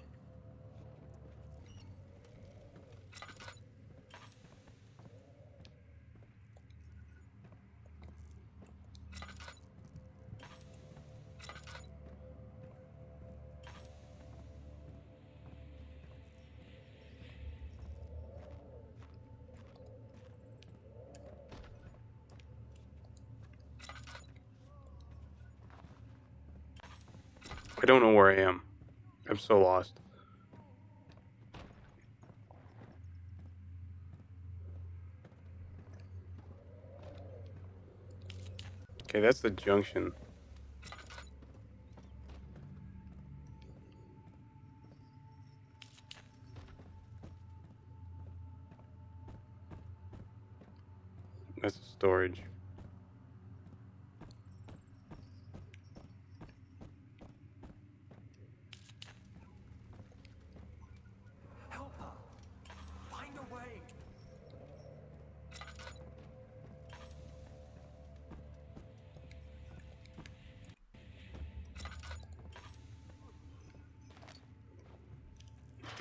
I don't know where I am. I'm so lost. Okay, that's the junction. That's the storage. Help her! Find a way!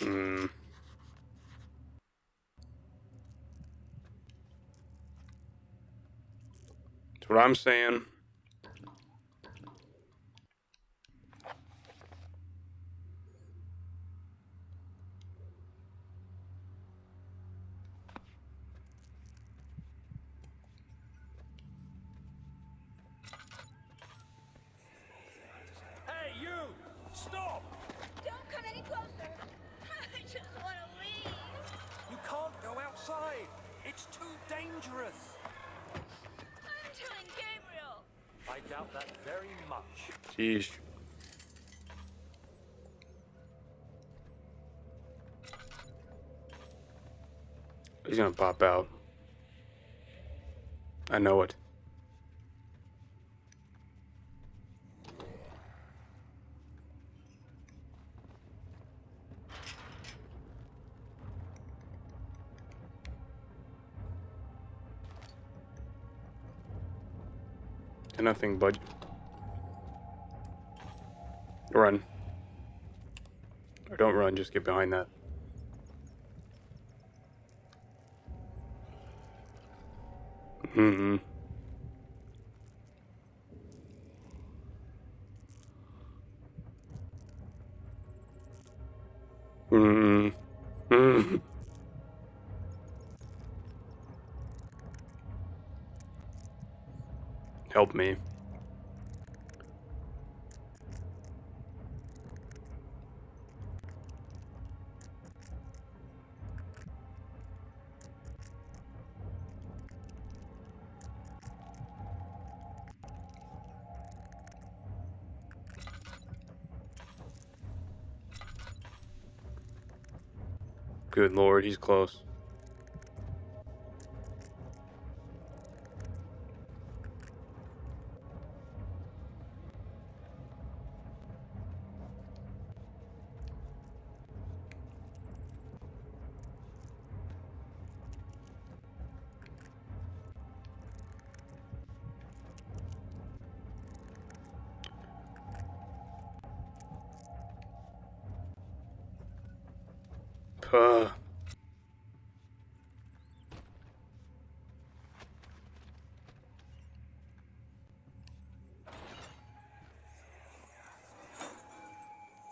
Hmm. That's what I'm saying. Hey, you! Stop! Don't come any closer. I just want to leave. You can't go outside. It's too dangerous. I'm telling Gabriel. I doubt that very much. Sheesh. He's gonna pop out. I know it. And nothing but run. Or don't run, just get behind that. Mm-hmm. Mm-hmm. Mm-hmm. Help me. Good lord, he's close. Puh.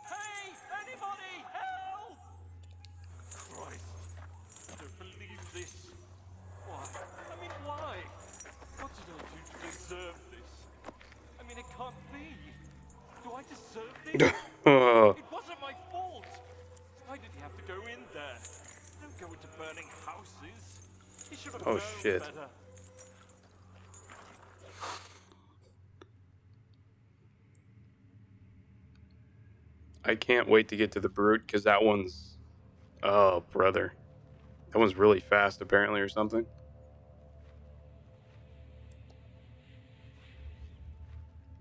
Hey! Anybody! Help! Christ. I don't believe this. Why? I mean, why? What did I do to deserve this? I mean, it can't be. Do I deserve this? It wasn't my fault. Why did he have to go in there? Don't go into burning houses. He should have Oh known shit. better. I can't wait to get to the brute, because that one's... Oh, brother. That one's really fast, apparently, or something.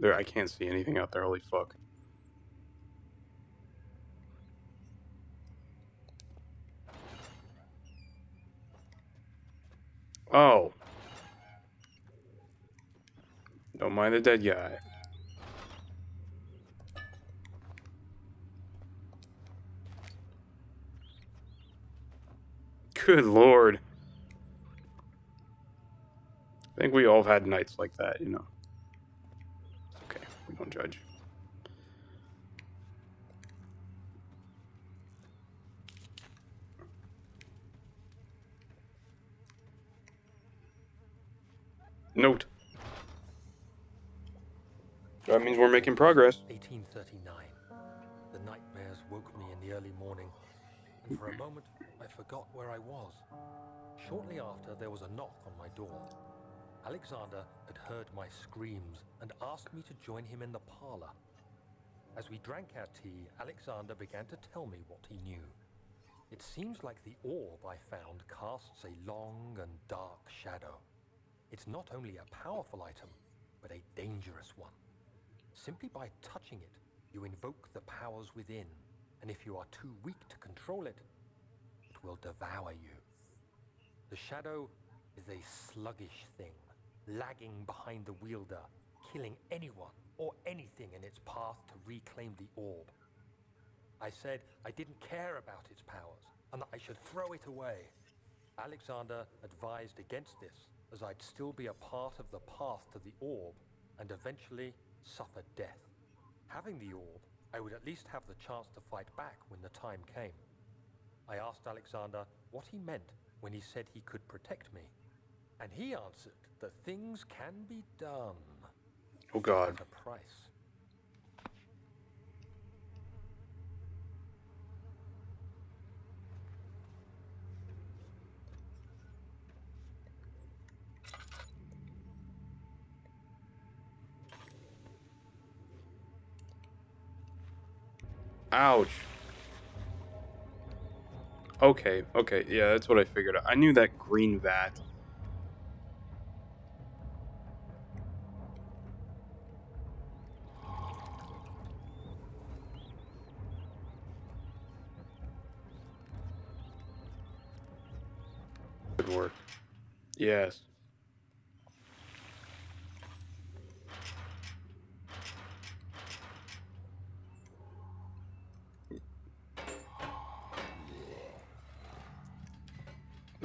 There, I can't see anything out there, holy fuck. Oh. Don't mind the dead guy. Good lord. I think we all have had nights like that, you know. It's okay. We don't judge. Note. That means we're making progress. 1839. The nightmares woke me in the early morning, and for a moment I forgot where I was. Shortly after, there was a knock on my door. Alexander had heard my screams and asked me to join him in the parlor. As we drank our tea, Alexander began to tell me what he knew. It seems like the orb I found casts a long and dark shadow. It's not only a powerful item, but a dangerous one. Simply by touching it, you invoke the powers within, and if you are too weak to control it, it will devour you. The shadow is a sluggish thing, lagging behind the wielder, killing anyone or anything in its path to reclaim the orb. I said I didn't care about its powers and that I should throw it away. Alexander advised against this, as I'd still be a part of the path to the orb and eventually suffer death. Having the orb, I would at least have the chance to fight back when the time came. I asked Alexander what he meant when he said he could protect me, and he answered that things can be done, Oh but God. at a price. Ouch. Okay, okay, yeah, that's what I figured. I knew that green vat. Good work. Yes.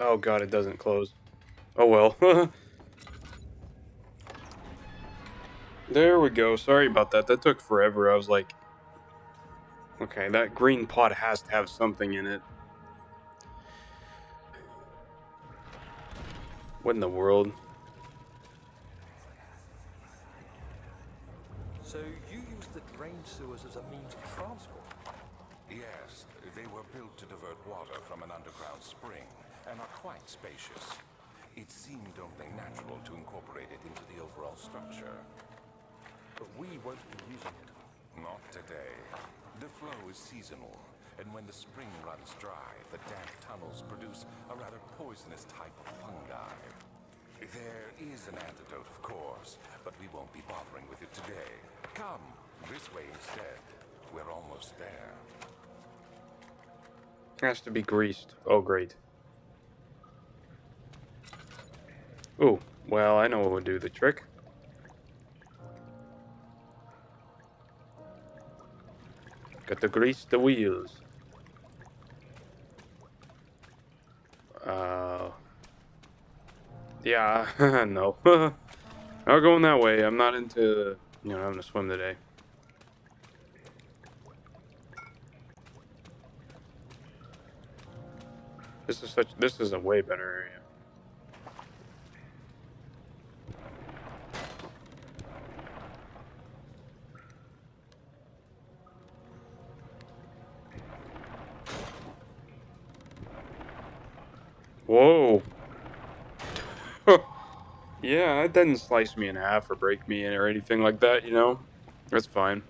Oh God, it doesn't close. Oh well. There we go. Sorry about that. That took forever. I was like, okay, that green pot has to have something in it. What in the world? So you use the drain sewers as a means of transport? Yes, they were built to divert water from an underground spring and are quite spacious. It seemed only natural to incorporate it into the overall structure. But we won't be using it. Not today. The flow is seasonal, and when the spring runs dry, the damp tunnels produce a rather poisonous type of fungi. There is an antidote, of course, but we won't be bothering with it today. Come, this way instead. We're almost there. Has to be greased. Oh, great. Oh, well, I know what would do the trick. Got to grease the wheels. Yeah, no. Not going that way. I'm not into, having to swim today. This is a way better area. Whoa. Yeah, it didn't slice me in half or break me or anything like that, That's fine.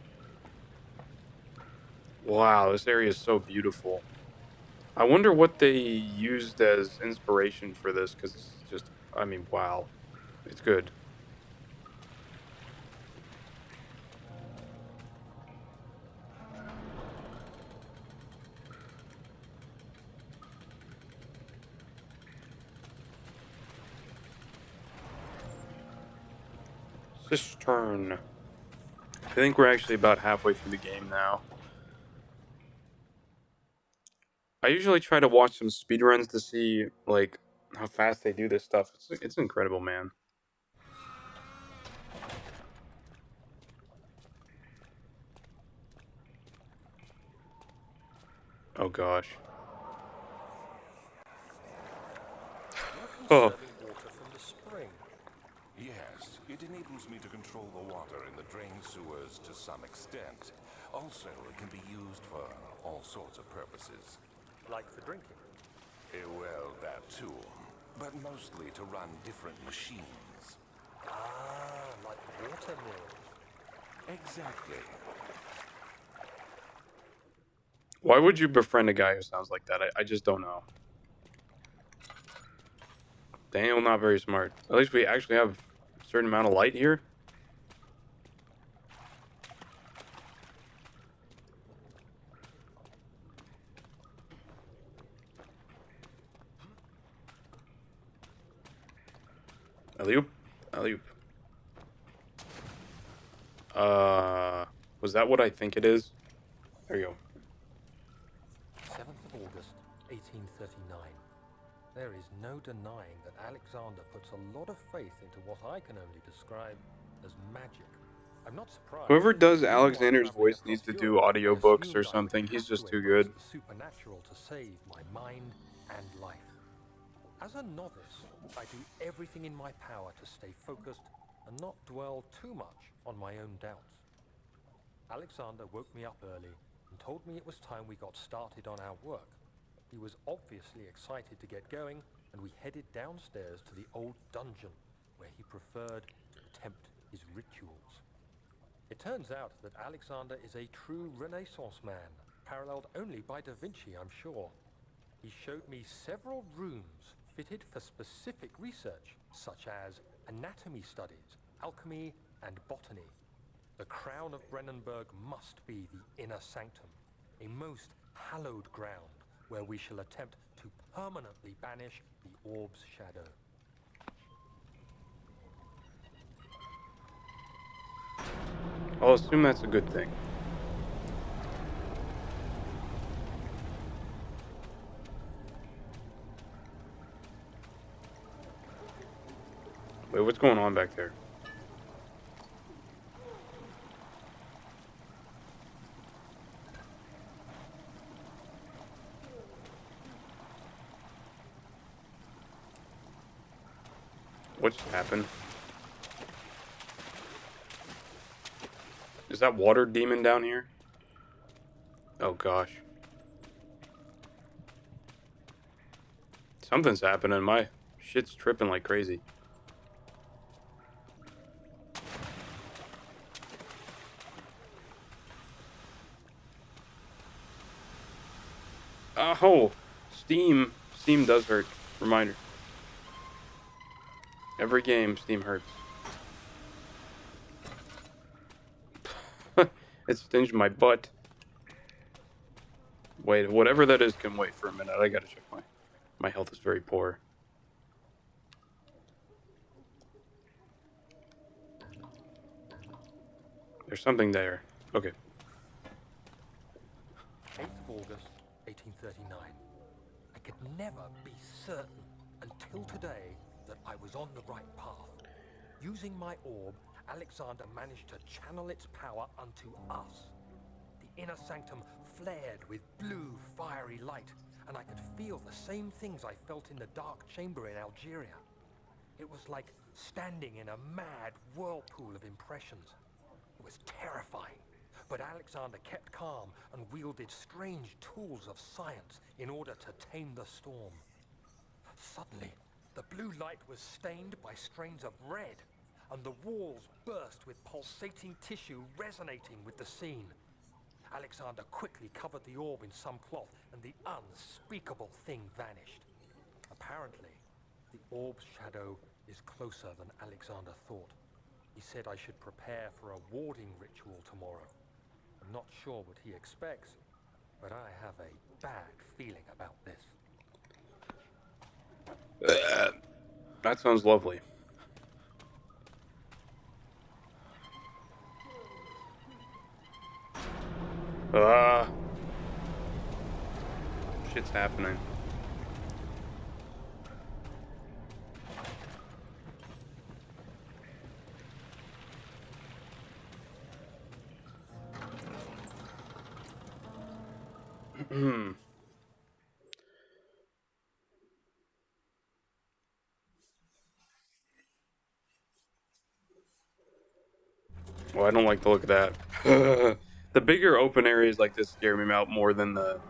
Wow, this area is so beautiful. I wonder what they used as inspiration for this, because it's just, I mean, wow. It's good. Cistern. I think we're actually about halfway through the game now. I usually try to watch some speedruns to see, like, how fast they do this stuff. It's incredible, man. Oh, gosh. You're Oh, conserving water from the spring. Yes, it enables me to control the water in the drain sewers to some extent. Also, it can be used for all sorts of purposes. Like for drinking. Well, that too. But mostly to run different machines. Ah, like water mills. Exactly. why would you befriend a guy who sounds like that? I just don't know. Daniel, not very smart. At least we actually have a certain amount of light here. Alley-oop. Alley-oop. Was that what I think it is? There you go. 1839. There is no denying that Alexander puts a lot of faith into what I can only describe as magic. I'm not surprised. Whoever does Even while Alexander's traveling voice needs across to do Europe, I audiobooks or assumed I would something. He's have just to too embrace good. the supernatural to save my mind and life. As a novice, I do everything in my power to stay focused and not dwell too much on my own doubts. Alexander woke me up early and told me it was time we got started on our work. He was obviously excited to get going, and we headed downstairs to the old dungeon, where he preferred to attempt his rituals. It turns out that Alexander is a true Renaissance man, paralleled only by Da Vinci, I'm sure. He showed me several rooms fitted for specific research, such as anatomy studies, alchemy, and botany. The crown of Brennenburg must be the inner sanctum, a most hallowed ground where we shall attempt to permanently banish the orb's shadow. I'll assume that's a good thing. Wait, what's going on back there? What just happened? Is that water demon down here? Oh gosh. Something's happening. My shit's tripping like crazy. Oh! Steam. Steam does hurt. Reminder. Every game, Steam hurts. It stinged my butt. Wait, whatever that is can wait for a minute. I gotta check my health is very poor. There's something there. Okay. 8th of August, 1839. I could never be certain until today that I was on the right path. Using my orb, Alexander managed to channel its power unto us. The inner sanctum flared with blue, fiery light, and I could feel the same things I felt in the dark chamber in Algeria. It was like standing in a mad whirlpool of impressions. It was terrifying, but Alexander kept calm and wielded strange tools of science in order to tame the storm. Suddenly, the blue light was stained by strains of red, and the walls burst with pulsating tissue resonating with the scene. Alexander quickly covered the orb in some cloth, and the unspeakable thing vanished. Apparently, the orb's shadow is closer than Alexander thought. He said I should prepare for a warding ritual tomorrow. I'm not sure what he expects, but I have a bad feeling about this. That sounds lovely. Shit's happening. Well, I don't like the look of that. The bigger open areas like this scare me out more than the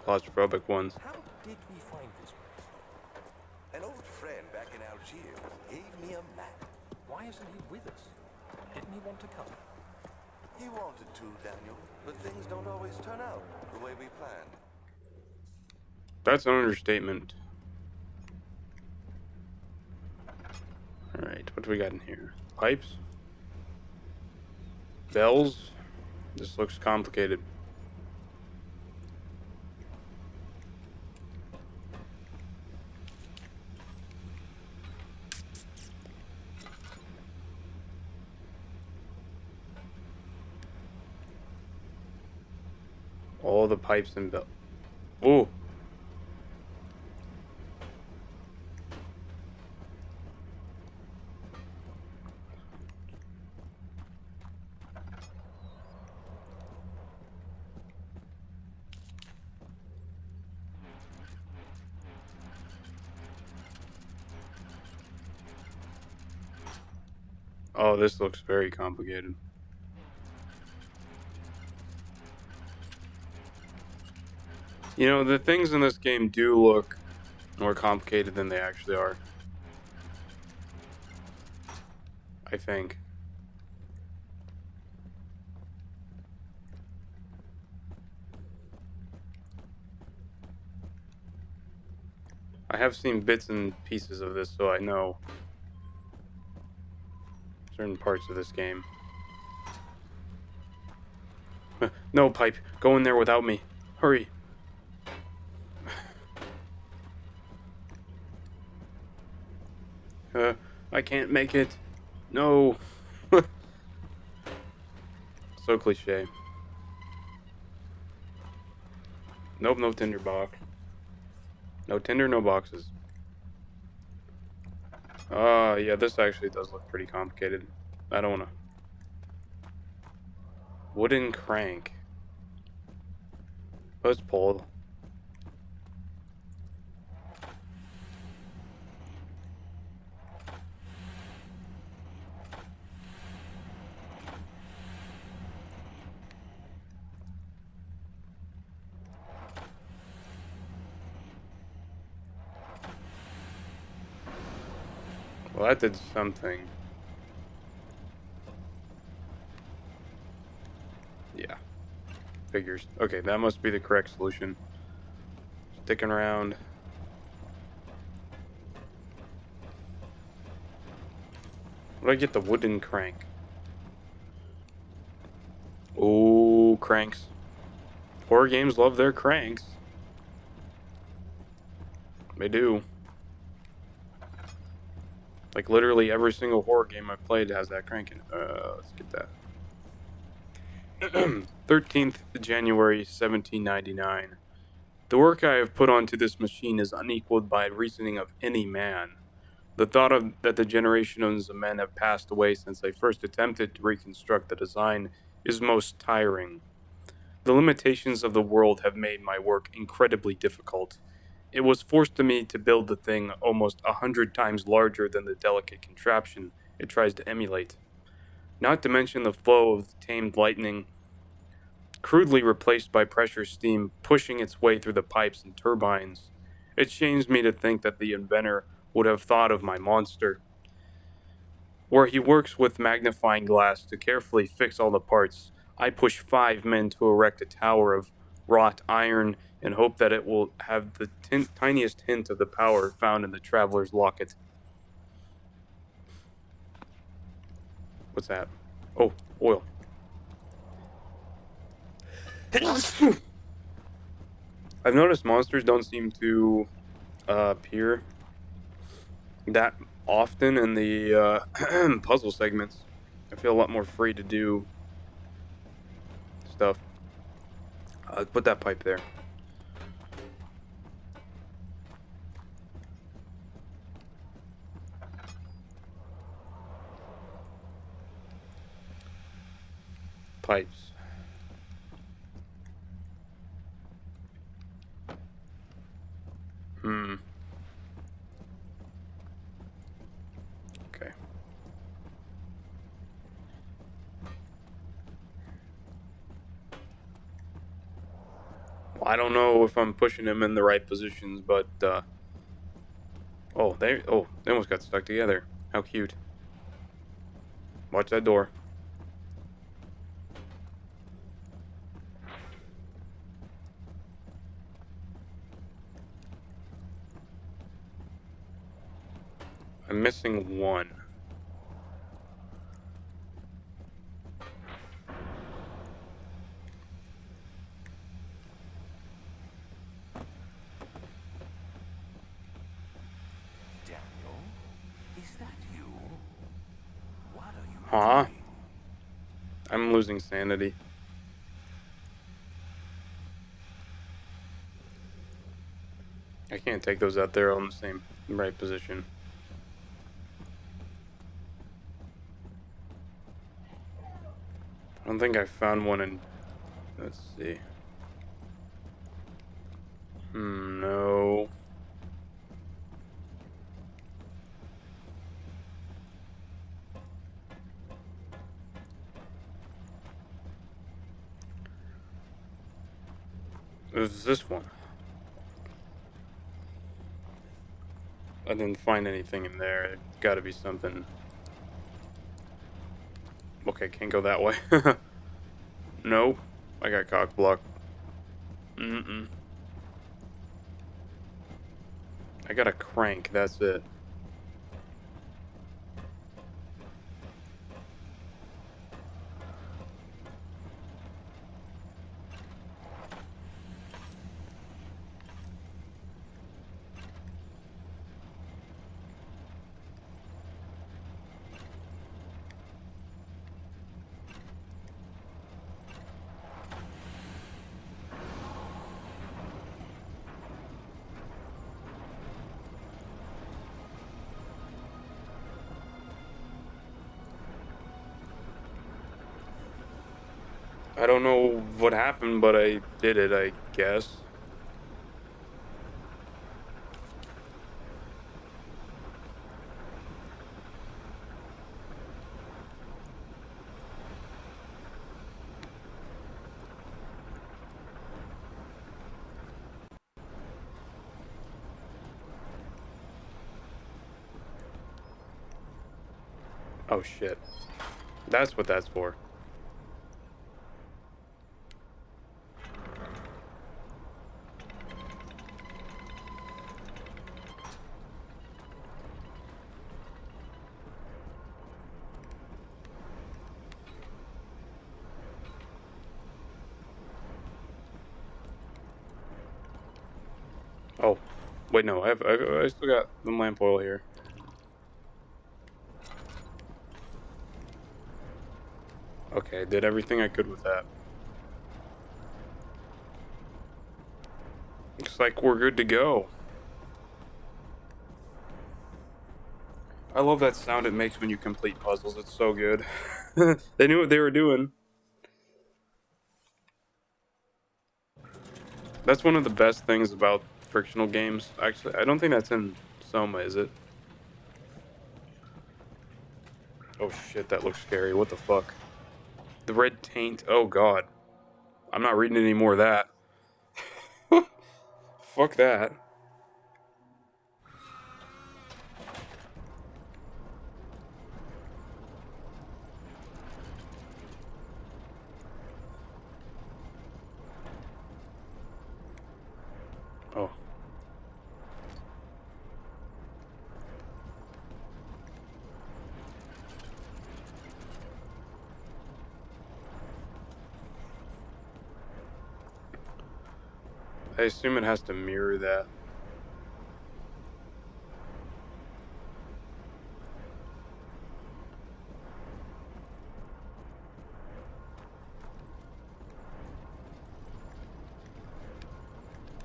claustrophobic ones. How did we find this place? An old friend back in Algiers gave me a map. Why isn't he with us? Didn't he want to come? He wanted to, Daniel, but things don't always turn out the way we planned. That's an understatement. Alright, what do we got in here? Pipes? Bells? This looks complicated. All the pipes and bells. Ooh. Oh, this looks very complicated. You know, the things in this game do look more complicated than they actually are. I think. I have seen bits and pieces of this, so I know certain parts of this game. No, Pipe. Go in there without me. Hurry. I can't make it. No. So cliche. Nope, no tinder box. No tinder, no boxes. Yeah, this actually does look pretty complicated. I don't wanna. Wooden crank. Let's pull. Well, that did something. Yeah. Figures. Okay, that must be the correct solution. Sticking around. What do I get? The wooden crank. Oh, cranks. Horror games love their cranks. They do. Like, literally every single horror game I've played has that crank in it. Let's get that. 13th January 1799. The work I have put onto this machine is unequaled by reasoning of any man. The thought of that the generations of men have passed away since I first attempted to reconstruct the design is most tiring. The limitations of the world have made my work incredibly difficult. It was forced to me to build the thing almost 100 times larger than the delicate contraption it tries to emulate. Not to mention the flow of the tamed lightning, crudely replaced by pressure steam pushing its way through the pipes and turbines. It shames me to think that the inventor would have thought of my monster, where he works with magnifying glass to carefully fix all the parts. I push 5 men to erect a tower of wrought iron and hope that it will have the tiniest hint of the power found in the traveler's locket. What's that? Oh, oil. I've noticed monsters don't seem to appear that often in the puzzle segments. I feel a lot more free to do stuff. Put that pipe there. Pipes. Hmm. Okay. Well, I don't know if I'm pushing him in the right positions, but they almost got stuck together. How cute. Watch that door. I'm missing one. Daniel? Is that you? What are you Huh? doing? I'm losing sanity. I can't take those out there on the same right position. I don't think I found one in. Let's see. No. was this one. I didn't find anything in there. It gotta be something. Okay, can't go that way. Nope. I got cock blocked. Mm-mm. I got a crank, that's it. I don't know what happened, but I did it, I guess. Oh shit. That's what that's for. Oh. Wait, no, I still got the lamp oil here. Okay, I did everything I could with that. Looks like we're good to go. I love that sound it makes when you complete puzzles. It's so good. They knew what they were doing. That's one of the best things about frictional games. Actually, I don't think that's in Soma, is it? Oh shit, that looks scary. What the fuck? The red taint. Oh god. I'm not reading any more of that. Fuck that. Oh. I assume it has to mirror that.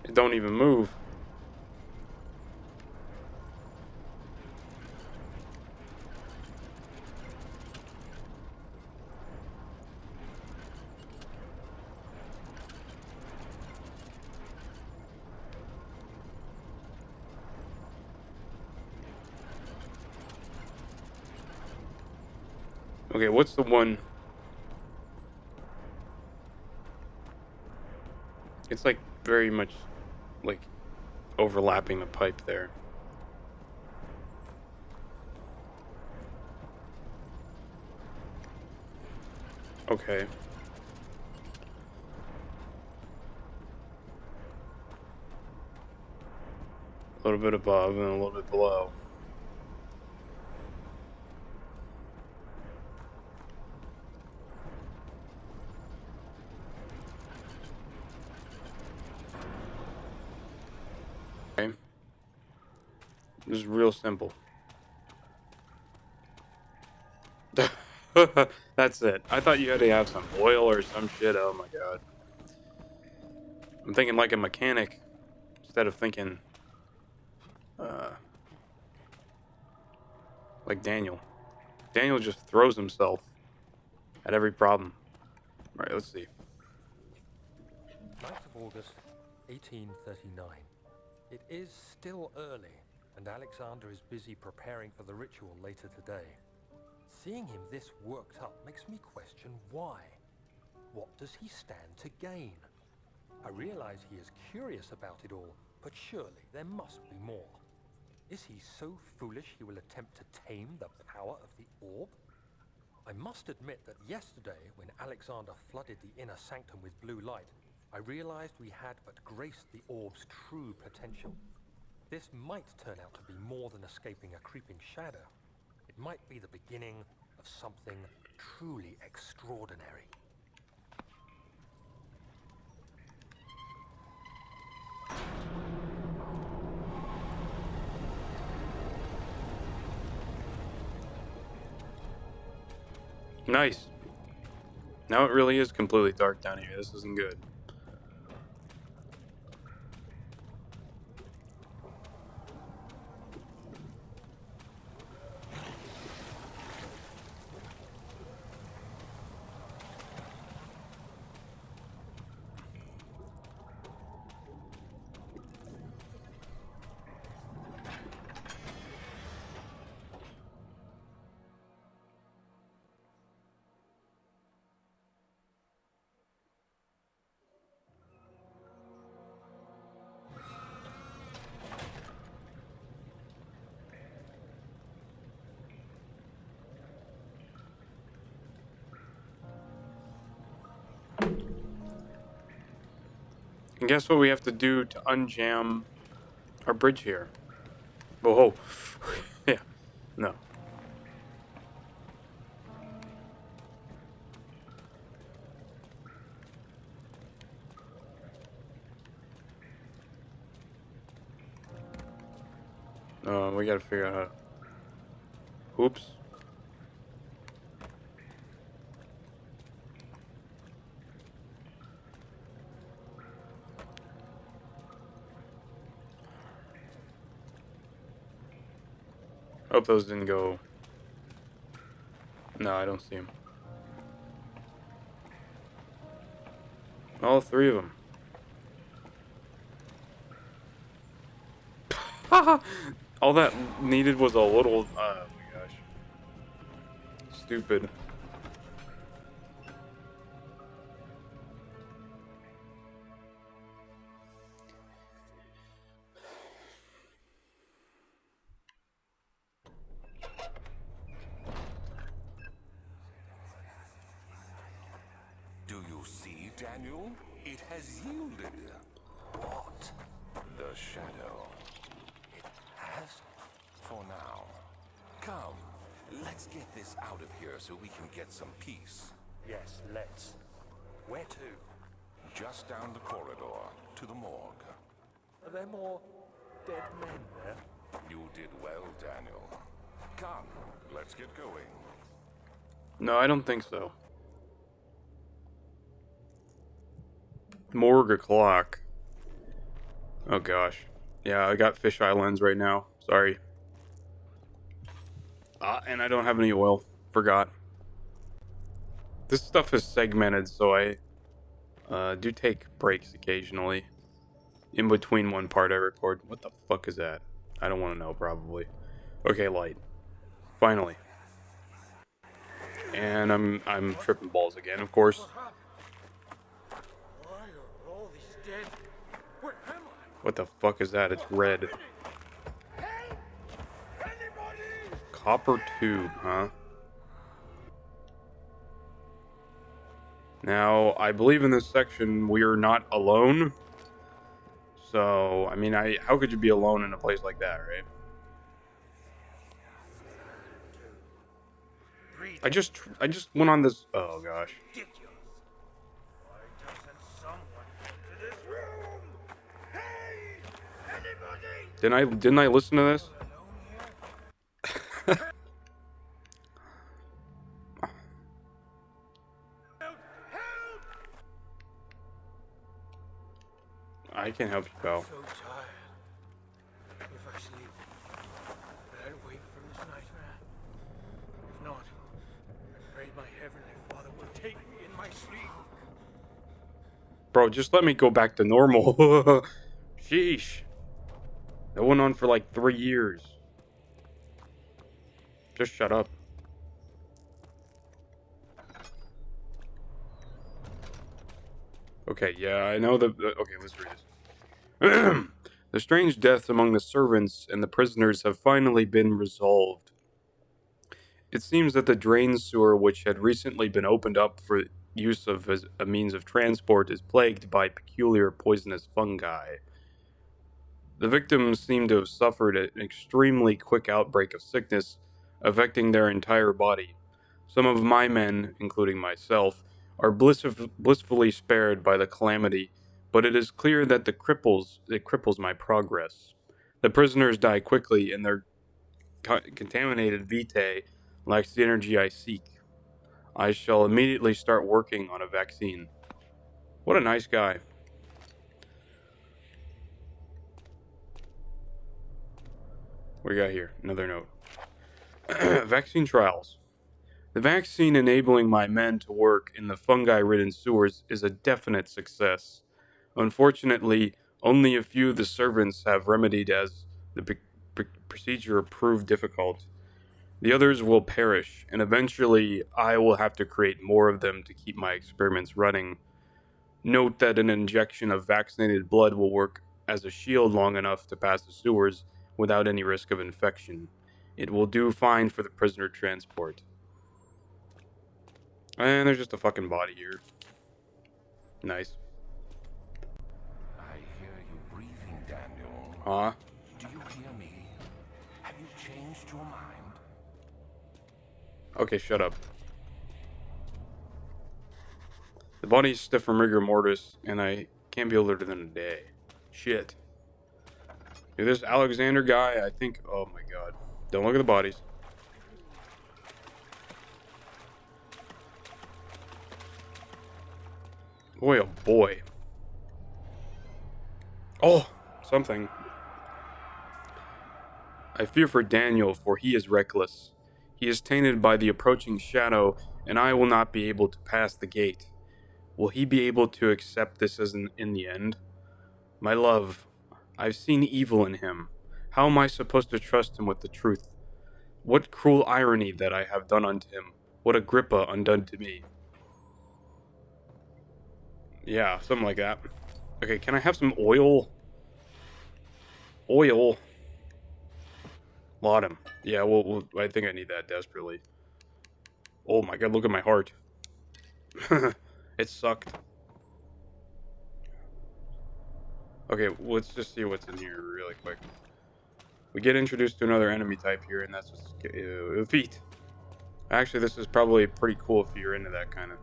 It don't even move. Okay, what's the one? It's like very much like overlapping the pipe there. Okay. A little bit above and a little bit below. Okay. This is real simple. That's it. I thought you had to have some oil or some shit. Oh my god. I'm thinking like a mechanic instead of thinking uh, like Daniel. Daniel just throws himself at every problem. All right, let's see. 9th of August, 1839. It is still early, and Alexander is busy preparing for the ritual later today. Seeing him this worked up makes me question why. What does he stand to gain? I realize he is curious about it all, but surely there must be more. Is he so foolish he will attempt to tame the power of the orb? I must admit that yesterday, when Alexander flooded the inner sanctum with blue light, I realized we had but graced the orb's true potential. This might turn out to be more than escaping a creeping shadow. It might be the beginning of something truly extraordinary. Nice. Now it really is completely dark down here. This isn't good. And guess what we have to do to unjam our bridge here? Whoa. Yeah. No. We gotta figure out how to... Oops. Hope those didn't go... No, I don't see them. All three of them. All that needed was a little... Oh my gosh. Stupid. Do you see, Daniel? It has yielded. What? The shadow. It has? For now. Come, let's get this out of here so we can get some peace. Yes, let's. Where to? Just down the corridor, to the morgue. Are there more dead men there? You did well, Daniel. Come, let's get going. No, I don't think so. Morgue o'clock. Oh gosh. Yeah, I got fisheye lens right now. Sorry. And I don't have any oil. Forgot. This stuff is segmented, so I do take breaks occasionally. In between one part I record. What the fuck is that? I don't want to know, probably. Okay, light. Finally. And I'm tripping balls again, of course. Why are all these dead? Where am I? What the fuck is that? It's red. Hey! Anybody! Copper tube, huh? Now, I believe in this section we're not alone. So, I mean, how could you be alone in a place like that, right? I just went on this. Oh gosh. Ridiculous. Why doesn't someone come to this room? Hey! Anybody! Didn't I listen to this? Alone here? Help! Help! I can help you, pal. So tired. If I sleep, will I wake from this nightmare? If not, I pray my heavenly Father will take me in my sleep. Bro, just let me go back to normal. Sheesh. That went on for like 3 years. Just shut up. Okay, yeah, I know the... Okay, let's read this. The strange deaths among the servants and the prisoners have finally been resolved. It seems that the drain sewer, which had recently been opened up for use of as a means of transport, is plagued by peculiar poisonous fungi. The victims seem to have suffered an extremely quick outbreak of sickness, affecting their entire body. Some of my men, including myself, are blissfully spared by the calamity, but it is clear that it cripples my progress. The prisoners die quickly, and their contaminated vitae lacks the energy I seek. I shall immediately start working on a vaccine. What a nice guy. What do we got here? Another note. Vaccine trials. The vaccine enabling my men to work in the fungi-ridden sewers is a definite success. Unfortunately, only a few of the servants have remedied as the procedure proved difficult. The others will perish, and eventually I will have to create more of them to keep my experiments running. Note that an injection of vaccinated blood will work as a shield long enough to pass the sewers without any risk of infection. It will do fine for the prisoner transport. And there's just a fucking body here. Nice. I hear you breathing, Daniel. Huh? Do you hear me? Have you changed your mind? Okay, shut up. The body's stiff from rigor mortis, and I can't be older than a day. Shit. Dude, this Alexander guy, I think... Oh my god. Don't look at the bodies. Boy, oh boy. Oh! Something. I fear for Daniel, for he is reckless. He is tainted by the approaching shadow, and I will not be able to pass the gate. Will he be able to accept this as in the end? My love, I've seen evil in him. How am I supposed to trust him with the truth? What cruel irony that I have done unto him. What Agrippa undone to me. Yeah, something like that. Okay, can I have some oil? Oil. Laudanum. Yeah, well, I think I need that desperately. Oh my god, look at my heart. It sucked. Okay, let's just see what's in here really quick. We get introduced to another enemy type here, and that's just feet. Actually, this is probably pretty cool if you're into that kind of,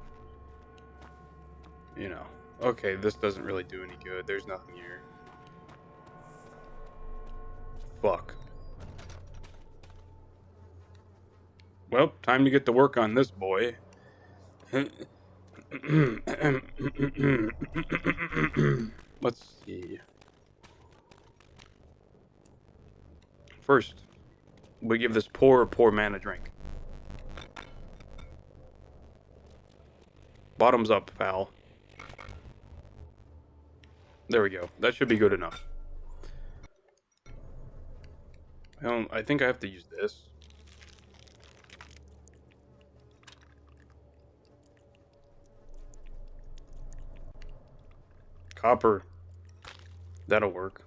you know. Okay, this doesn't really do any good. There's nothing here. Fuck. Well, time to get to work on this boy. Let's see. First, we give this poor man a drink. Bottoms up, pal. There we go. That should be good enough. I think I have to use this. Copper. That'll work.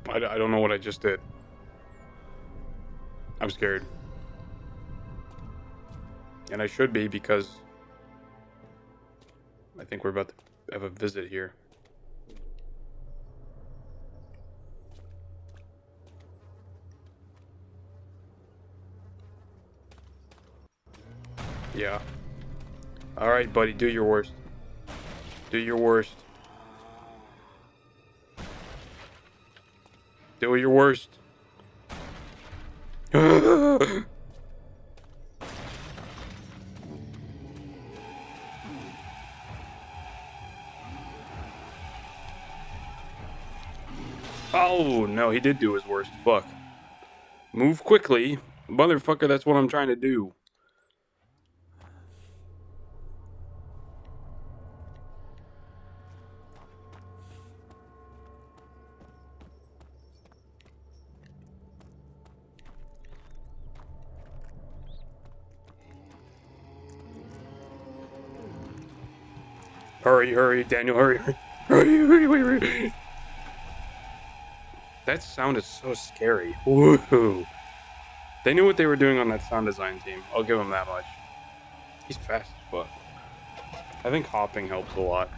I don't know what I just did. I'm scared. And I should be, because I think we're about to have a visit here. Yeah. Alright, buddy, do your worst. Do your worst. Do your worst. Oh, no, he did do his worst. Fuck. Move quickly. Motherfucker, that's what I'm trying to do. Hurry, hurry, Daniel, hurry, hurry, hurry, hurry, hurry. That sound is so scary. Woohoo. They knew what they were doing on that sound design team. I'll give them that much. He's fast as fuck. I think hopping helps a lot.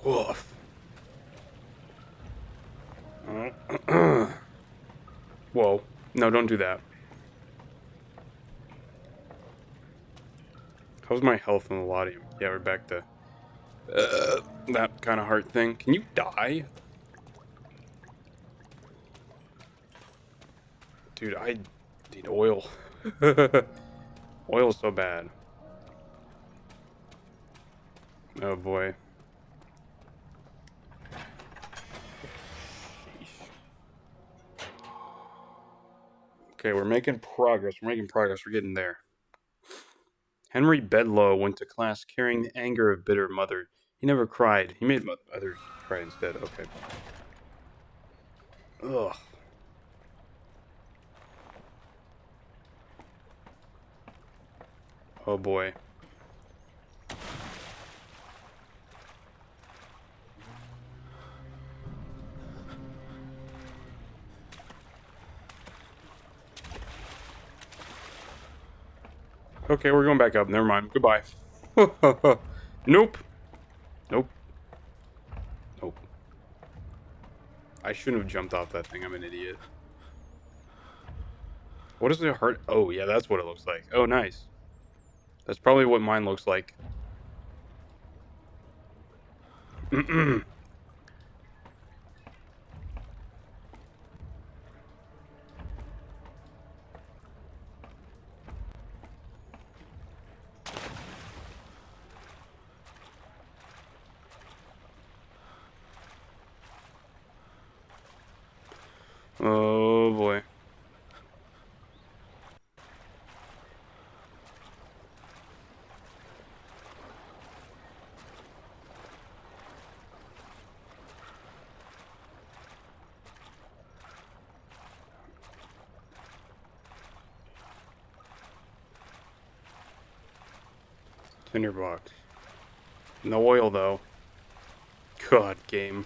Woof. Whoa. No, don't do that. How's my health and melodium? Yeah, we're back to that kind of heart thing. Can you die? Dude, I need oil. Oil is so bad. Oh boy. Okay, we're making progress. We're making progress. We're getting there. Henry Bedloe went to class carrying the anger of bitter mother. He never cried. He made others cry instead. Okay. Ugh. Oh boy. Okay, we're going back up. Never mind. Goodbye. Nope. Nope. Nope. I shouldn't have jumped off that thing. I'm an idiot. What is the heart? Oh, yeah, that's what it looks like. Oh, nice. That's probably what mine looks like. Oh, boy. Tinderbox. No oil, though. God, game.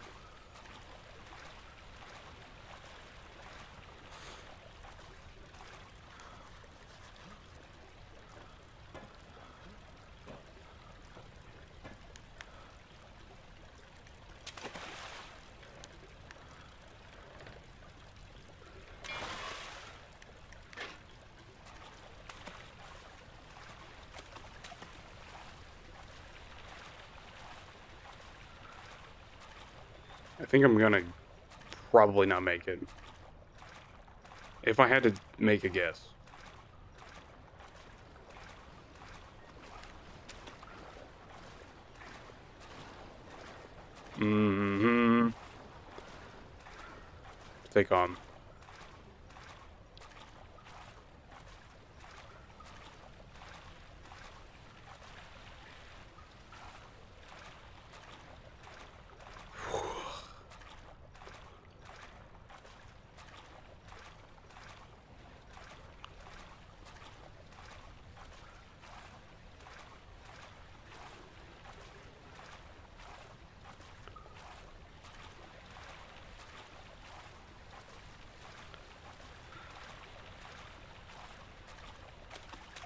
I think I'm gonna probably not make it. If I had to make a guess. Mm-hmm. Take on.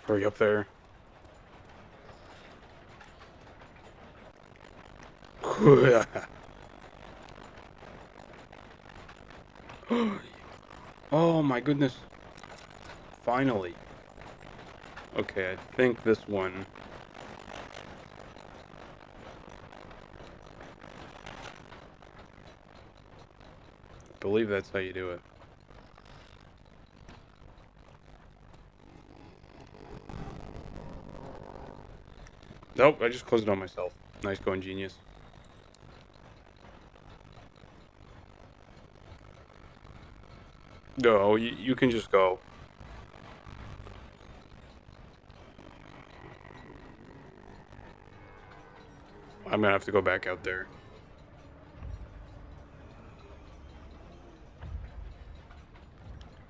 Hurry up there. Oh my goodness. Finally. Okay, I think this one. I believe that's how you do it. Nope, I just closed it on myself. Nice going, genius. No, you can just go. I'm gonna have to go back out there.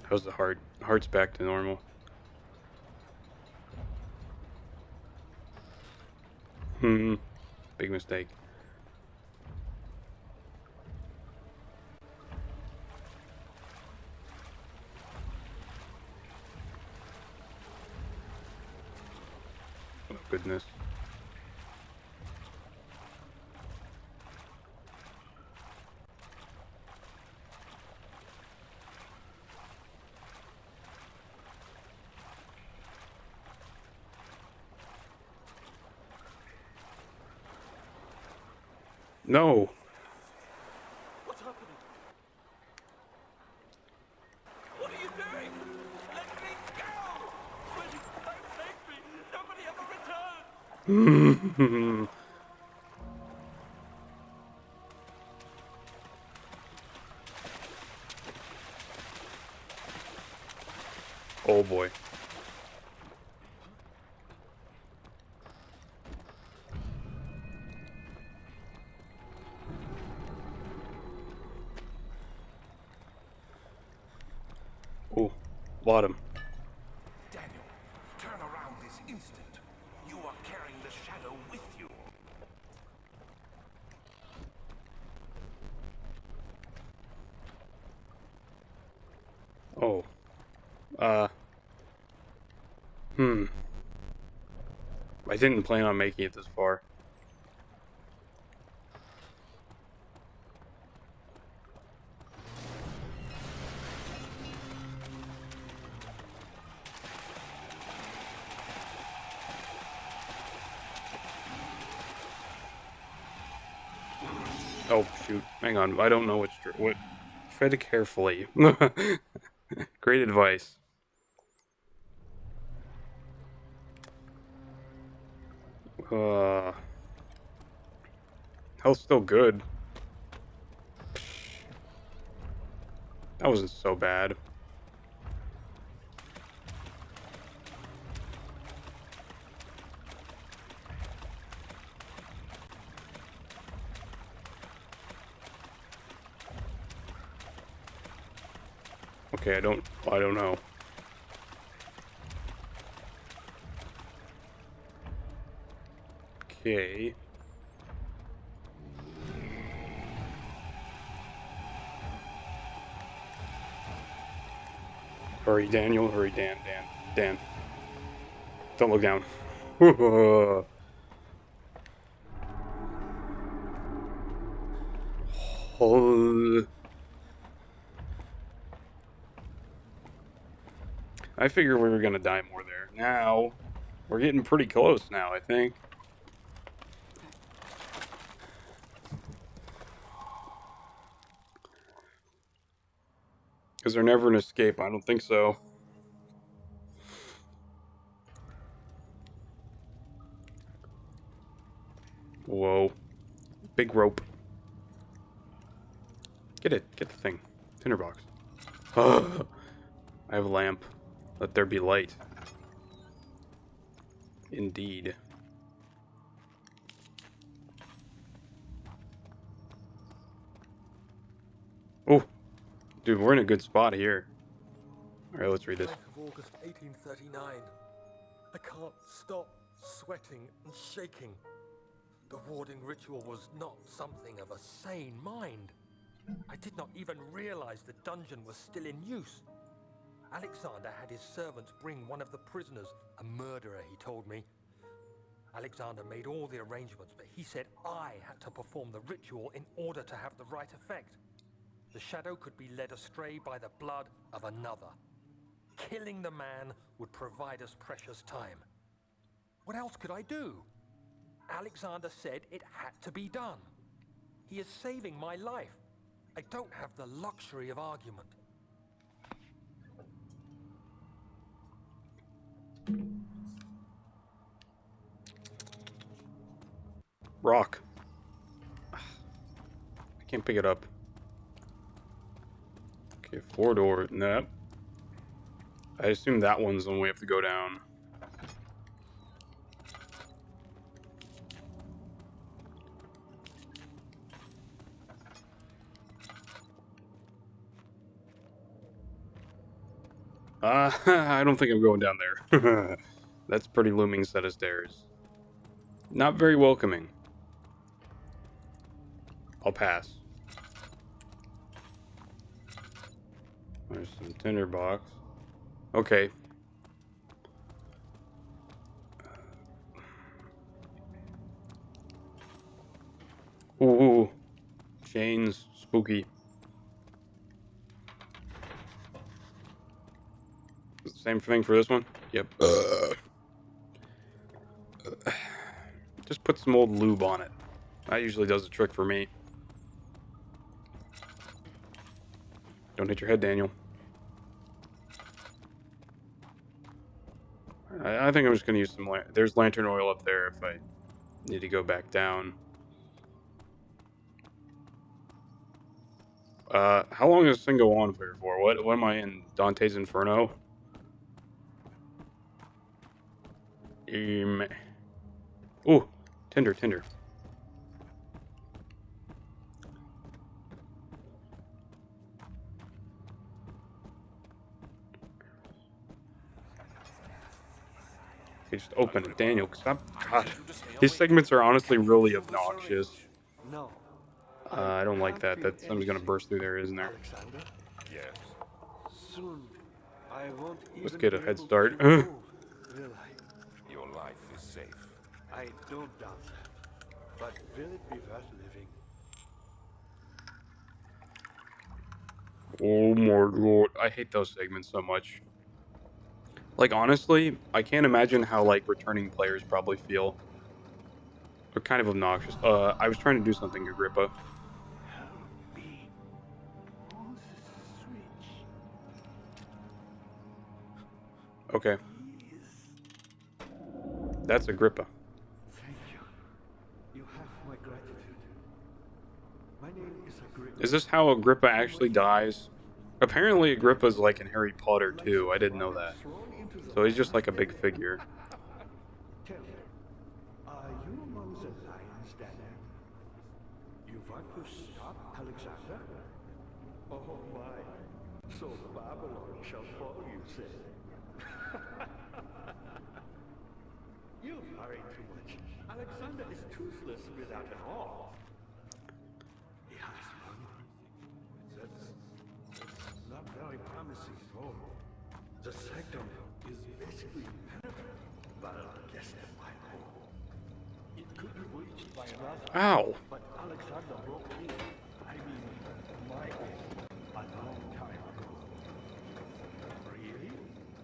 How's the heart? Heart's back to normal. Big mistake. Oh, goodness. No. What's happening? What are you doing? Let me go! Please, don't take me! Nobody ever return! Oh boy. Oh, bottom. Daniel, turn around this instant. You are carrying the shadow with you. Oh. Uh. Hmm. I didn't plan on making it this far. Oh, shoot. Hang on. I don't know what. Tread carefully. Great advice. Uh. Health's still good. That wasn't so bad. Okay, I don't know. Okay. Hurry, Daniel. Hurry, Dan. Don't look down. Oh. I figured we were gonna die more there. Now, we're getting pretty close now, I think. Is there never an escape? I don't think so. Whoa. Big rope. Get it. Get the thing. Tinderbox. I have a lamp. Let there be light. Indeed. Oh, dude, we're in a good spot here. Alright, let's read this. 9th of August, 1839. I can't stop sweating and shaking. The warding ritual was not something of a sane mind. I did not even realize the dungeon was still in use. Alexander had his servants bring one of the prisoners, a murderer, he told me. Alexander made all the arrangements, but he said I had to perform the ritual in order to have the right effect. The shadow could be led astray by the blood of another. Killing the man would provide us precious time. What else could I do? Alexander said it had to be done. He is saving my life. I don't have the luxury of argument. Rock. I can't pick it up. Okay, 4 door. Nope. I assume that one's the one we have to go down. I don't think I'm going down there. That's a pretty looming set of stairs. Not very welcoming. I'll pass. There's some tinderbox. Okay. Ooh. Chains. Spooky. Same thing for this one? Yep. Just put some old lube on it. That usually does the trick for me. Don't hit your head, Daniel. I think I'm just going to use some... There's lantern oil up there if I need to go back down. How long does this thing go on for? What am I in? Dante's Inferno? Ooh, tinder. Okay, just open it, Daniel. Stop. God, these segments are honestly really obnoxious. No. I don't like that. That somebody's gonna burst through there, isn't there? Alexander, Yes. soon I won't Let's even get a be head able start. to move, will I? Your life is safe. I don't doubt that. But will it be worth living? Oh my lord, I hate those segments so much. Like, honestly, I can't imagine how, like, returning players probably feel. They're kind of obnoxious. I was trying to do something, Agrippa. Help me. Who's the switch? Okay, Please. that's Agrippa. Thank you. You have my gratitude. My name is Agrippa. Is this how Agrippa actually dies? Apparently Agrippa's like in Harry Potter too, I didn't know that. So he's just like a big figure. Tell me, are you among the lions, Daniel? You want to stop Alexander? Oh my. So Babylon shall fall, you say. You worry too much. Alexander is toothless without an arm. He has one. That's not very promising at all. The second is basically impenetrable, but I guess that might hold. It could be breached by another. Ow! But Alexander broke me. I mean, my way, a long time ago. Really?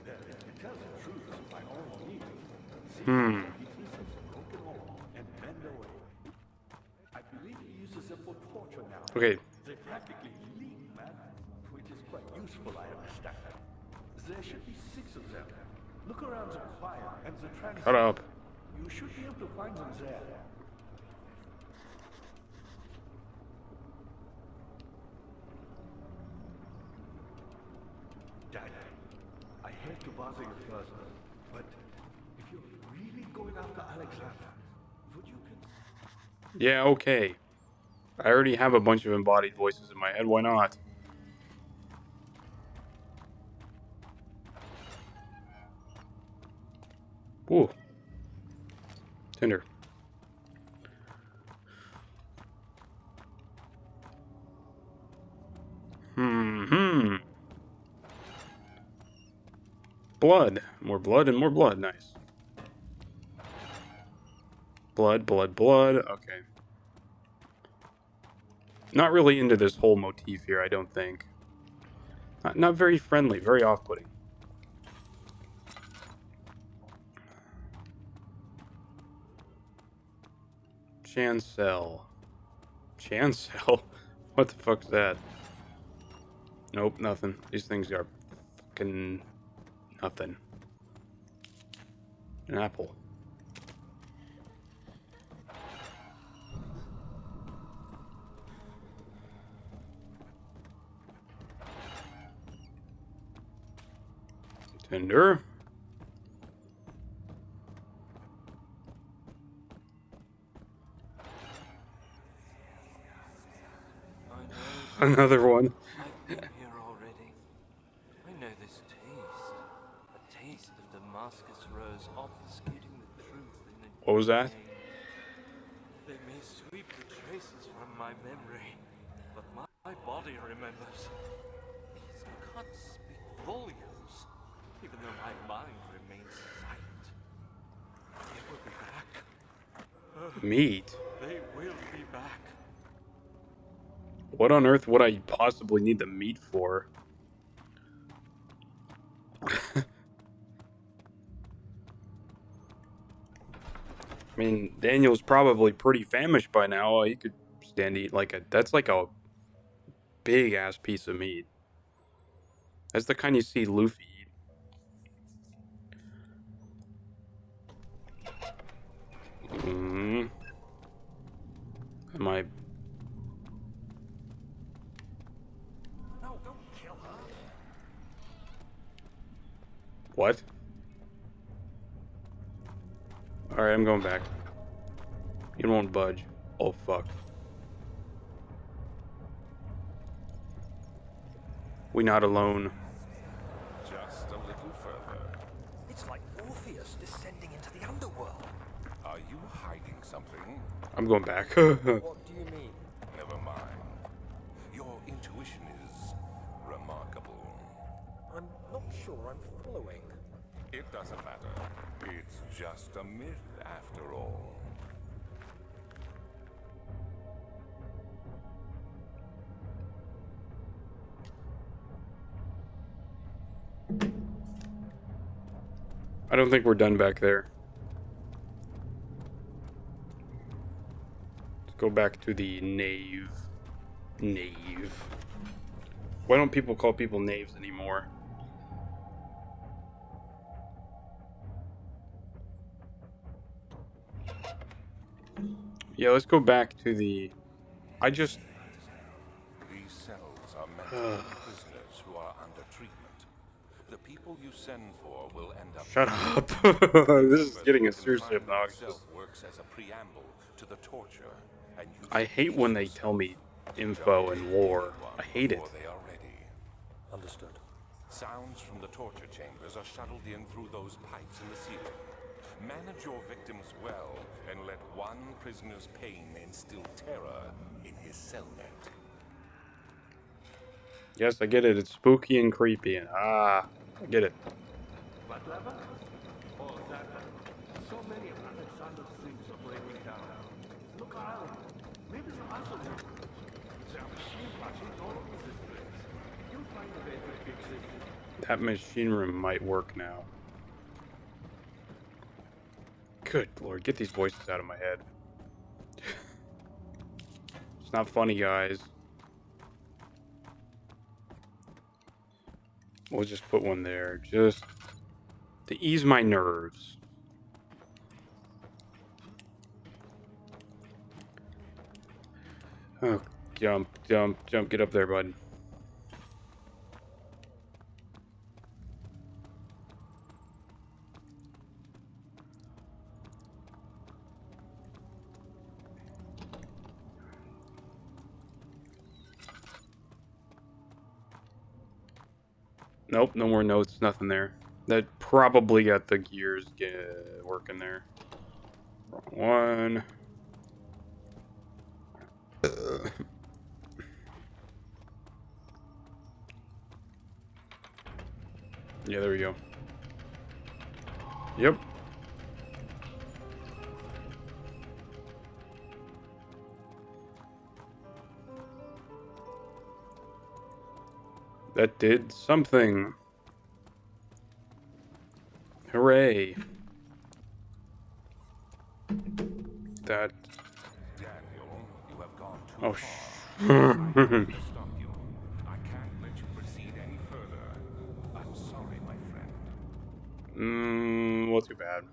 Then if you tell the truth, by all means, see pieces of the broken arm and bend away. I believe he uses them for torture now. Okay, They practically leak, man, which is quite useful, I understand. There should be 6 of them. Look around the choir and the transit. shut up. You should be able to find them there. Dad, I hate to bother you further, but if you're really going after Alexander, would you consider... Yeah, okay. I already have a bunch of embodied voices in my head, why not? Ooh. Tinder. Blood. More blood and more blood. Nice. Blood. Okay. Not really into this whole motif here, I don't think. Not very friendly, very off-putting. Chancel. Chancel? What the fuck's that? Nope, nothing. These things are fucking nothing. An apple. Tinder. Another one. I've been here already. I know this taste. A taste of Damascus rose obfuscating the truth in a What was that? DNA sweep the traces from my memory, but my body remembers. These cuts speak volumes, even though my mind remains silent. They will be back. Meat? They will be back. What on earth would I possibly need the meat for? I mean, Daniel's probably pretty famished by now. He could stand to eat like a... That's like a big-ass piece of meat. That's the kind you see Luffy eat. Am I... No, don't kill her. What? Alright, I'm going back. You won't budge. Oh, fuck. We not alone. Just a little further. It's like Orpheus descending into the underworld. Are you hiding something? I'm going back. What do you mean? Never mind. Your intuition is remarkable. I'm not sure I'm following. It doesn't matter. It's just a myth after all. I don't think we're done back there. Let's go back to the nave. Nave. Why don't people call people knaves anymore? Yeah, let's go back to the... These cells are meant for prisoners who are under treatment. The people you send for will end up... Shut up. This is getting a seriously obnoxious. Works as a preamble to the torture, and you I hate when they tell me info and lore. I hate it. they are ready. Understood. Sounds from the torture chambers are shuttled in through those pipes in the ceiling. Manage your victims well, and let one prisoner's pain instill terror in his cellmate. Yes, I get it. It's spooky and creepy. And I get it. What level? Oh, that. So many of Alexander's things are breaking down. Look around. Maybe the answer will. There are machine machines all over this place. You'll find a way to fix it. That machine room might work now. Good lord, get these voices out of my head. It's not funny, guys. We'll just put one there, just to ease my nerves. Oh, jump, jump, jump, get up there, bud. Nope, no more notes, nothing there. That probably got the gears working there. Wrong one. Yeah, there we go. Yep. That did something. Hooray. That... Daniel, you have gone too Oh, far. I have to stop you. I can't let you proceed any further. I'm sorry, my friend. well, too bad.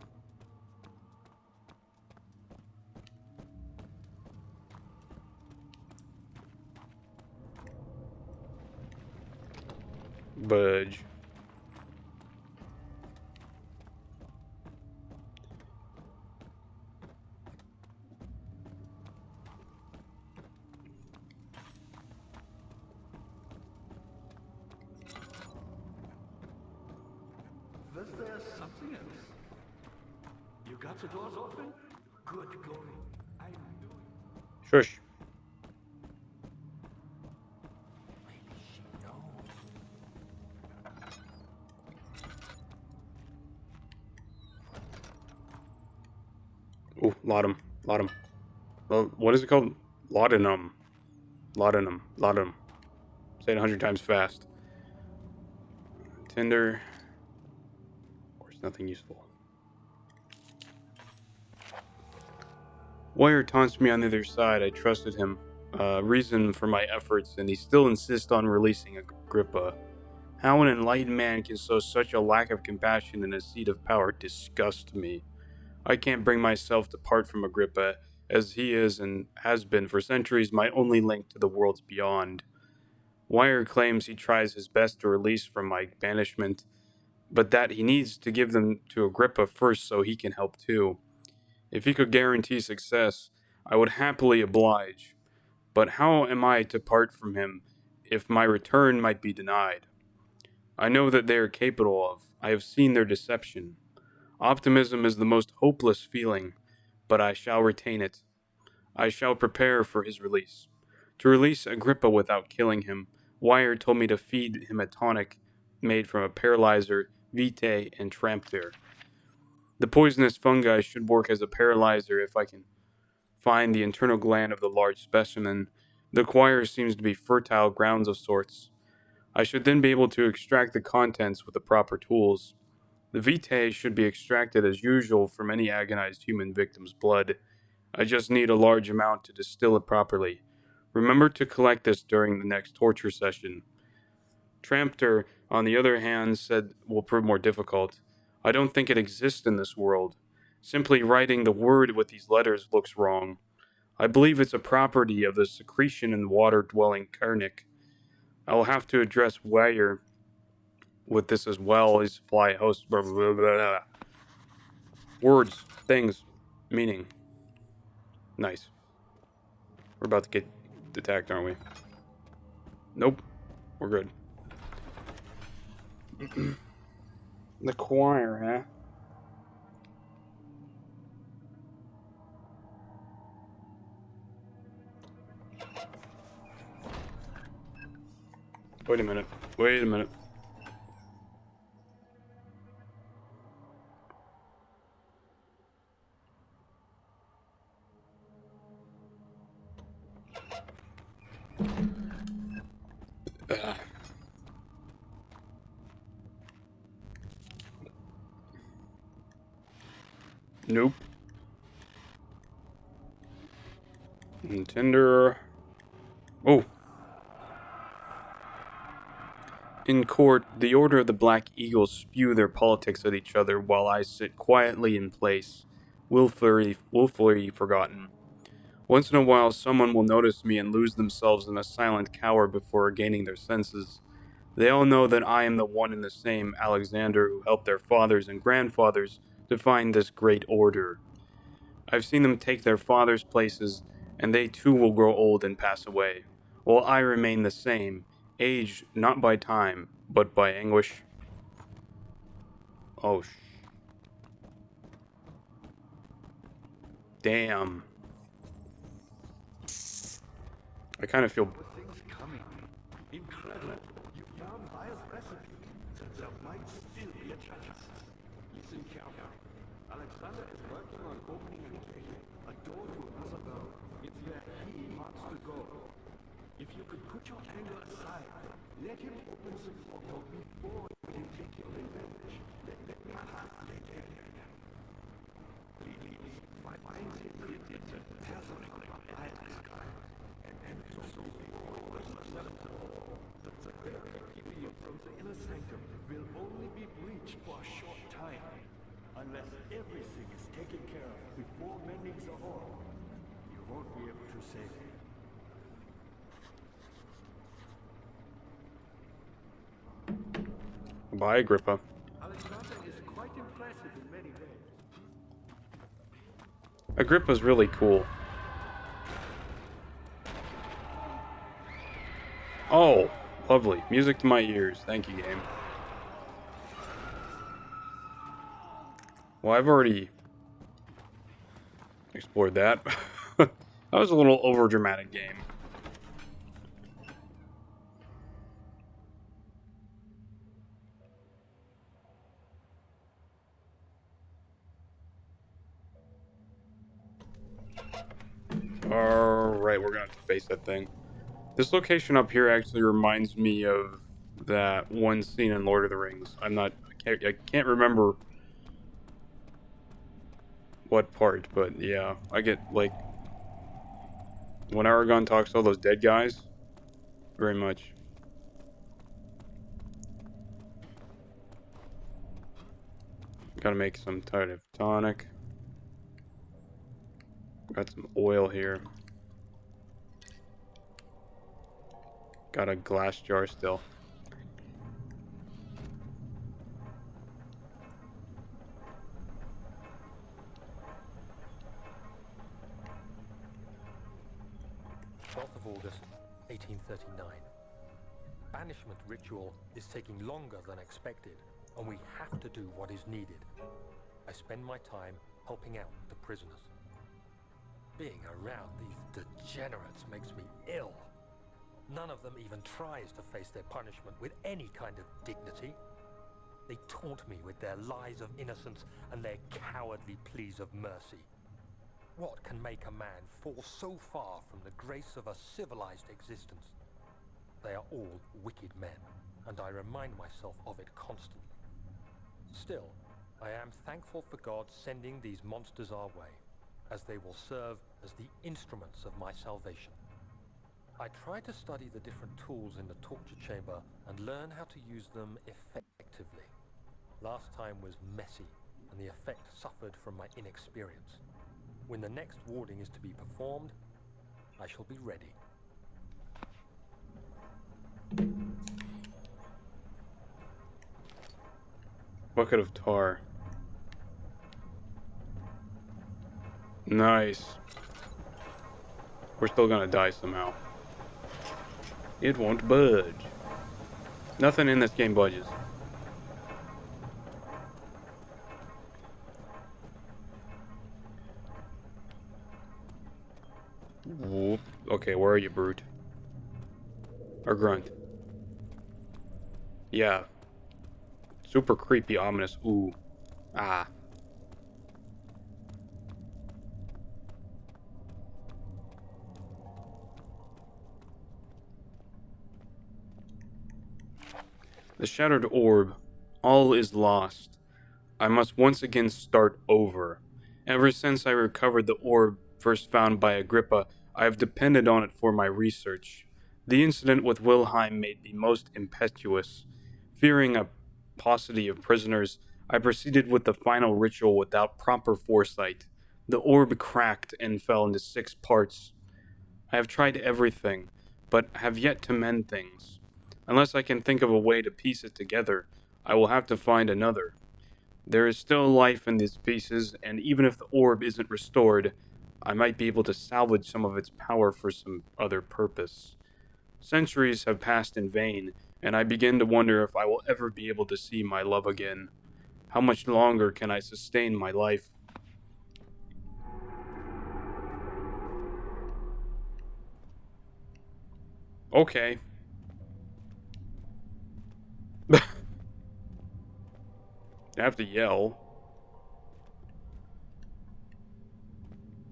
Budge. Was there something else? You got the doors open? Good going. I knew it. Shush. Maybe she knows. Ooh, laudanum. Laudanum. What is it called? Laudanum. Laudanum. Laudanum. Say it 100 times fast. Tinder. Of course, nothing useful. Wire taunts me on the other side. I trusted him. Reason for my efforts, and he still insists on releasing Agrippa. How an enlightened man can show such a lack of compassion in a seat of power disgusts me. I can't bring myself to part from Agrippa, as he is and has been for centuries my only link to the worlds beyond. Wire claims he tries his best to release from my banishment, but that he needs to give them to Agrippa first so he can help too. If he could guarantee success, I would happily oblige. But how am I to part from him if my return might be denied? I know that they are capable of. I have seen their deception. Optimism is the most hopeless feeling, but I shall retain it. I shall prepare for his release. To release Agrippa without killing him, Wire told me to feed him a tonic made from a paralyzer, vitae, and trampter. The poisonous fungi should work as a paralyzer if I can find the internal gland of the large specimen. The choir seems to be fertile grounds of sorts. I should then be able to extract the contents with the proper tools. The vitae should be extracted as usual from any agonized human victim's blood. I just need a large amount to distill it properly. Remember to collect this during the next torture session. Trampter, on the other hand, said will prove more difficult. I don't think it exists in this world. Simply writing the word with these letters looks wrong. I believe it's a property of the secretion in water-dwelling carnic. I will have to address Wire with this as well as supply host. Blah, blah, blah, blah. Words, things, meaning. Nice. We're about to get attacked, aren't we? Nope. We're good. The choir, huh? Wait a minute. Wait a minute. Nope. Tinder. Oh. In court, the Order of the Black Eagles spew their politics at each other while I sit quietly in place, willfully forgotten. Once in a while, someone will notice me and lose themselves in a silent cower before regaining their senses. They all know that I am the one and the same Alexander who helped their fathers and grandfathers to find this great order. I've seen them take their fathers' places, and they too will grow old and pass away, while I remain the same, aged not by time, but by anguish. Oh, damn. I kind of feel... Things coming. Incredible. You found Vire's recipe. There might still be a chance. Listen carefully. Alexander is working on opening a gate, a door to another world. It's where he wants to go. If you could put your anger aside, let him open the portal before you can take your revenge. Let me have it. Please, find the ingredient that tells us about Vire's sky. And so the very keeping you from the inner sanctum will only be breached for a short time. Unless everything is taken care of before mending the orb, you won't be able to save him. Bye, Agrippa. Alexander is quite impressive in many ways. Agrippa's really cool. Oh, lovely. Music to my ears. Thank you, game. Well, I've already explored that. I That was a little overdramatic game. Alright, we're gonna have to face that thing. This location up here actually reminds me of that one scene in Lord of the Rings. I can't remember what part, but yeah, I get, like, when Aragorn talks to all those dead guys, very much. Gotta make some type of tonic. Got some oil here. Got a glass jar still. August 1839. Banishment ritual is taking longer than expected, and we have to do what is needed. I spend my time helping out the prisoners. Being around these degenerates makes me ill. None of them even tries to face their punishment with any kind of dignity. They taunt me with their lies of innocence and their cowardly pleas of mercy. What can make a man fall so far from the grace of a civilized existence? They are all wicked men, and I remind myself of it constantly. Still, I am thankful for God sending these monsters our way, as they will serve as the instruments of my salvation. I try to study the different tools in the torture chamber and learn how to use them effectively. Last time was messy, and the effect suffered from my inexperience. When the next warding is to be performed, I shall be ready. Bucket of tar. Nice. We're still gonna die somehow. It won't budge. Nothing in this game budges. Whoop. Okay, where are you, brute? Or grunt? Yeah. Super creepy, ominous. Ooh. Ah. The shattered orb. All is lost. I must once again start over. Ever since I recovered the orb first found by Agrippa, I have depended on it for my research. The incident with Wilhelm made me most impetuous. Fearing a paucity of prisoners, I proceeded with the final ritual without proper foresight. The orb cracked and fell into 6 parts. I have tried everything, but have yet to mend things. Unless I can think of a way to piece it together, I will have to find another. There is still life in these pieces, and even if the orb isn't restored, I might be able to salvage some of its power for some other purpose. Centuries have passed in vain, and I begin to wonder if I will ever be able to see my love again. How much longer can I sustain my life? Okay. I have to yell.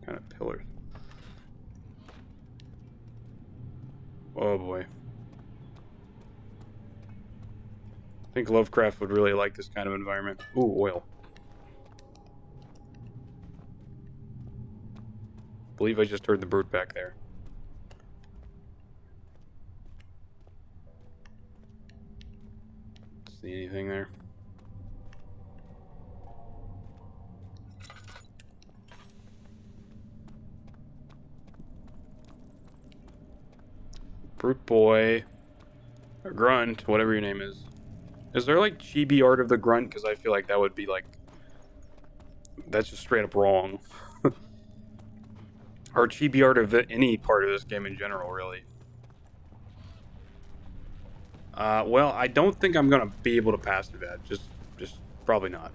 Kind of pillars. Oh boy. I think Lovecraft would really like this kind of environment. Ooh, oil. I believe I just heard the brute back there. See anything there? Brute boy. Or grunt, whatever your name is. Is there like chibi art of the grunt? Because I feel like that would be like... That's just straight up wrong. Or chibi art of any part of this game in general, really. Well, I don't think I'm gonna be able to pass through that. Just probably not.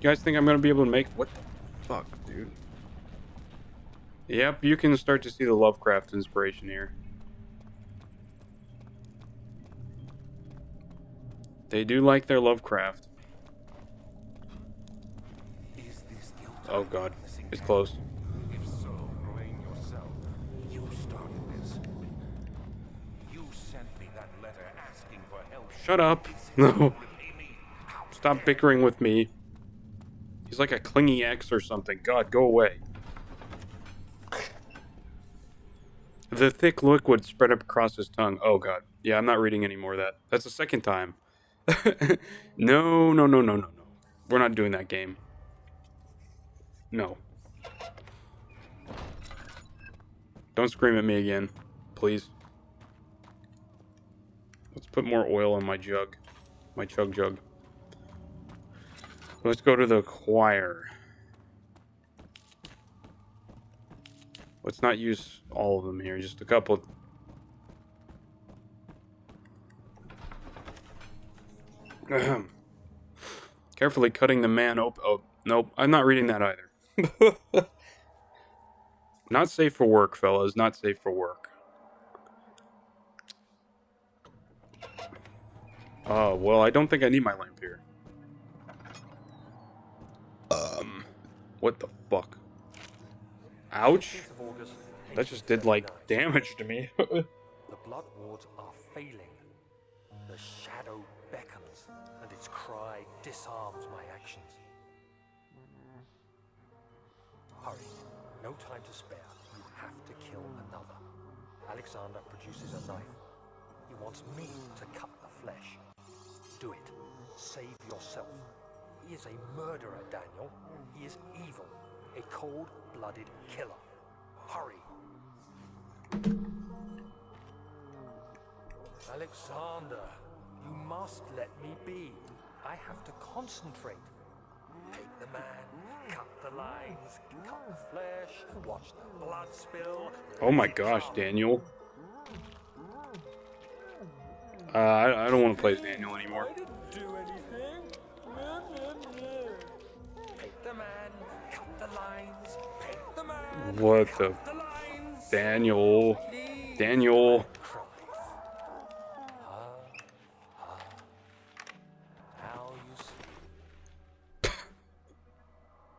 You guys think I'm gonna be able to make... What the fuck, dude? Yep, you can start to see the Lovecraft inspiration here. They do like their Lovecraft. Is this guilt Oh god, missing it's hand? close. If so, blame yourself. You started this. You sent me that letter asking for help. Shut up. This is No. to repay me. How Stop dare bickering with me. He's like a clingy ex or something. God, go away. The thick liquid spread up across his tongue. Oh god. Yeah, I'm not reading any more of that. That's the second time. No, no, no, no, no, no. We're not doing that game. No. Don't scream at me again. Please. Let's put more oil in my jug. My chug jug. Let's go to the choir. Let's not use all of them here, just a couple. Ahem. Carefully cutting the man open. Oh, nope, I'm not reading that either. Not safe for work, fellas. Not safe for work. Oh, well, I don't think I need my lamp here. What the fuck? Ouch. 15th of August, That just did, like, 1839. damage to me. The blood wards are failing. The shadow beckons, and its cry disarms my actions. Hurry. No time to spare. You have to kill another. Alexander produces a knife. He wants me to cut the flesh. Do it. Save yourself. He is a murderer, Daniel. He is evil. A cold-blooded killer. Hurry. Alexander, you must let me be. I have to concentrate. Take the man, cut the lines, cut the flesh, watch the blood spill. Oh my let it gosh, come. Daniel. I don't want to play as Daniel anymore. I didn't do anything. Take the man, cut the lines. Take the man, What cut the... the lines. Daniel. Please, Daniel. cries. Now you see.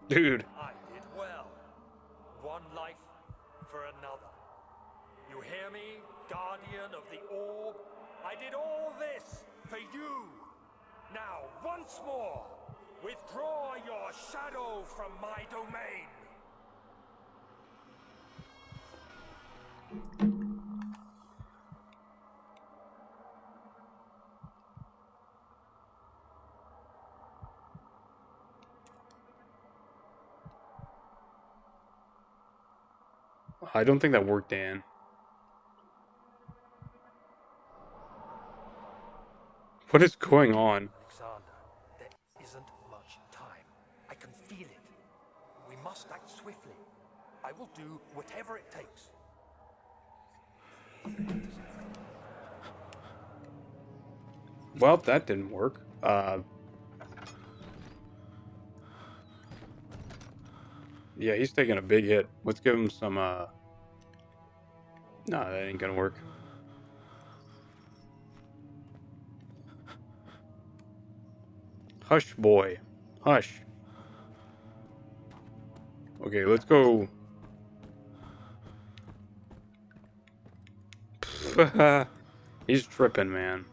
Dude. I did well. One life for another. You hear me, guardian of the orb? I did all this for you. Now, once more, withdraw your shadow from my domain. I don't think that worked, Dan. What is going on? Alexander, there isn't much time. I can feel it. We must act swiftly. I will do whatever it takes. Well, that didn't work. Yeah, he's taking a big hit. Let's give him some, No, that ain't gonna work. Hush, boy. Hush. Okay, let's go. He's tripping, man.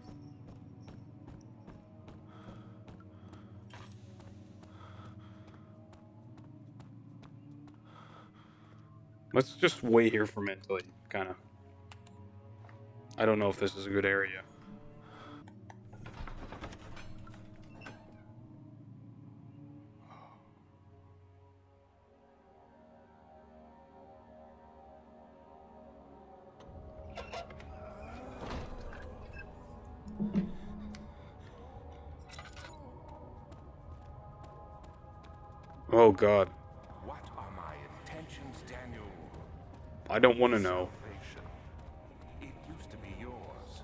Let's just wait here for a minute until he kind of... I don't know if this is a good area. Oh, God. What are my intentions, Daniel? I don't want to know. Salvation. It used to be yours,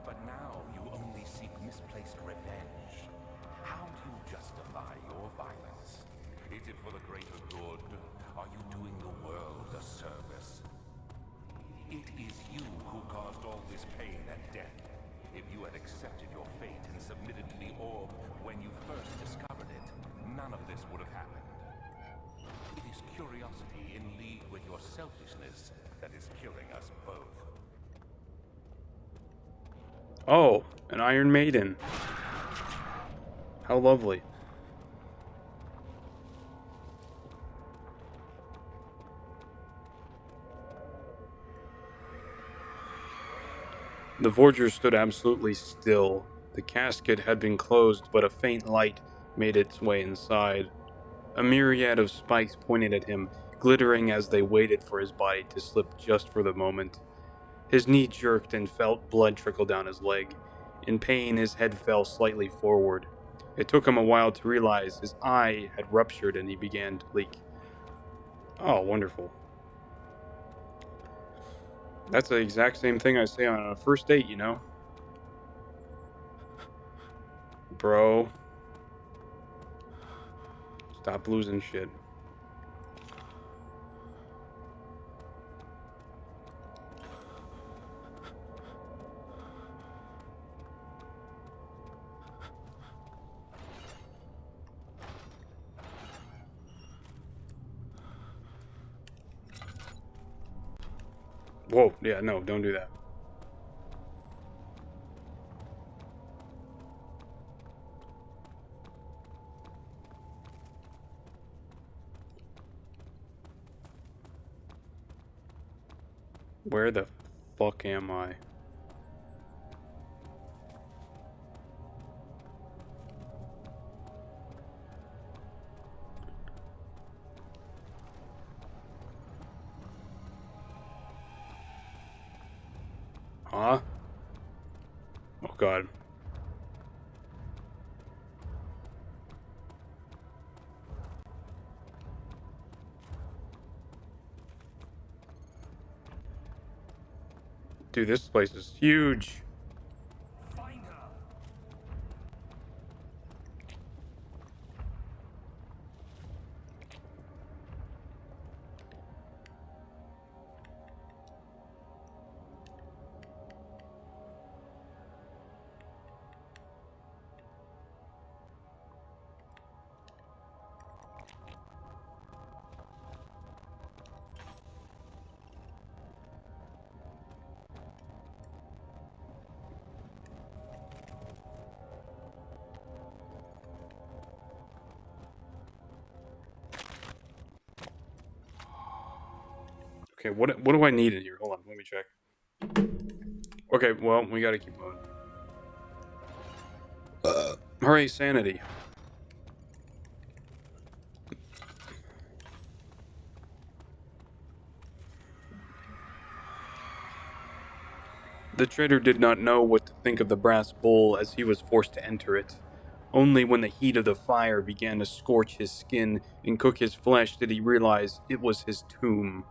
but now you only seek misplaced revenge. How do you justify your violence? caused all this pain and death. If you had accepted your fate and submitted to the orb when you first discovered it, none of this would have happened. It is curiosity in league with your selfishness that is killing us both. Oh, an Iron Maiden. How lovely. The Voyager stood absolutely still. The casket had been closed, but a faint light made its way inside. A myriad of spikes pointed at him, glittering as they waited for his body to slip just for the moment. His knee jerked and felt blood trickle down his leg. In pain, his head fell slightly forward. It took him a while to realize his eye had ruptured and he began to leak. Oh, wonderful. That's the exact same thing I say on a first date, you know? Bro. Stop losing shit. Whoa, yeah, no, don't do that. Where the fuck am I? Huh? Oh god. Dude, this place is huge. Find her! Okay, what do I need in here? Hold on, let me check. Okay, well, we gotta keep moving. Hooray, sanity. The trader did not know what to think of the brass bowl as he was forced to enter it. Only when the heat of the fire began to scorch his skin and cook his flesh did he realize it was his tomb.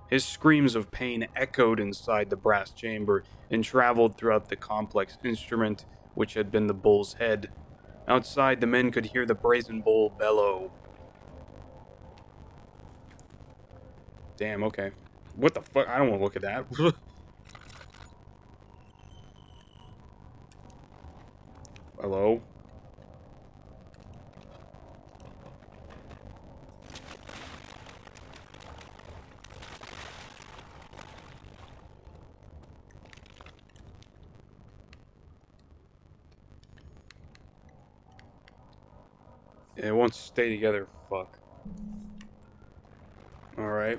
His screams of pain echoed inside the brass chamber and traveled throughout the complex instrument which had been the bull's head. Outside, the men could hear the brazen bull bellow. Damn, okay. What the fuck? I don't want to look at that. Hello? It won't stay together, fuck. Alright.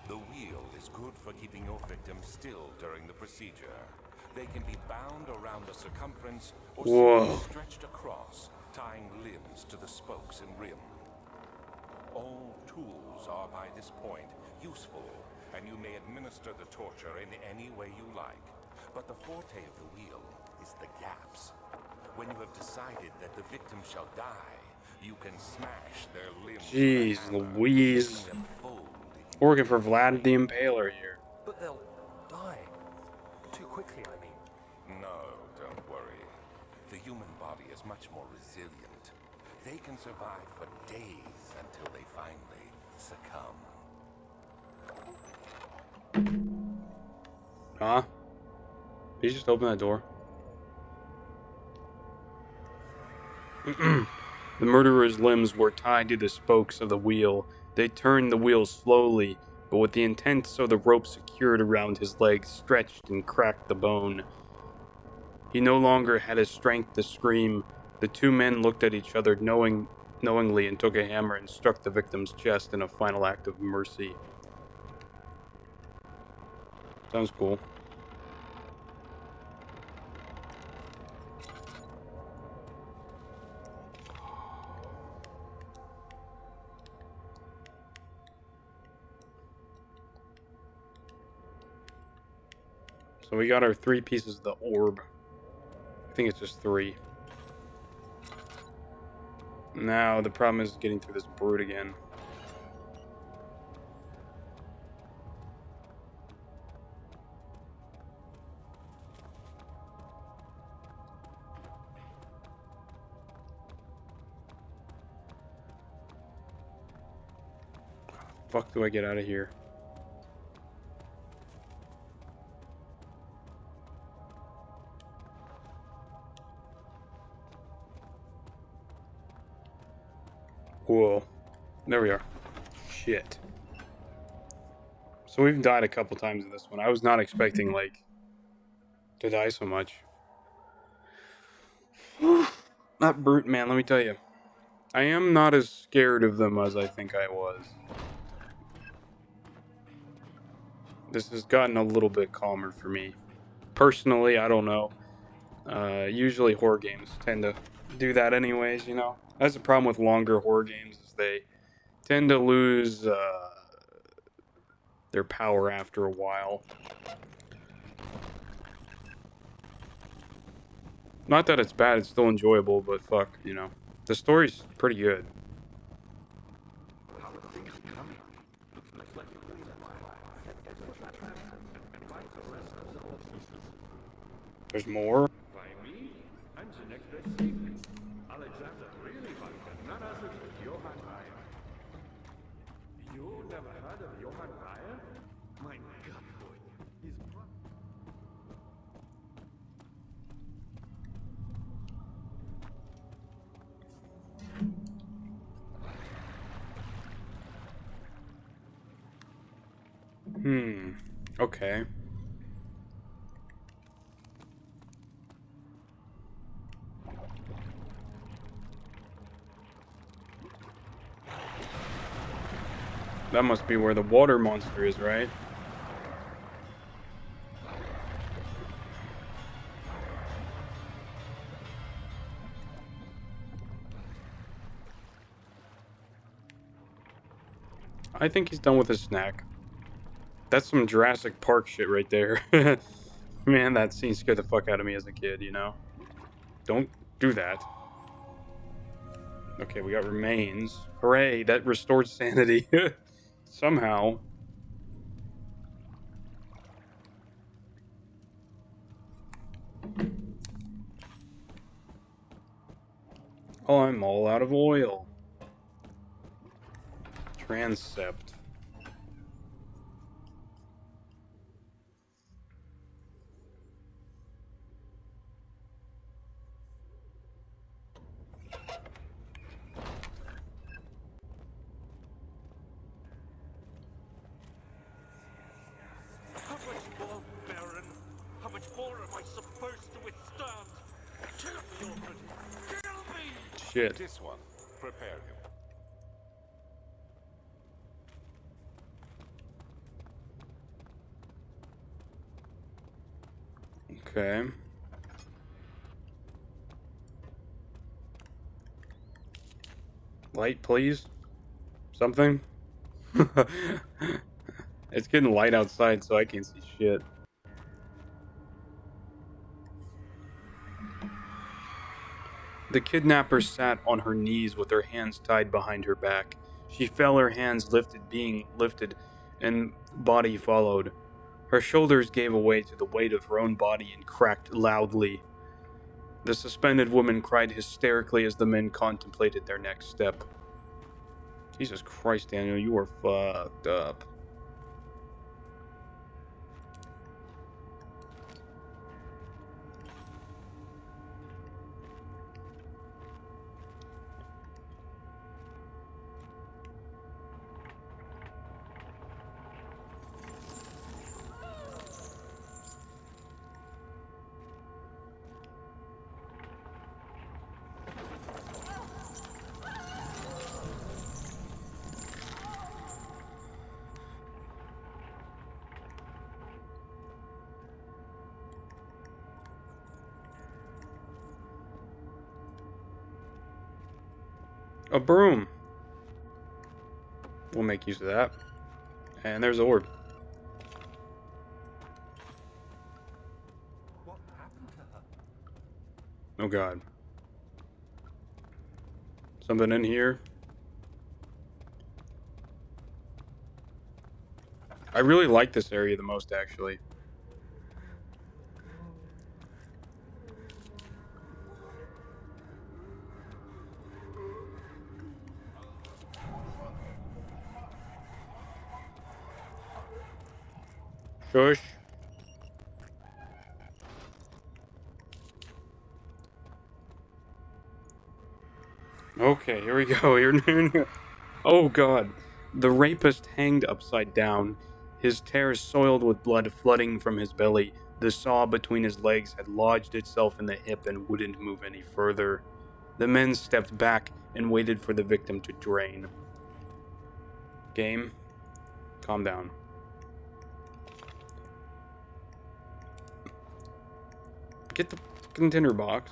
The wheel is good for keeping your victim still during the procedure. They can be bound around the circumference or Whoa. simply stretched across, tying limbs to the spokes and rim. All tools are by this point useful, and you may administer the torture in any way you like. But the forte of the wheel is the gaps. When you have decided that the victim shall die, you can smash their limbs with a Jeez hammer, Louise. making them fold into Working for living Vlad the things. Impaler here. But they'll die. Too quickly, I mean. No, don't worry. The human body is much more resilient. They can survive for days until they finally succumb. Huh? Did you just open that door? The murderer's limbs were tied to the spokes of the wheel. They turned the wheel slowly, but with the intent so the rope secured around his legs stretched and cracked the bone. He no longer had his strength to scream. The two men looked at each other knowingly and took a hammer and struck the victim's chest in a final act of mercy. Sounds cool. So we got our 3 pieces of the orb. I think it's just 3. Now the problem is getting through this brute again. How the fuck do I get out of here? Whoa. There we are. Shit. So we've died a couple times in this one. I was not expecting, like, to die so much. That brute, man, let me tell you. I am not as scared of them as I think I was. This has gotten a little bit calmer for me. Personally, I don't know. Usually horror games tend to do that anyways, you know? That's the problem with longer horror games, is they tend to lose their power after a while. Not that it's bad, it's still enjoyable, but fuck, you know. The story's pretty good. There's more? Why me? I'm the next best thing. Alexander really wanted none other than Johann Weyer. You never heard of Johann Weyer? My God, boy. He's Okay. That must be where the water monster is, right? I think he's done with his snack. That's some Jurassic Park shit right there. Man, that scene scared the fuck out of me as a kid, you know? Don't do that. Okay, we got remains. Hooray, that restored sanity. Somehow. Oh, I'm all out of oil. Transept. How much more, Baron? How much more am I supposed to withstand? Kill me already! Kill me! Shit. This one, prepare him. Okay. Light, please. Something. It's getting light outside, so I can't see shit. The kidnapper sat on her knees with her hands tied behind her back. She felt her hands being lifted, and body followed. Her shoulders gave way to the weight of her own body and cracked loudly. The suspended woman cried hysterically as the men contemplated their next step. Jesus Christ, Daniel, you are fucked up. A broom. We'll make use of that. And there's the orb. What happened to her? Oh god. Something in here. I really like this area the most, actually. Shush. Okay, here we go. Oh god. The rapist hanged upside down, his tears soiled with blood flooding from his belly. The saw between his legs had lodged itself in the hip and wouldn't move any further. The men stepped back and waited for the victim to drain. Game, calm down. Get the container box.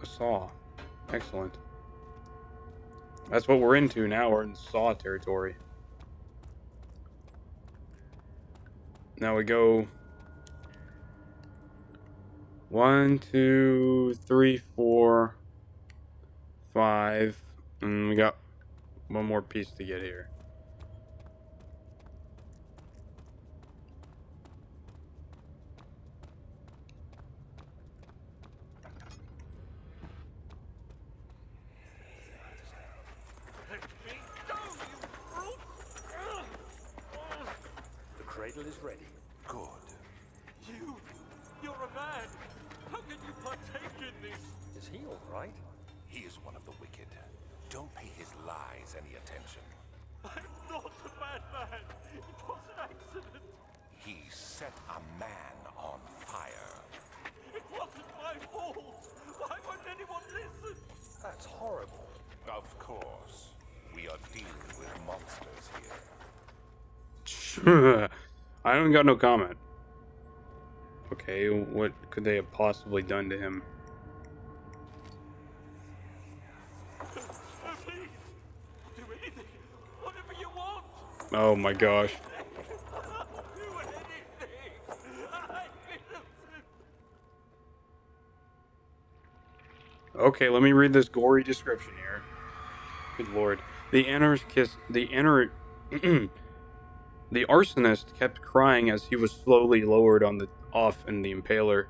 A saw. Excellent. That's what we're into now. We're in saw territory. Now we go 1, 2, 3, 4, 5. And we got one more piece to get here. Let me go, you brute! The cradle is ready. Good. You're a man! How can you partake in this? Is he all right? He is one of the wicked. Don't pay his lies any attention. I'm not a bad man! It was an accident! He set a man on fire. It wasn't my fault! Why won't anyone listen? That's horrible. Of course. We are dealing with monsters here. I don't got no comment. Okay, what could they have possibly done to him? Please! Do anything! Whatever you want! Oh my gosh. Do anything! I'm innocent! Okay, let me read this gory description here. Good lord. The the arsonist kept crying as he was slowly lowered off in the impaler.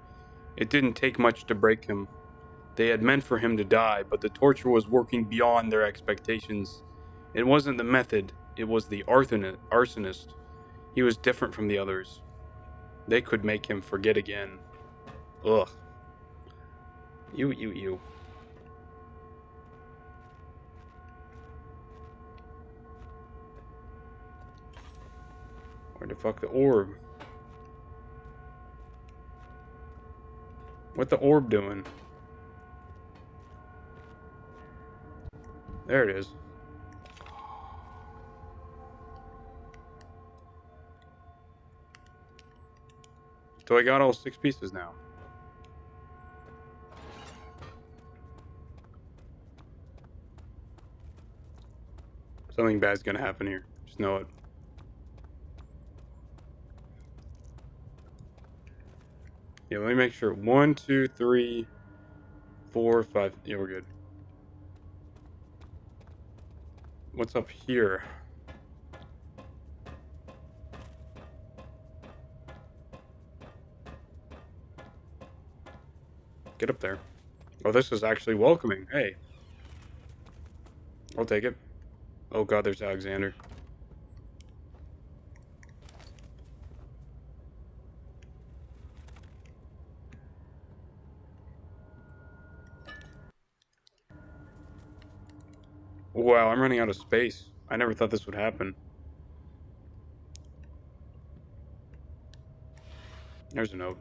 It didn't take much to break him. They had meant for him to die, but the torture was working beyond their expectations. It wasn't the method, it was the arsonist. He was different from the others. They could make him forget again. Ugh. You. Where the fuck the orb? What the orb doing? There it is. So I got all 6 pieces now. Something bad's gonna happen here. Just know it. Yeah, let me make sure. 1, 2, 3, 4, 5. Yeah, we're good. What's up here? Get up there. Oh, this is actually welcoming. Hey. I'll take it. Oh god, there's Alexander. Wow, I'm running out of space. I never thought this would happen. There's a note.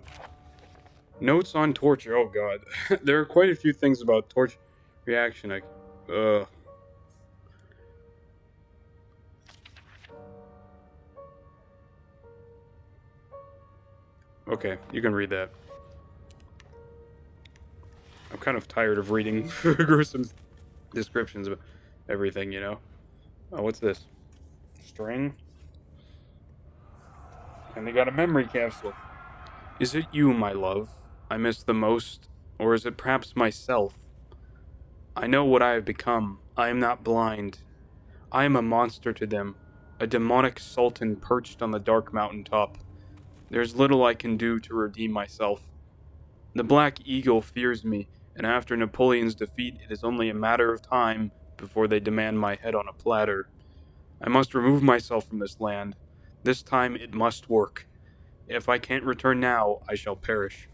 Notes on torture. Oh god. There are quite a few things about torture reaction. Okay, you can read that. I'm kind of tired of reading gruesome descriptions of everything, you know? Oh, what's this? String? And they got a memory capsule. Is it you, my love, I miss the most, or is it perhaps myself? I know what I have become. I am not blind. I am a monster to them, a demonic sultan perched on the dark mountain top. There's little I can do to redeem myself. The Black Eagle fears me, and after Napoleon's defeat, it is only a matter of time before they demand my head on a platter. I must remove myself from this land. This time it must work. If I can't return now, I shall perish.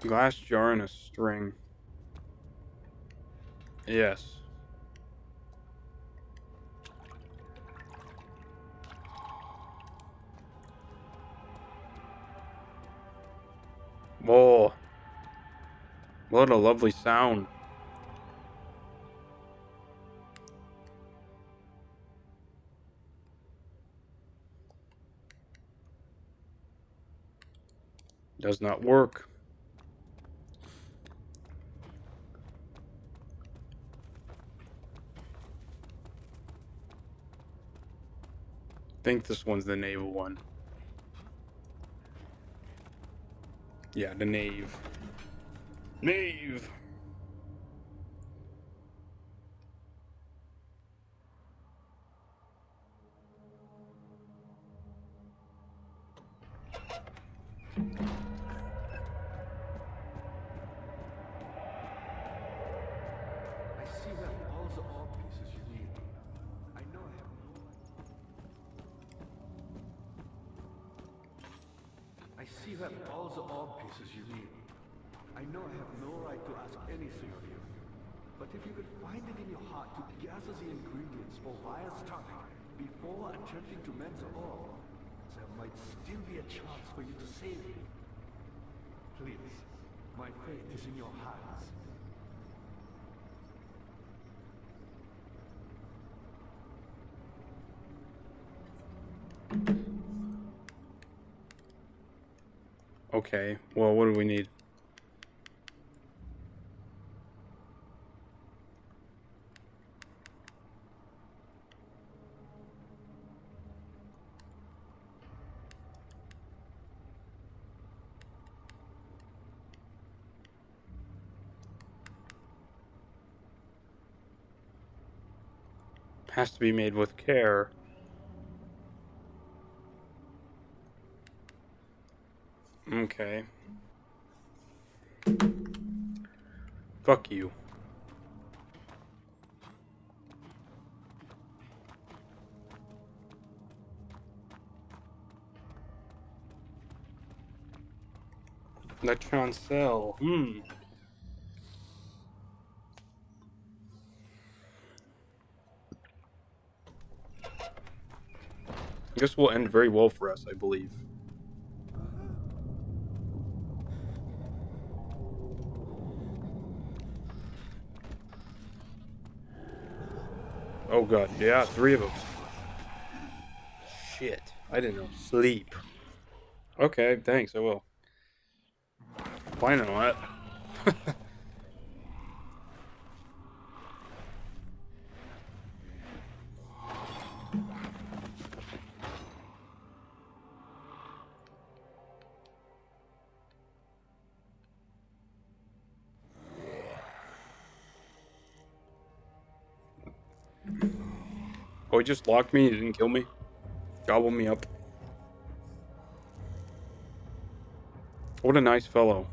Glass jar and a string. Yes. Whoa. What a lovely sound. Does not work. Think this one's the naval one. Yeah, the Knave. Knave! I see you have all the orb pieces you need. I know I have no I see you have all the orb pieces you need. I know I have no right to ask anything of you. But if you could find it in your heart to gather the ingredients for Vire's tonic before attempting to mend the orb, there might still be a chance for you to save me. Please, my fate is in your hands. Okay, well, what do we need? Has to be made with care. Okay. Fuck you. La Chancel. This will end very well for us, I believe. Oh god, yeah, 3 of them. Shit, I didn't know. Sleep. Okay, thanks, I will. Plan on it. Oh, he just locked me, he didn't kill me. Gobbled me up. What a nice fellow.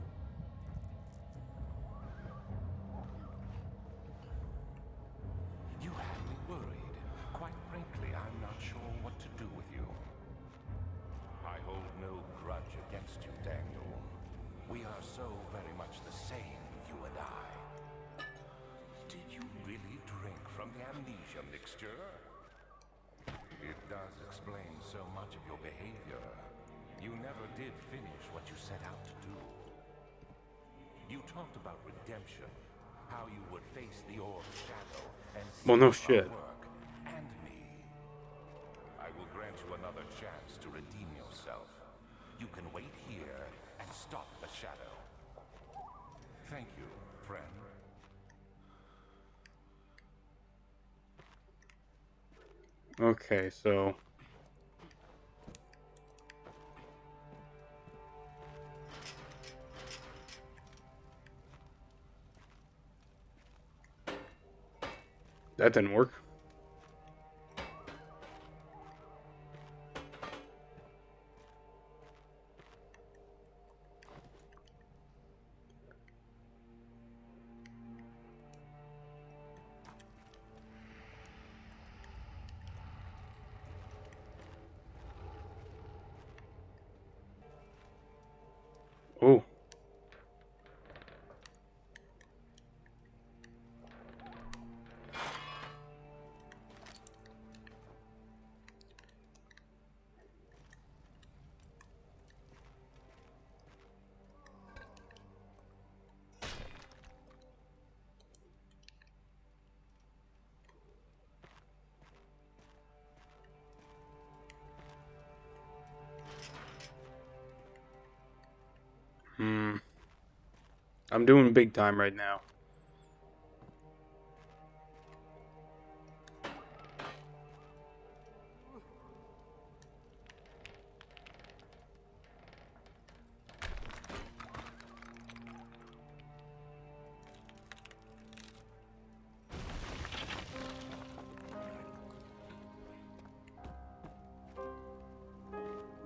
You had me worried. Quite frankly, I'm not sure what to do with you. I hold no grudge against you, Daniel. We are so very much the same, you and I. Did you really drink from the amnesia mixture? It does explain so much of your behavior. You never did finish what you set out to do. You talked about redemption, how you would face the orb's shadow and Well, see no our shit. work and me. I will grant you another chance to redeem yourself. You can wait here and stop the shadow. Thank you, friend. Okay, so... that didn't work. Oh. I'm doing big time right now.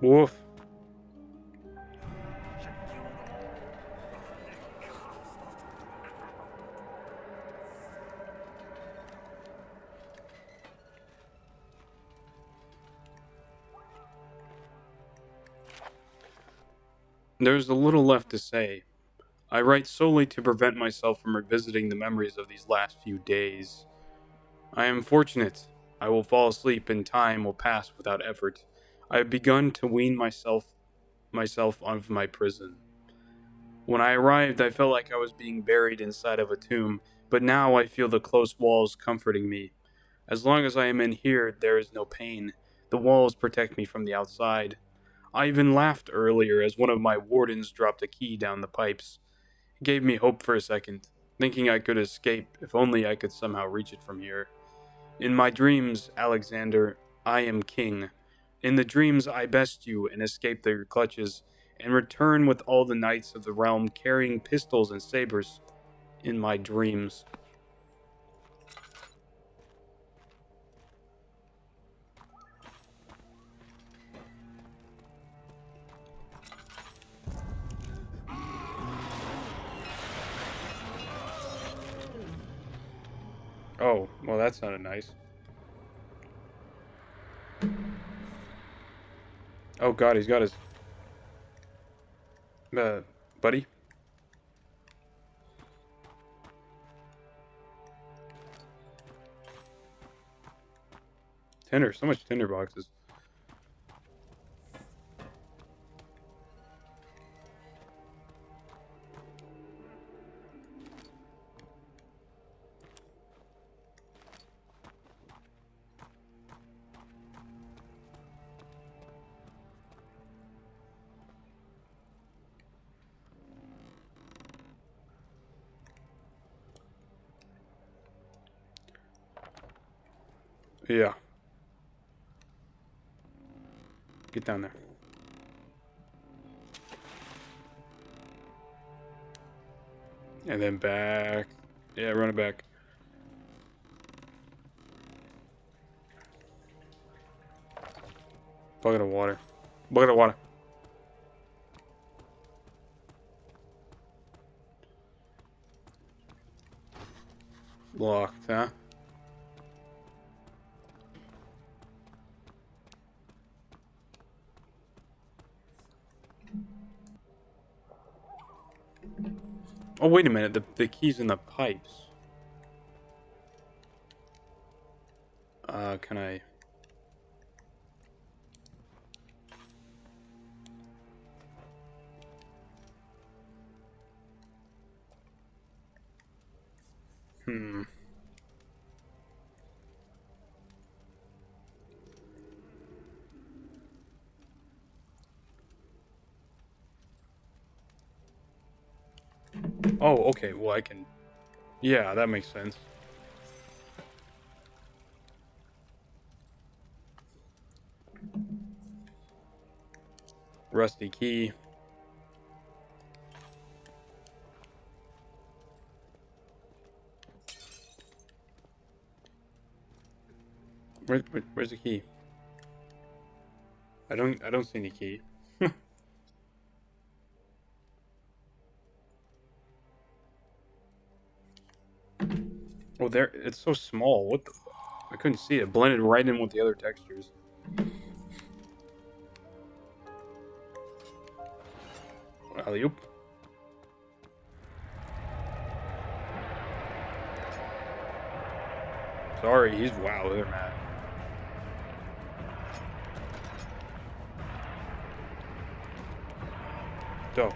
Woof. There's a little left to say. I write solely to prevent myself from revisiting the memories of these last few days. I am fortunate. I will fall asleep and time will pass without effort. I have begun to wean myself of my prison. When I arrived, I felt like I was being buried inside of a tomb, but now I feel the close walls comforting me. As long as I am in here, there is no pain. The walls protect me from the outside. I even laughed earlier as one of my wardens dropped a key down the pipes. It gave me hope for a second, thinking I could escape if only I could somehow reach it from here. In my dreams, Alexander, I am king. In the dreams, I best you and escape their clutches, and return with all the knights of the realm carrying pistols and sabers. In my dreams. Oh, well, that sounded nice. Oh god, he's got his... buddy? Tinder, so much Tinder boxes. Yeah. Get down there. And then back. Yeah, run it back. Bucket of water. Bucket of water. Locked, huh? Oh, wait a minute. The key's in the pipes. Can I... Hmm. Oh, okay. Well, I can... Yeah, that makes sense. Rusty key. Where's the key? I don't see any key. Oh, there, it's so small. What the fuck? I couldn't see it. Blended right in with the other textures. Alley-oop. Sorry, he's wow, they're mad. Go.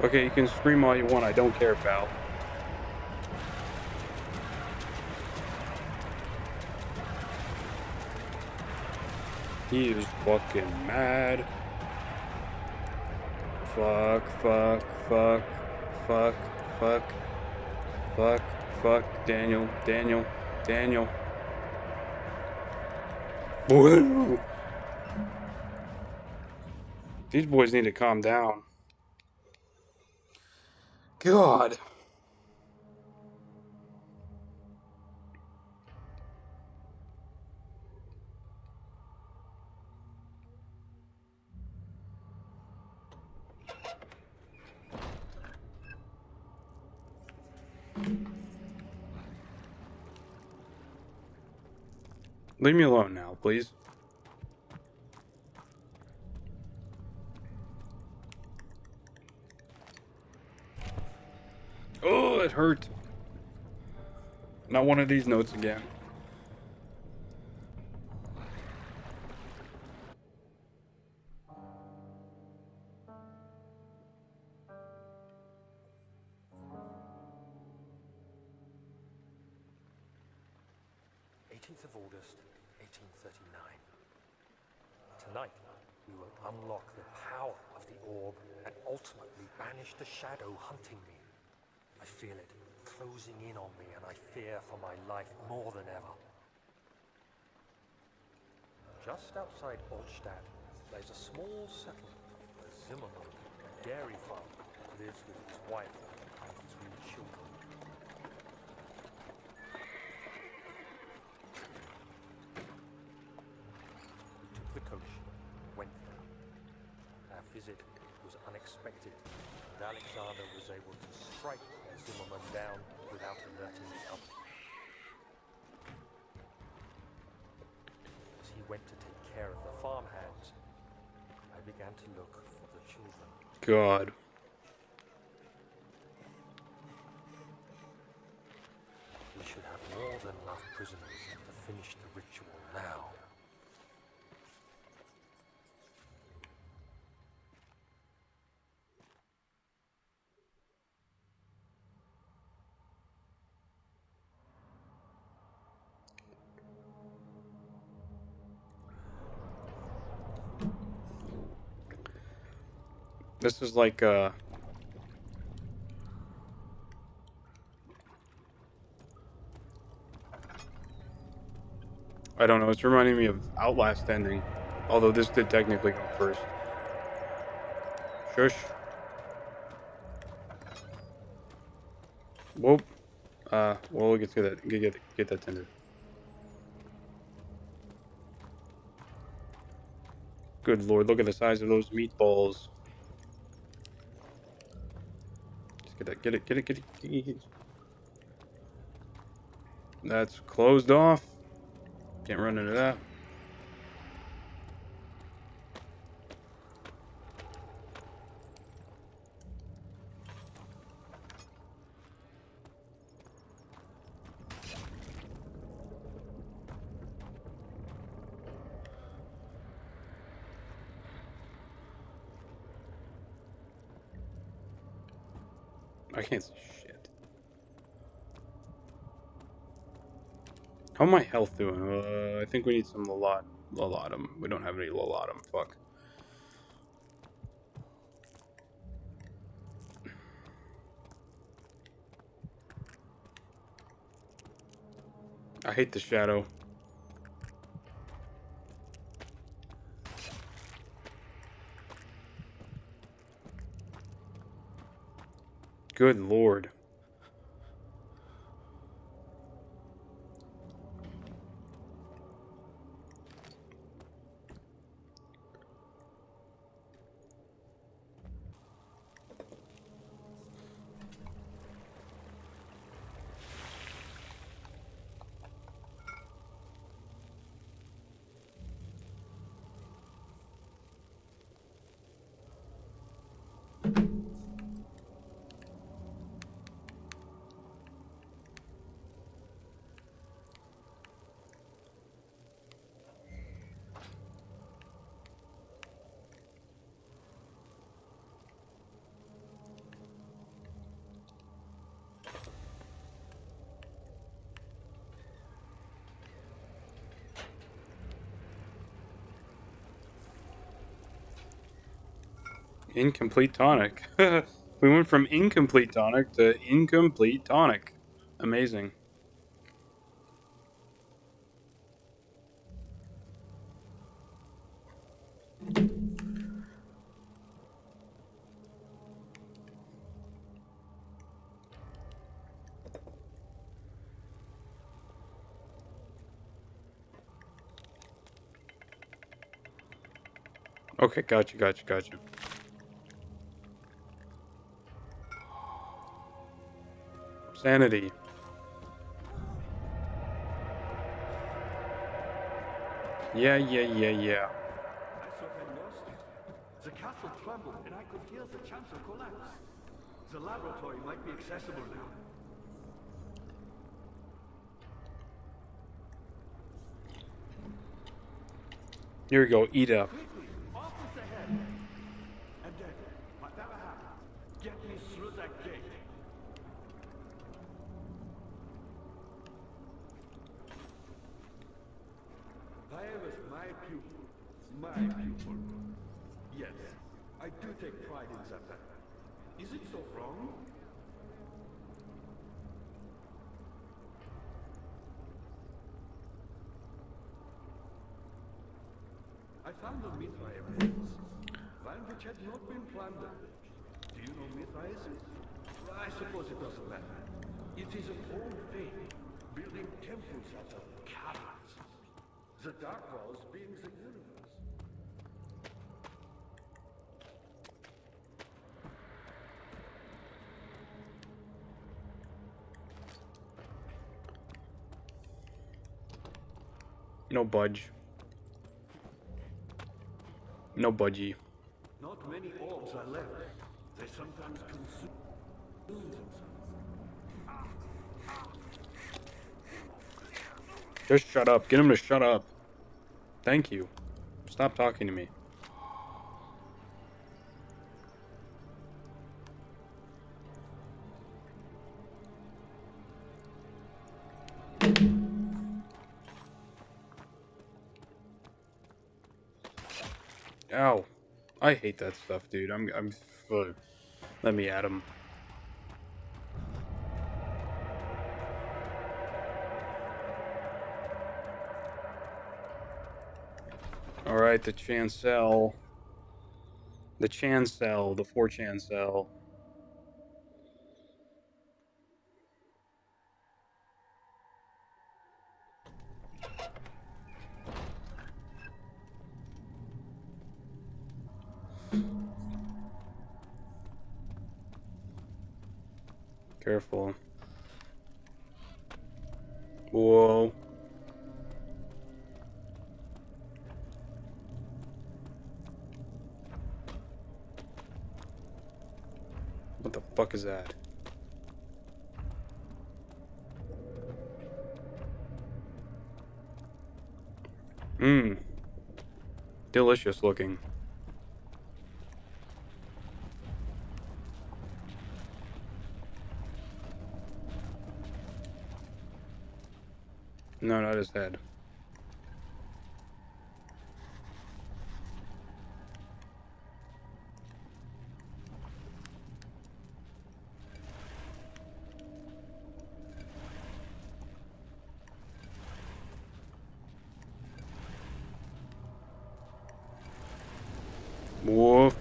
Okay, you can scream all you want, I don't care, pal. He is fucking mad. Fuck, fuck, fuck, fuck, fuck, fuck, fuck, Daniel, Daniel, Daniel. Woo! These boys need to calm down. God. Leave me alone now, please. Oh, it hurt. Not one of these notes again. Of August, 1839. Tonight, we will unlock the power of the orb and ultimately banish the shadow hunting me. I feel it closing in on me, and I fear for my life more than ever. Just outside Altstadt lies a small settlement where Zimmerman, a dairy farmer, lives with his wife and 3 children. The coach went there. Our visit was unexpected, and Alexander was able to strike Zimmerman down without alerting the others. As he went to take care of the farmhands, I began to look for the children. God. We should have more than enough prisoners to finish the ritual now. This is like, I don't know, it's reminding me of Outlast ending. Although this did technically come first. Shush. Whoop. Well, we'll get to that. Get that tender. Good lord, look at the size of those meatballs. Just get that. Get it. That's closed off. Can't run into that. I can't see shit. How my health doing? I think we need some lalatum. We don't have any lalatum. Fuck. I hate the shadow. Good lord. Incomplete tonic. We went from incomplete tonic to incomplete tonic. Amazing. Okay, gotcha. Sanity. Yeah. I thought I lost you. The castle trembled and I could hear the chancel collapse. The laboratory might be accessible now. Here we go. Eat up. Quickly, office ahead. And then, whatever happens, get me through that gate. Virus, my pupil. My pupil. Yes, I do take pride in that fact. Is it so wrong? I found the Mithraeum hills, one which had not been plundered. Do you know Mithraism? I suppose it doesn't matter. It is an old faith, building temples out of caverns. The Dark Walls being the universe. No budge. No budgie. Not many orbs are left. They sometimes consume themselves. Just shut up. Get him to shut up. Thank you. Stop talking to me. Ow. I hate that stuff, dude. Ugh. Let me at him. Alright, the chancel. The chancel, the 4-chancel. Careful. Whoa. What the fuck is that? Mmm. Delicious looking. No, not his head. Woof.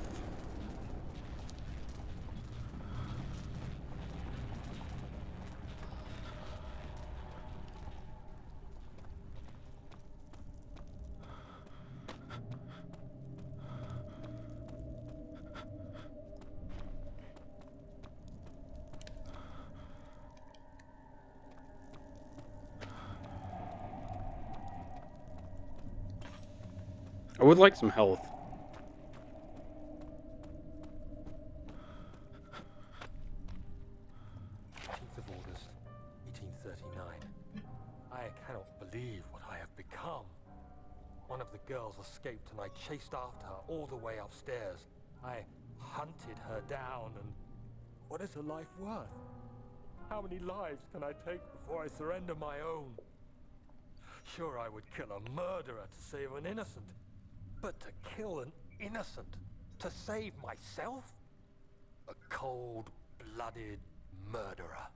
I would like some health. Of August, 1839. I cannot believe what I have become. One of the girls escaped and I chased after her all the way upstairs. I hunted her down and... What is a life worth? How many lives can I take before I surrender my own? Sure, I would kill a murderer to save an innocent. But to kill an innocent to save myself? A cold-blooded murderer.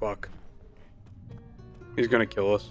Fuck. He's gonna kill us.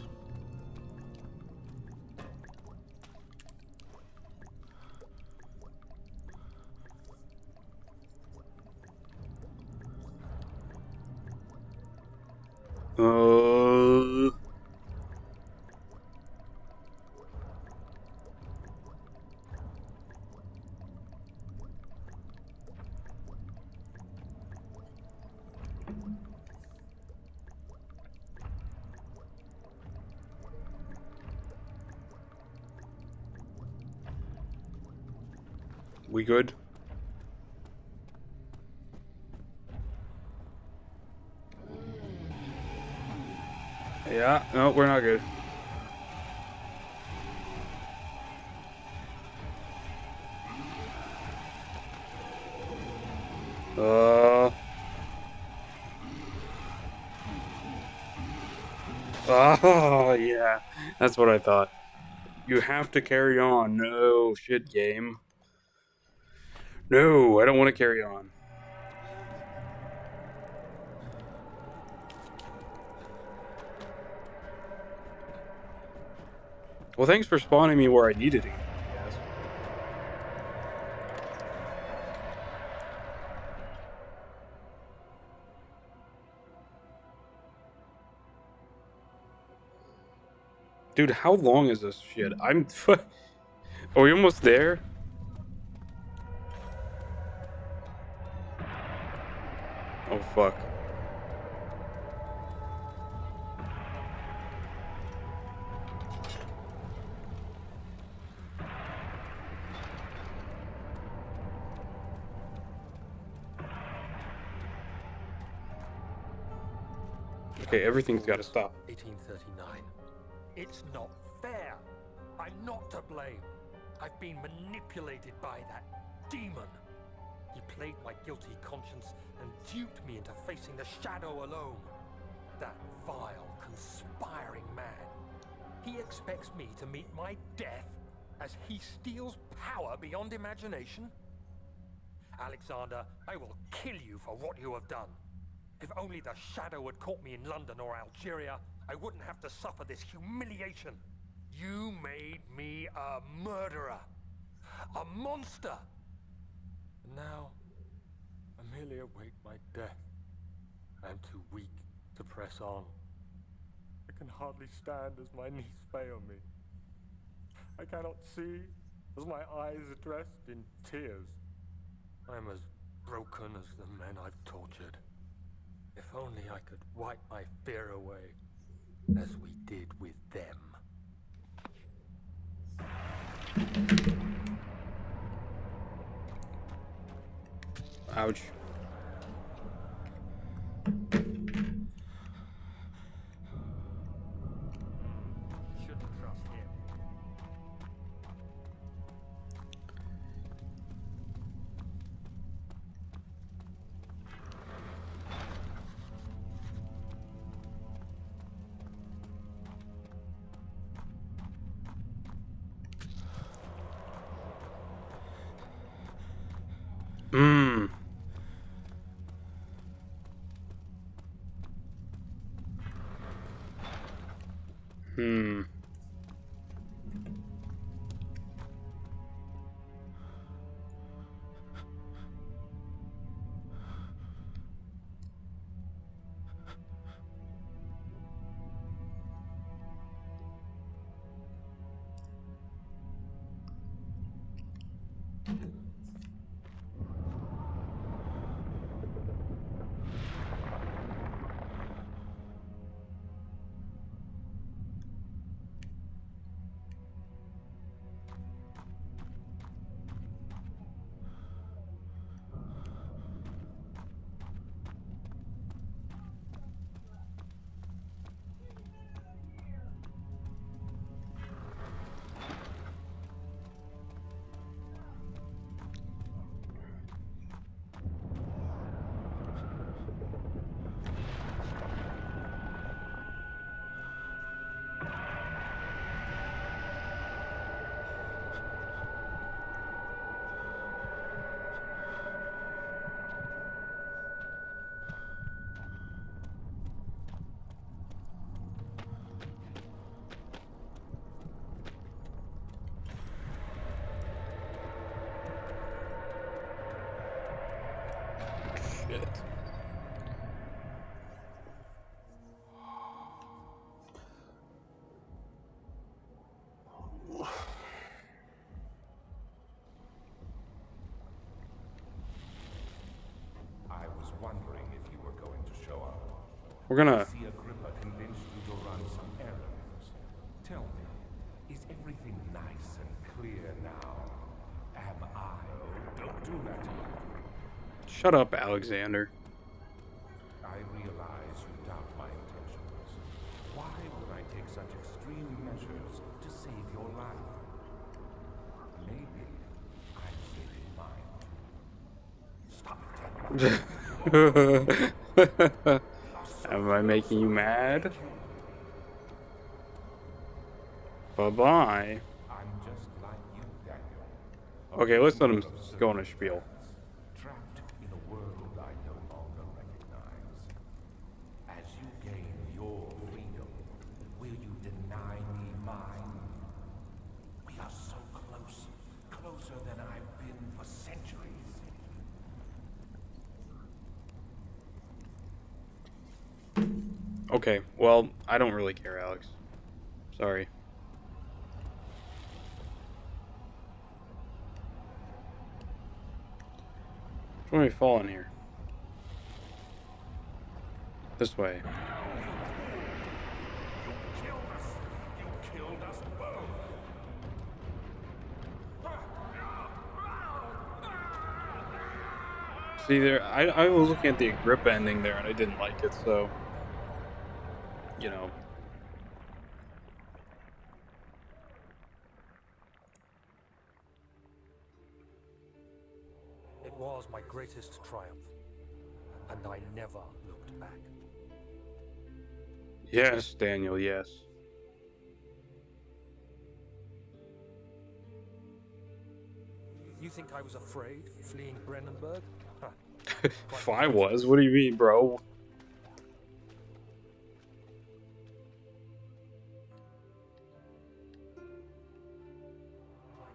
We good? Yeah, no, we're not good. Oh, yeah. That's what I thought. You have to carry on. No, shit, game. No, I don't want to carry on. Well, thanks for spawning me where I needed it. Yes. Dude, how long is this shit? Are we almost there? Oh, fuck. Okay, everything's got to stop. 1839. It's not fair. I'm not to blame. I've been manipulated by that demon. He played my guilty conscience and duped me into facing the shadow alone. That vile, conspiring man. He expects me to meet my death as he steals power beyond imagination? Alexander, I will kill you for what you have done. If only the shadow had caught me in London or Algeria, I wouldn't have to suffer this humiliation. You made me a murderer. A monster. And now, I merely await my death. I am too weak to press on. I can hardly stand as my knees fail me. I cannot see as my eyes are dressed in tears. I am as broken as the men I've tortured. If only I could wipe my fear away, as we did with them. Ouch. Shouldn't trust him. Mmm. Hmm. Shit. I was wondering if you were going to show up. We're gonna... See, Agrippa convinced you to run some errands. Tell me, is everything nice and clear now? Am I? Oh, don't do that to me. Shut up, Alexander. I realize you doubt my intentions. Why would I take such extreme measures to save your life? Maybe I'm saving mine. Stop it, Am I making you mad? Bye-bye. I'm just like you, Daniel. Okay, let's let him go on a spiel. Trapped in a world I no longer recognize. As you gain your freedom, will you deny me mine? We are so close, closer than I've been for centuries. Okay, well, I don't really care, Alex. Sorry. Which way do we fall in here? This way. You killed us both. See there, I was looking at the Agrippa ending there and I didn't like it, so you know. It was my greatest triumph, and I never looked back. Yes, Daniel, yes. You think I was afraid, fleeing Brennenburg? Huh. If I was, what do you mean, bro?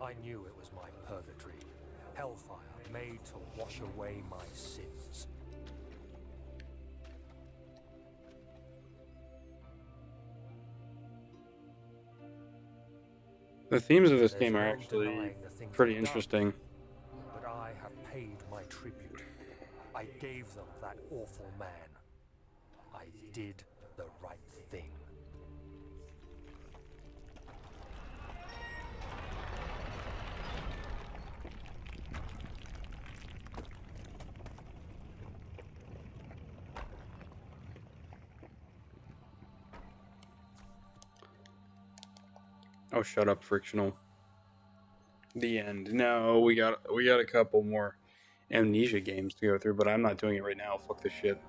I knew it was my purgatory, hellfire made to wash away my sins. The themes of this There's game are no actually denying the things pretty I've done, interesting. but I have paid my tribute. I gave them that awful man. I did the right thing. Oh, shut up, Frictional. The end. No, we got a couple more Amnesia games to go through, but I'm not doing it right now. Fuck this shit.